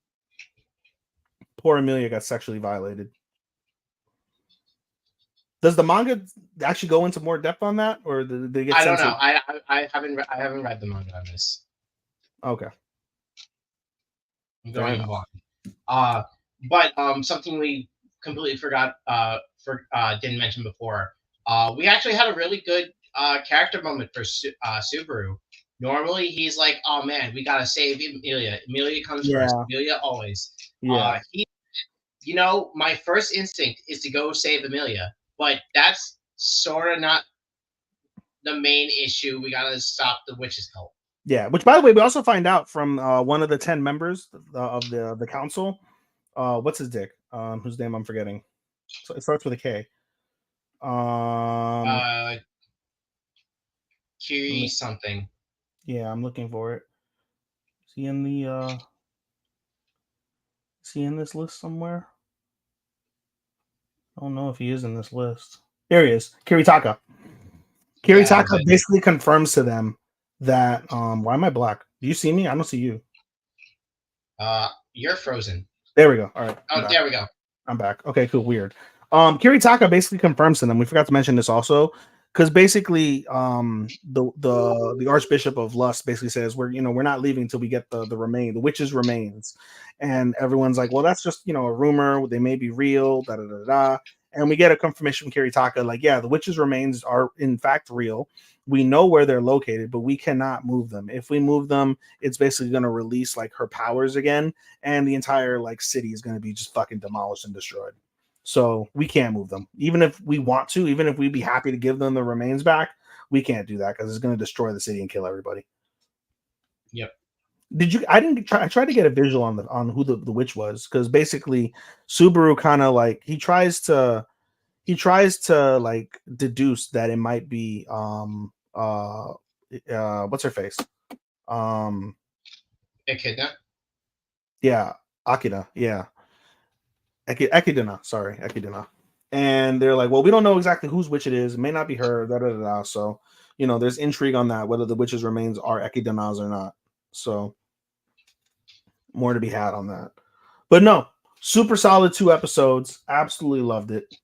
poor Amelia got sexually violated. Does the manga actually go into more depth on that, or did they get? I don't know. I haven't read the manga on this. Okay. I'm going to move on. But something we completely forgot didn't mention before. We actually had a really good character moment for Subaru. Normally he's like, oh man, we gotta save Amelia. Amelia comes first. Amelia always. Yeah. My first instinct is to go save Amelia, but that's sort of not the main issue. We gotta stop the witches cult. Yeah, which, by the way, we also find out from one of the 10 members of the council. What's his dick? Whose name I'm forgetting. So it starts with a K. Kiri something. Yeah, I'm looking for it. Is he in the is he in this list somewhere? I don't know if he is in this list. Here he is. Kiritaka. Yeah, Kiritaka but basically confirms to them that why am I black? Do you see me? I don't see you. you're frozen. There we go. All right. Oh, there we go. I'm back. Okay, cool. Weird. Kiritaka basically confirms to them. We forgot to mention this also, because basically, the Archbishop of Lust basically says we're not leaving until we get the witches' remains, and everyone's like, well, that's just a rumor. They may be real. Da da da da. And we get a confirmation from Kiritaka, like, yeah, the witches' remains are in fact real. We know where they're located, but we cannot move them. If we move them, it's basically going to release like her powers again, and the entire like city is going to be just fucking demolished and destroyed. So we can't move them, even if we want to, even if we'd be happy to give them the remains back. We can't do that because it's going to destroy the city and kill everybody. Yep. Did you? I didn't try. I tried to get a visual on who the witch was, because basically Subaru kind of like he tries to like deduce that it might be what's her face Echidna. yeah, Akira, yeah. Echidna, sorry, Echidna. And they're like, well, we don't know exactly whose witch it is. It may not be her. Da, da, da, da. So, there's intrigue on that, whether the witch's remains are Echidna's or not. So, more to be had on that. But no, super solid 2 episodes. Absolutely loved it.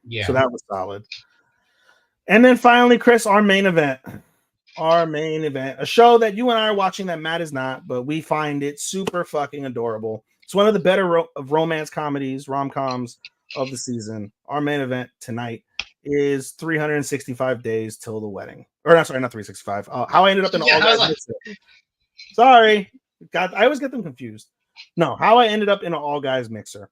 Yeah. So that was solid. And then finally, Chris, our main event. Our main event. A show that you and I are watching that Matt is not, but we find it super fucking adorable. It's one of the better of romance comedies, rom-coms of the season. Our main event tonight is 365 Days Till the Wedding. Or not 365. How I ended up in All Guys Mixer. Sorry. I always get them confused. No, How I ended up in an All Guys Mixer.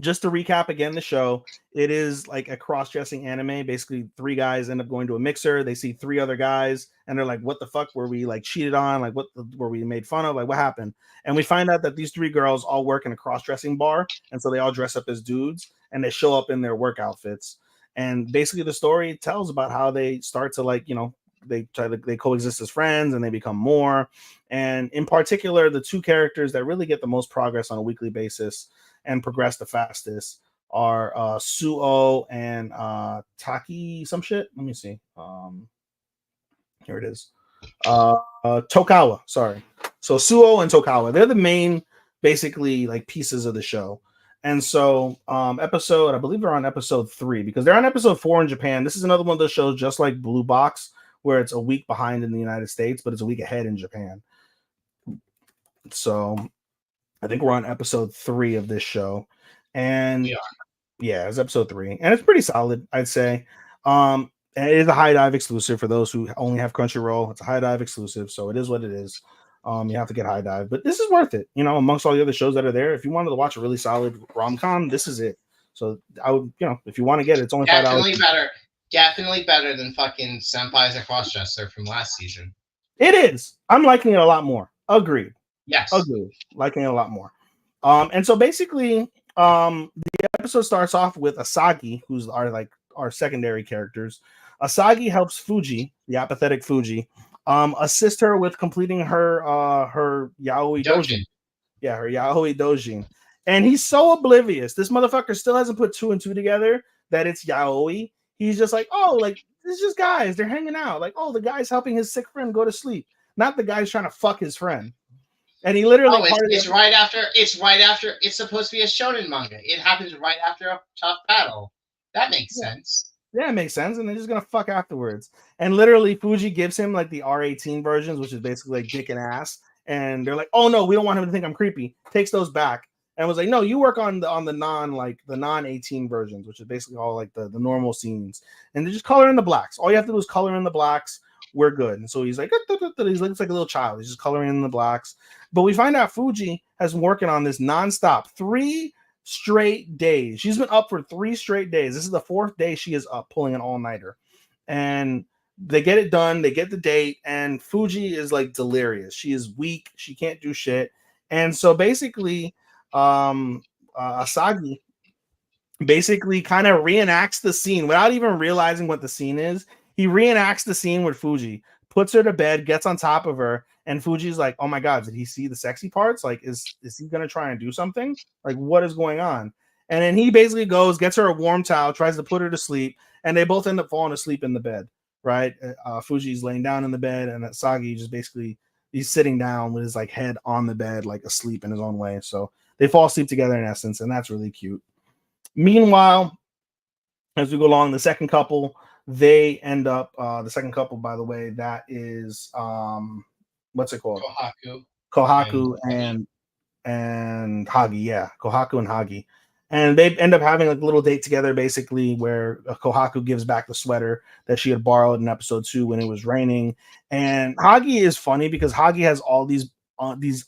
Just to recap again, the show, it is like a cross-dressing anime. Basically, 3 guys end up going to a mixer. They see 3 other guys, and they're like, what the fuck were we like cheated on? Like, were we made fun of? Like, what happened? And we find out that these 3 girls all work in a cross-dressing bar, and so they all dress up as dudes, and they show up in their work outfits. And basically, the story tells about how they start to like, they coexist as friends, and they become more. And in particular, the 2 characters that really get the most progress on a weekly basis and progress the fastest are Suo and Taki some shit. Let me see. Here it is. Tokawa, sorry. So Suo and Tokawa, they're the main basically like pieces of the show. And so I believe they're on episode 3, because they're on episode 4 in Japan. This is another one of those shows just like Blue Box, where it's a week behind in the United States, but it's a week ahead in Japan. So I think we're on episode 3 of this show, and yeah, it's episode 3, and it's pretty solid, I'd say. And it is a High Dive exclusive for those who only have Crunchyroll. It's a High Dive exclusive, so it is what it is. You have to get High Dive, but this is worth it. Amongst all the other shows that are there, if you wanted to watch a really solid rom-com, this is it. So I would, if you want to get it, it's only $5. Definitely better than fucking Senpai's a Crossdresser from last season. It is. I'm liking it a lot more. Agreed. Yes. Agreed. Liking it a lot more. And so basically, the episode starts off with Asagi, who's our secondary characters. Asagi helps Fuji, the apathetic Fuji, assist her with completing her yaoi dojin. Yeah, her yaoi dojin. And he's so oblivious. This motherfucker still hasn't put 2 and 2 together that it's yaoi. He's just like, oh, like, it's just guys. They're hanging out. Like, oh, the guy's helping his sick friend go to sleep. Not the guy's trying to fuck his friend. And he literally. Oh, it's right after. It's right after. It's supposed to be a shonen manga. It happens right after a tough battle. That makes sense. Yeah, it makes sense. And they're just gonna fuck afterwards. And literally, Fuji gives him like the R18 versions, which is basically like dick and ass. And they're like, oh no, we don't want him to think I'm creepy. Takes those back and was like, no, you work on the non 18 versions, which is basically all like the normal scenes. And they just color in the blacks. All you have to do is color in the blacks. We're good. And so he's like, he looks like a little child. He's just coloring in the blacks. But we find out Fuji has been working on this nonstop 3 straight days. She's been up for 3 straight days. This is the 4th day she is up pulling an all-nighter. And they get it done. They get the date. And Fuji is like delirious. She is weak. She can't do shit. And so basically, Asagi basically kind of reenacts the scene without even realizing what the scene is. He reenacts the scene with Fuji, puts her to bed, gets on top of her, and Fuji's like, "Oh my god, did he see the sexy parts? Like, is he gonna try and do something? Like, what is going on?" And then he basically goes, gets her a warm towel, tries to put her to sleep, and they both end up falling asleep in the bed. Right? Fuji's laying down in the bed, and Sagi just basically he's sitting down with his like head on the bed, like asleep in his own way. So they fall asleep together in essence, and that's really cute. Meanwhile, as we go along, the second couple, they end up the second couple, by the way, that is what's it called? Kohaku and Kohaku Hagi. and Hagi, yeah, Kohaku and Hagi. And they end up having like a little date together, basically, where Kohaku gives back the sweater that she had borrowed in episode 2 when it was raining. And Hagi is funny because Hagi has all these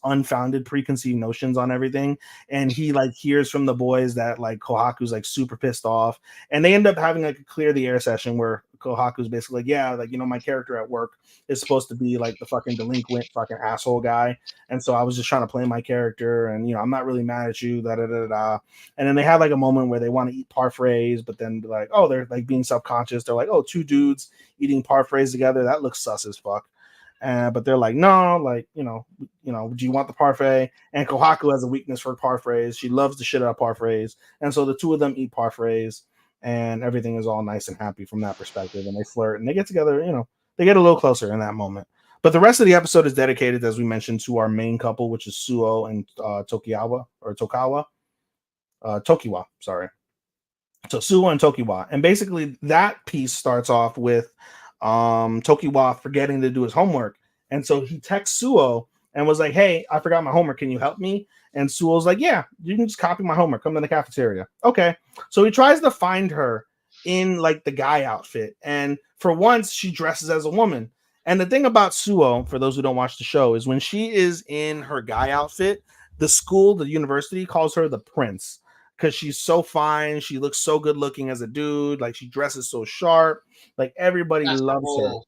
unfounded preconceived notions on everything, and he like hears from the boys that like Kohaku's like super pissed off, and they end up having like a clear the air session where Kohaku's basically like, yeah, like, you know, my character at work is supposed to be like the fucking delinquent fucking asshole guy, and so I was just trying to play my character, and you know, I'm not really mad at you, da da da da. And then they have like a moment where they want to eat parfaits, but then like, oh, they're like being self-conscious. They're like, oh, two dudes eating parfaits together, that looks sus as fuck. But they're like, no, like, you know, do you want the parfait? And Kohaku has a weakness for parfaits. She loves the shit out of parfaits. And so the two of them eat parfaits, and everything is all nice and happy from that perspective. And they flirt and they get together, you know, they get a little closer in that moment. But the rest of the episode is dedicated, as we mentioned, to our main couple, which is Suo and Tokiwa, sorry. So Suo and Tokiwa. And basically that piece starts off with Tokiwa forgetting to do his homework. And so he texts Suo and was like, hey, I forgot my homework. Can you help me? And Suo's like, yeah, you can just copy my homework. Come to the cafeteria. Okay. So he tries to find her in like the guy outfit. And for once, she dresses as a woman. And the thing about Suo, for those who don't watch the show, is when she is in her guy outfit, the school, the university calls her the prince because she's so fine. She looks so good looking as a dude. Like she dresses so sharp. Like everybody That's her loves her. role.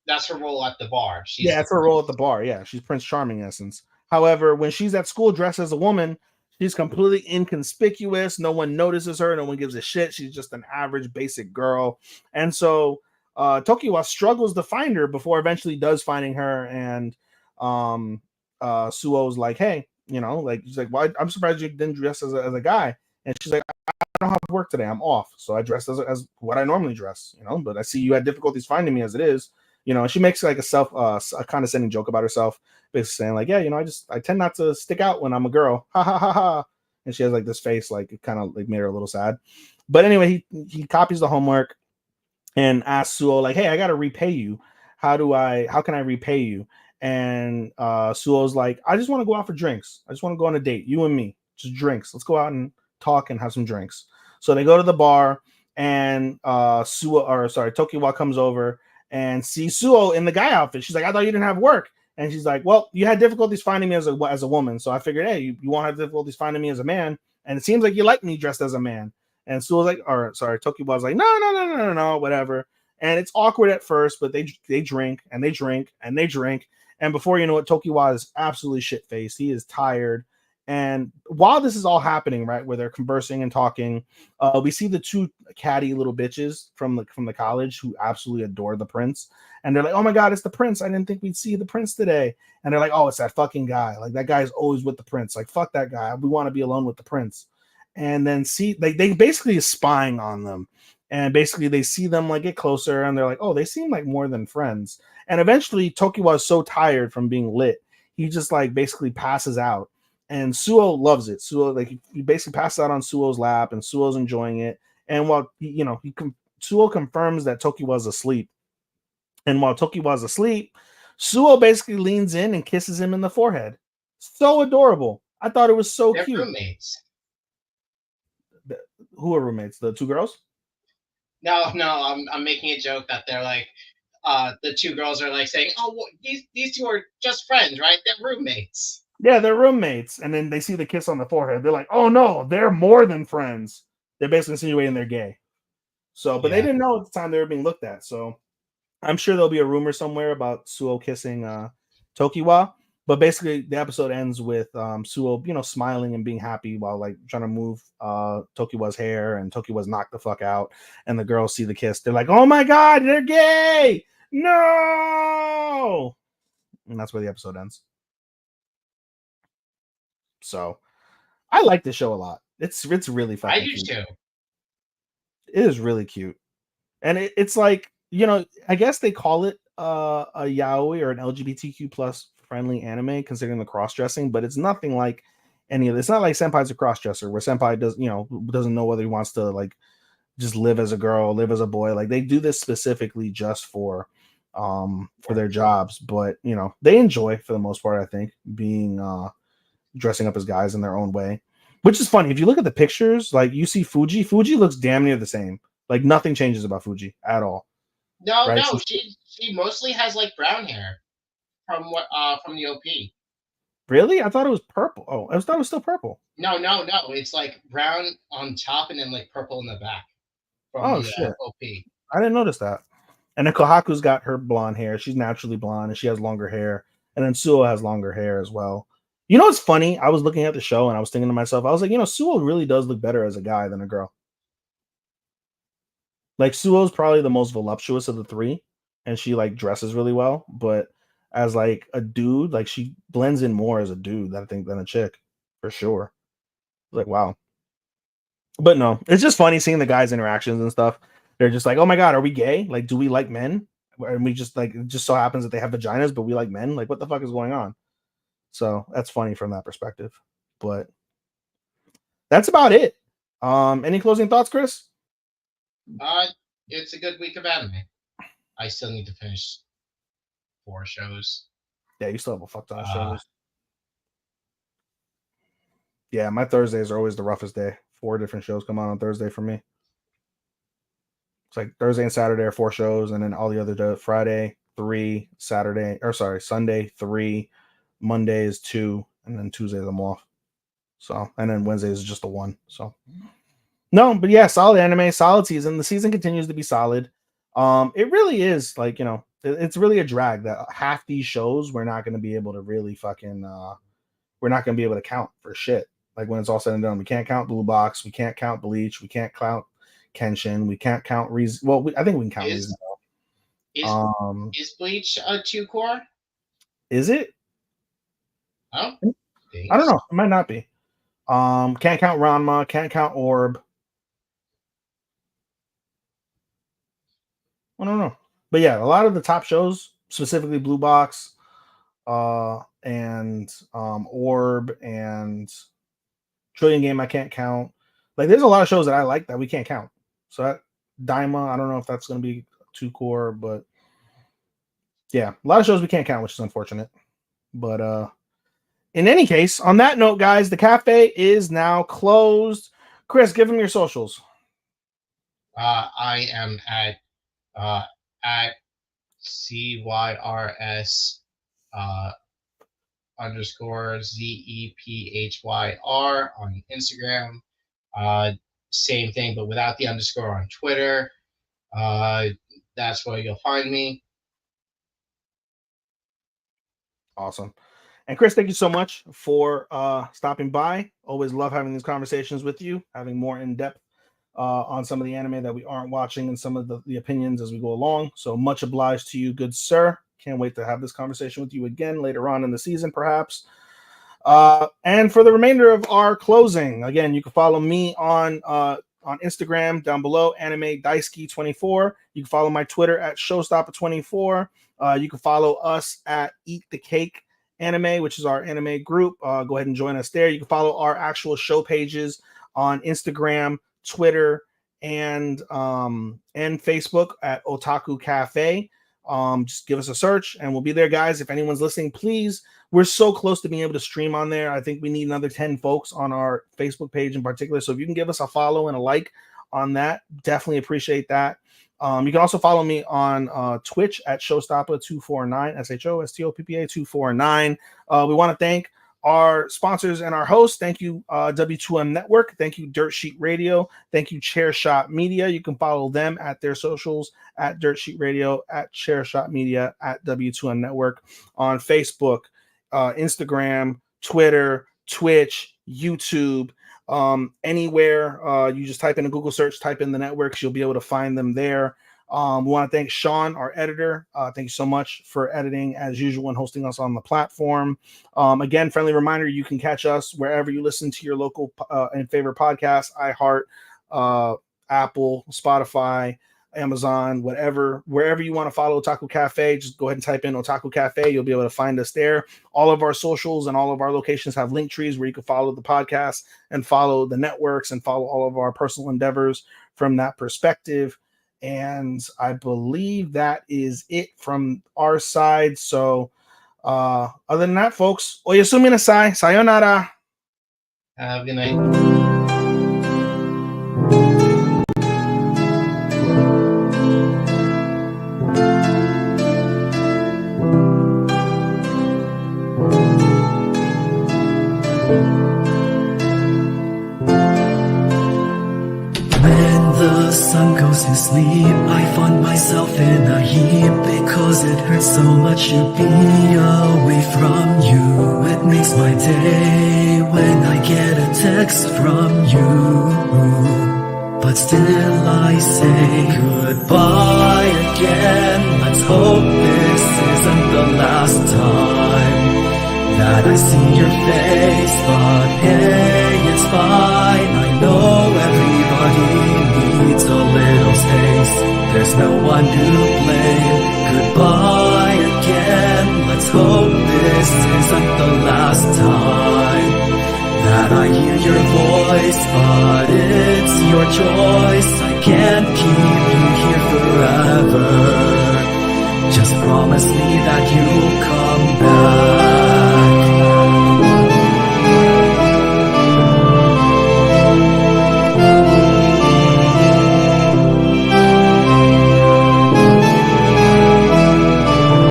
That's her role at the bar. She's Yeah, it's her role at the bar. Yeah, she's Prince Charming in essence. However, when she's at school dressed as a woman, she's completely inconspicuous. No one notices her. No one gives a shit. She's just an average, basic girl. And so Tokiwa struggles to find her before eventually does finding her. And Suo's like, hey, you know, like she's like, why? I'm surprised you didn't dress as a guy. And she's like, I don't have work today. I'm off. So I dressed as what I normally dress, you know, but I see you had difficulties finding me as it is. You know, and she makes like a condescending joke about herself, basically saying like, yeah, you know, I tend not to stick out when I'm a girl, ha ha ha ha. And she has like this face, like it kind of like made her a little sad. But anyway, he copies the homework and asks Suo like, hey, I gotta repay you. How can I repay you? And Suo's like, I just want to go out for drinks. I just want to go on a date, you and me, just drinks. Let's go out and talk and have some drinks. So they go to the bar, and Tokiwa comes over and sees Suo in the guy outfit. She's like, I thought you didn't have work. And she's like, well, you had difficulties finding me as a woman. So I figured, hey, you won't have difficulties finding me as a man. And it seems like you like me dressed as a man. And Suo's like, Tokiwa was like, no, whatever. And it's awkward at first, but they drink and they drink and they drink. And before you know it, Tokiwa is absolutely shit-faced. He is tired. And while this is all happening, right, where they're conversing and talking, we see the two catty little bitches from the college who absolutely adore the prince. And they're like, oh my God, it's the prince. I didn't think we'd see the prince today. And they're like, oh, it's that fucking guy. Like that guy's always with the prince. Like, fuck that guy. We want to be alone with the prince. And then they basically is spying on them. And basically they see them like get closer and they're like, oh, they seem like more than friends. And eventually Tokiwa is so tired from being lit, he just like basically passes out. And Suo loves it. Suo like he basically passes out on Suo's lap, and Suo's enjoying it. And while Suo confirms that Tokiwa's asleep, and while Tokiwa's asleep, Suo basically leans in and kisses him in the forehead. So adorable. I thought it was so They're cute. roommates. Who are roommates? The two girls? No, I'm making a joke that they're like, the two girls are like saying, oh, well, these two are just friends, right? They're roommates. Yeah, they're roommates. And then they see the kiss on the forehead. They're like, oh no, they're more than friends. They're basically insinuating they're gay. So, but they didn't know at the time they were being looked at. So I'm sure there'll be a rumor somewhere about Suo kissing Tokiwa. But basically, the episode ends with Suo, smiling and being happy while like trying to move Tokiwa's hair, and Tokiwa's knocked the fuck out. And the girls see the kiss. They're like, "Oh my god, they're gay! No!" And that's where the episode ends. So I like this show a lot. It's really fucking I do cute. too. It is really cute. And it's like, I guess they call it a yaoi or an LGBTQ plus friendly anime, considering the cross dressing, but it's nothing like any of this. It's not like Senpai's a cross dresser where Senpai doesn't know whether he wants to like just live as a girl, live as a boy. Like they do this specifically just for their jobs, but they enjoy for the most part, I think, being dressing up as guys in their own way. Which is funny. If you look at the pictures, like you see Fuji looks damn near the same. Like nothing changes about Fuji at all. No, right? no, she mostly has like brown hair from the OP. Really? I thought it was purple. Oh, I thought it was still purple. No. It's like brown on top and then like purple in the back from the shit. OP. I didn't notice that. And then Kohaku's got her blonde hair. She's naturally blonde and she has longer hair. And then Suo has longer hair as well. You know what's funny? I was looking at the show and I was thinking to myself, I was like, Suo really does look better as a guy than a girl. Like Suo's probably the most voluptuous of the three, and she like dresses really well. But as like a dude, like she blends in more as a dude, I think, than a chick, for sure. Like wow. But no, it's just funny seeing the guys' interactions and stuff. They're just like, oh my god, are we gay? Like, do we like men? And we just like it just so happens that they have vaginas, but we like men. Like, what the fuck is going on? So that's funny from that perspective. But that's about it. Any closing thoughts, Chris? It's a good week of anime. I still need to finish 4 shows. Yeah, you still have a fuck ton of shows. Yeah, my Thursdays are always the roughest day. 4 different shows come on Thursday for me. It's like Thursday and Saturday are 4 shows, and then all the other days, Friday 3, Sunday 3, Monday is 2, and then Tuesdays I'm off. So, and then Wednesday is just a 1. So, no, but yeah, solid anime, solid season. The season continues to be solid. It really is like it's really a drag that half these shows we're not going to be able to really fucking we're not going to be able to count for shit. Like when it's all said and done, we can't count Blue Box, we can't count Bleach, we can't count Kenshin, we can't count ReZero. Well, I think we can count ReZero. Is Bleach a 2 core? Is it? I don't know. It might not be. Can't count Ranma, can't count Orb. I don't know. But yeah, a lot of the top shows, specifically Blue Box, and Orb and Trillion Game, I can't count. Like, there's a lot of shows that I like that we can't count. So that Daima, I don't know if that's going to be 2 core, but yeah, a lot of shows we can't count, which is unfortunate. But in any case, on that note, guys, the cafe is now closed. Chris, give them your socials. I am at CYRS underscore ZEPHYR on Instagram. Same thing, but without the underscore on Twitter. That's where you'll find me. Awesome. And Chris, thank you so much for stopping by. Always love having these conversations with you, having more in-depth on some of the anime that we aren't watching and some of the opinions as we go along. So much obliged to you, good sir. Can't wait to have this conversation with you again later on in the season, perhaps. And for the remainder of our closing, again, you can follow me on Instagram down below, Anime Daisuke24. You can follow my Twitter at Showstopper24. You can follow us at Eat the Cake Anime, which is our anime group. Go ahead and join us there. You can follow our actual show pages on Instagram, Twitter, and Facebook at Otalku Cafe. Just give us a search and we'll be there, guys. If anyone's listening, please, we're so close to being able to stream on there. I think we need another 10 folks on our Facebook page in particular. So if you can give us a follow and a like on that, definitely appreciate that. You can also follow me on Twitch at Showstopper249, SHOSTOPPA249. We want to thank our sponsors and our hosts. Thank you, W2M Network. Thank you, Dirt Sheet Radio. Thank you, Chairshot Media. You can follow them at their socials at Dirt Sheet Radio, at Chairshot Media, at W2M Network on Facebook, Instagram, Twitter, Twitch, YouTube, anywhere. You just type in a Google search, type in the networks, you'll be able to find them there. We want to thank Sean, our editor. Thank you so much for editing as usual and hosting us on the platform. Again, friendly reminder, you can catch us wherever you listen to your local and favorite podcasts, iHeart, Apple, Spotify, Amazon, whatever, wherever you want to follow Otalku Cafe, just go ahead and type in Otalku Cafe. You'll be able to find us there. All of our socials and all of our locations have link trees where you can follow the podcast and follow the networks and follow all of our personal endeavors from that perspective. And I believe that is it from our side. So other than that, folks, oyasumi nasai, sayonara. Have a good night. The sun goes to sleep, I find myself in a heap because it hurts so much to be away from you. It makes my day when I get a text from you, but still I say goodbye again. Let's hope this isn't the last time that I see your face, but hey, it's fine. I know everybody needs a little space. There's no one to blame. Goodbye again. Let's hope this isn't the last time that I hear your voice, but it's your choice. I can't keep you here forever. Just promise me that you'll come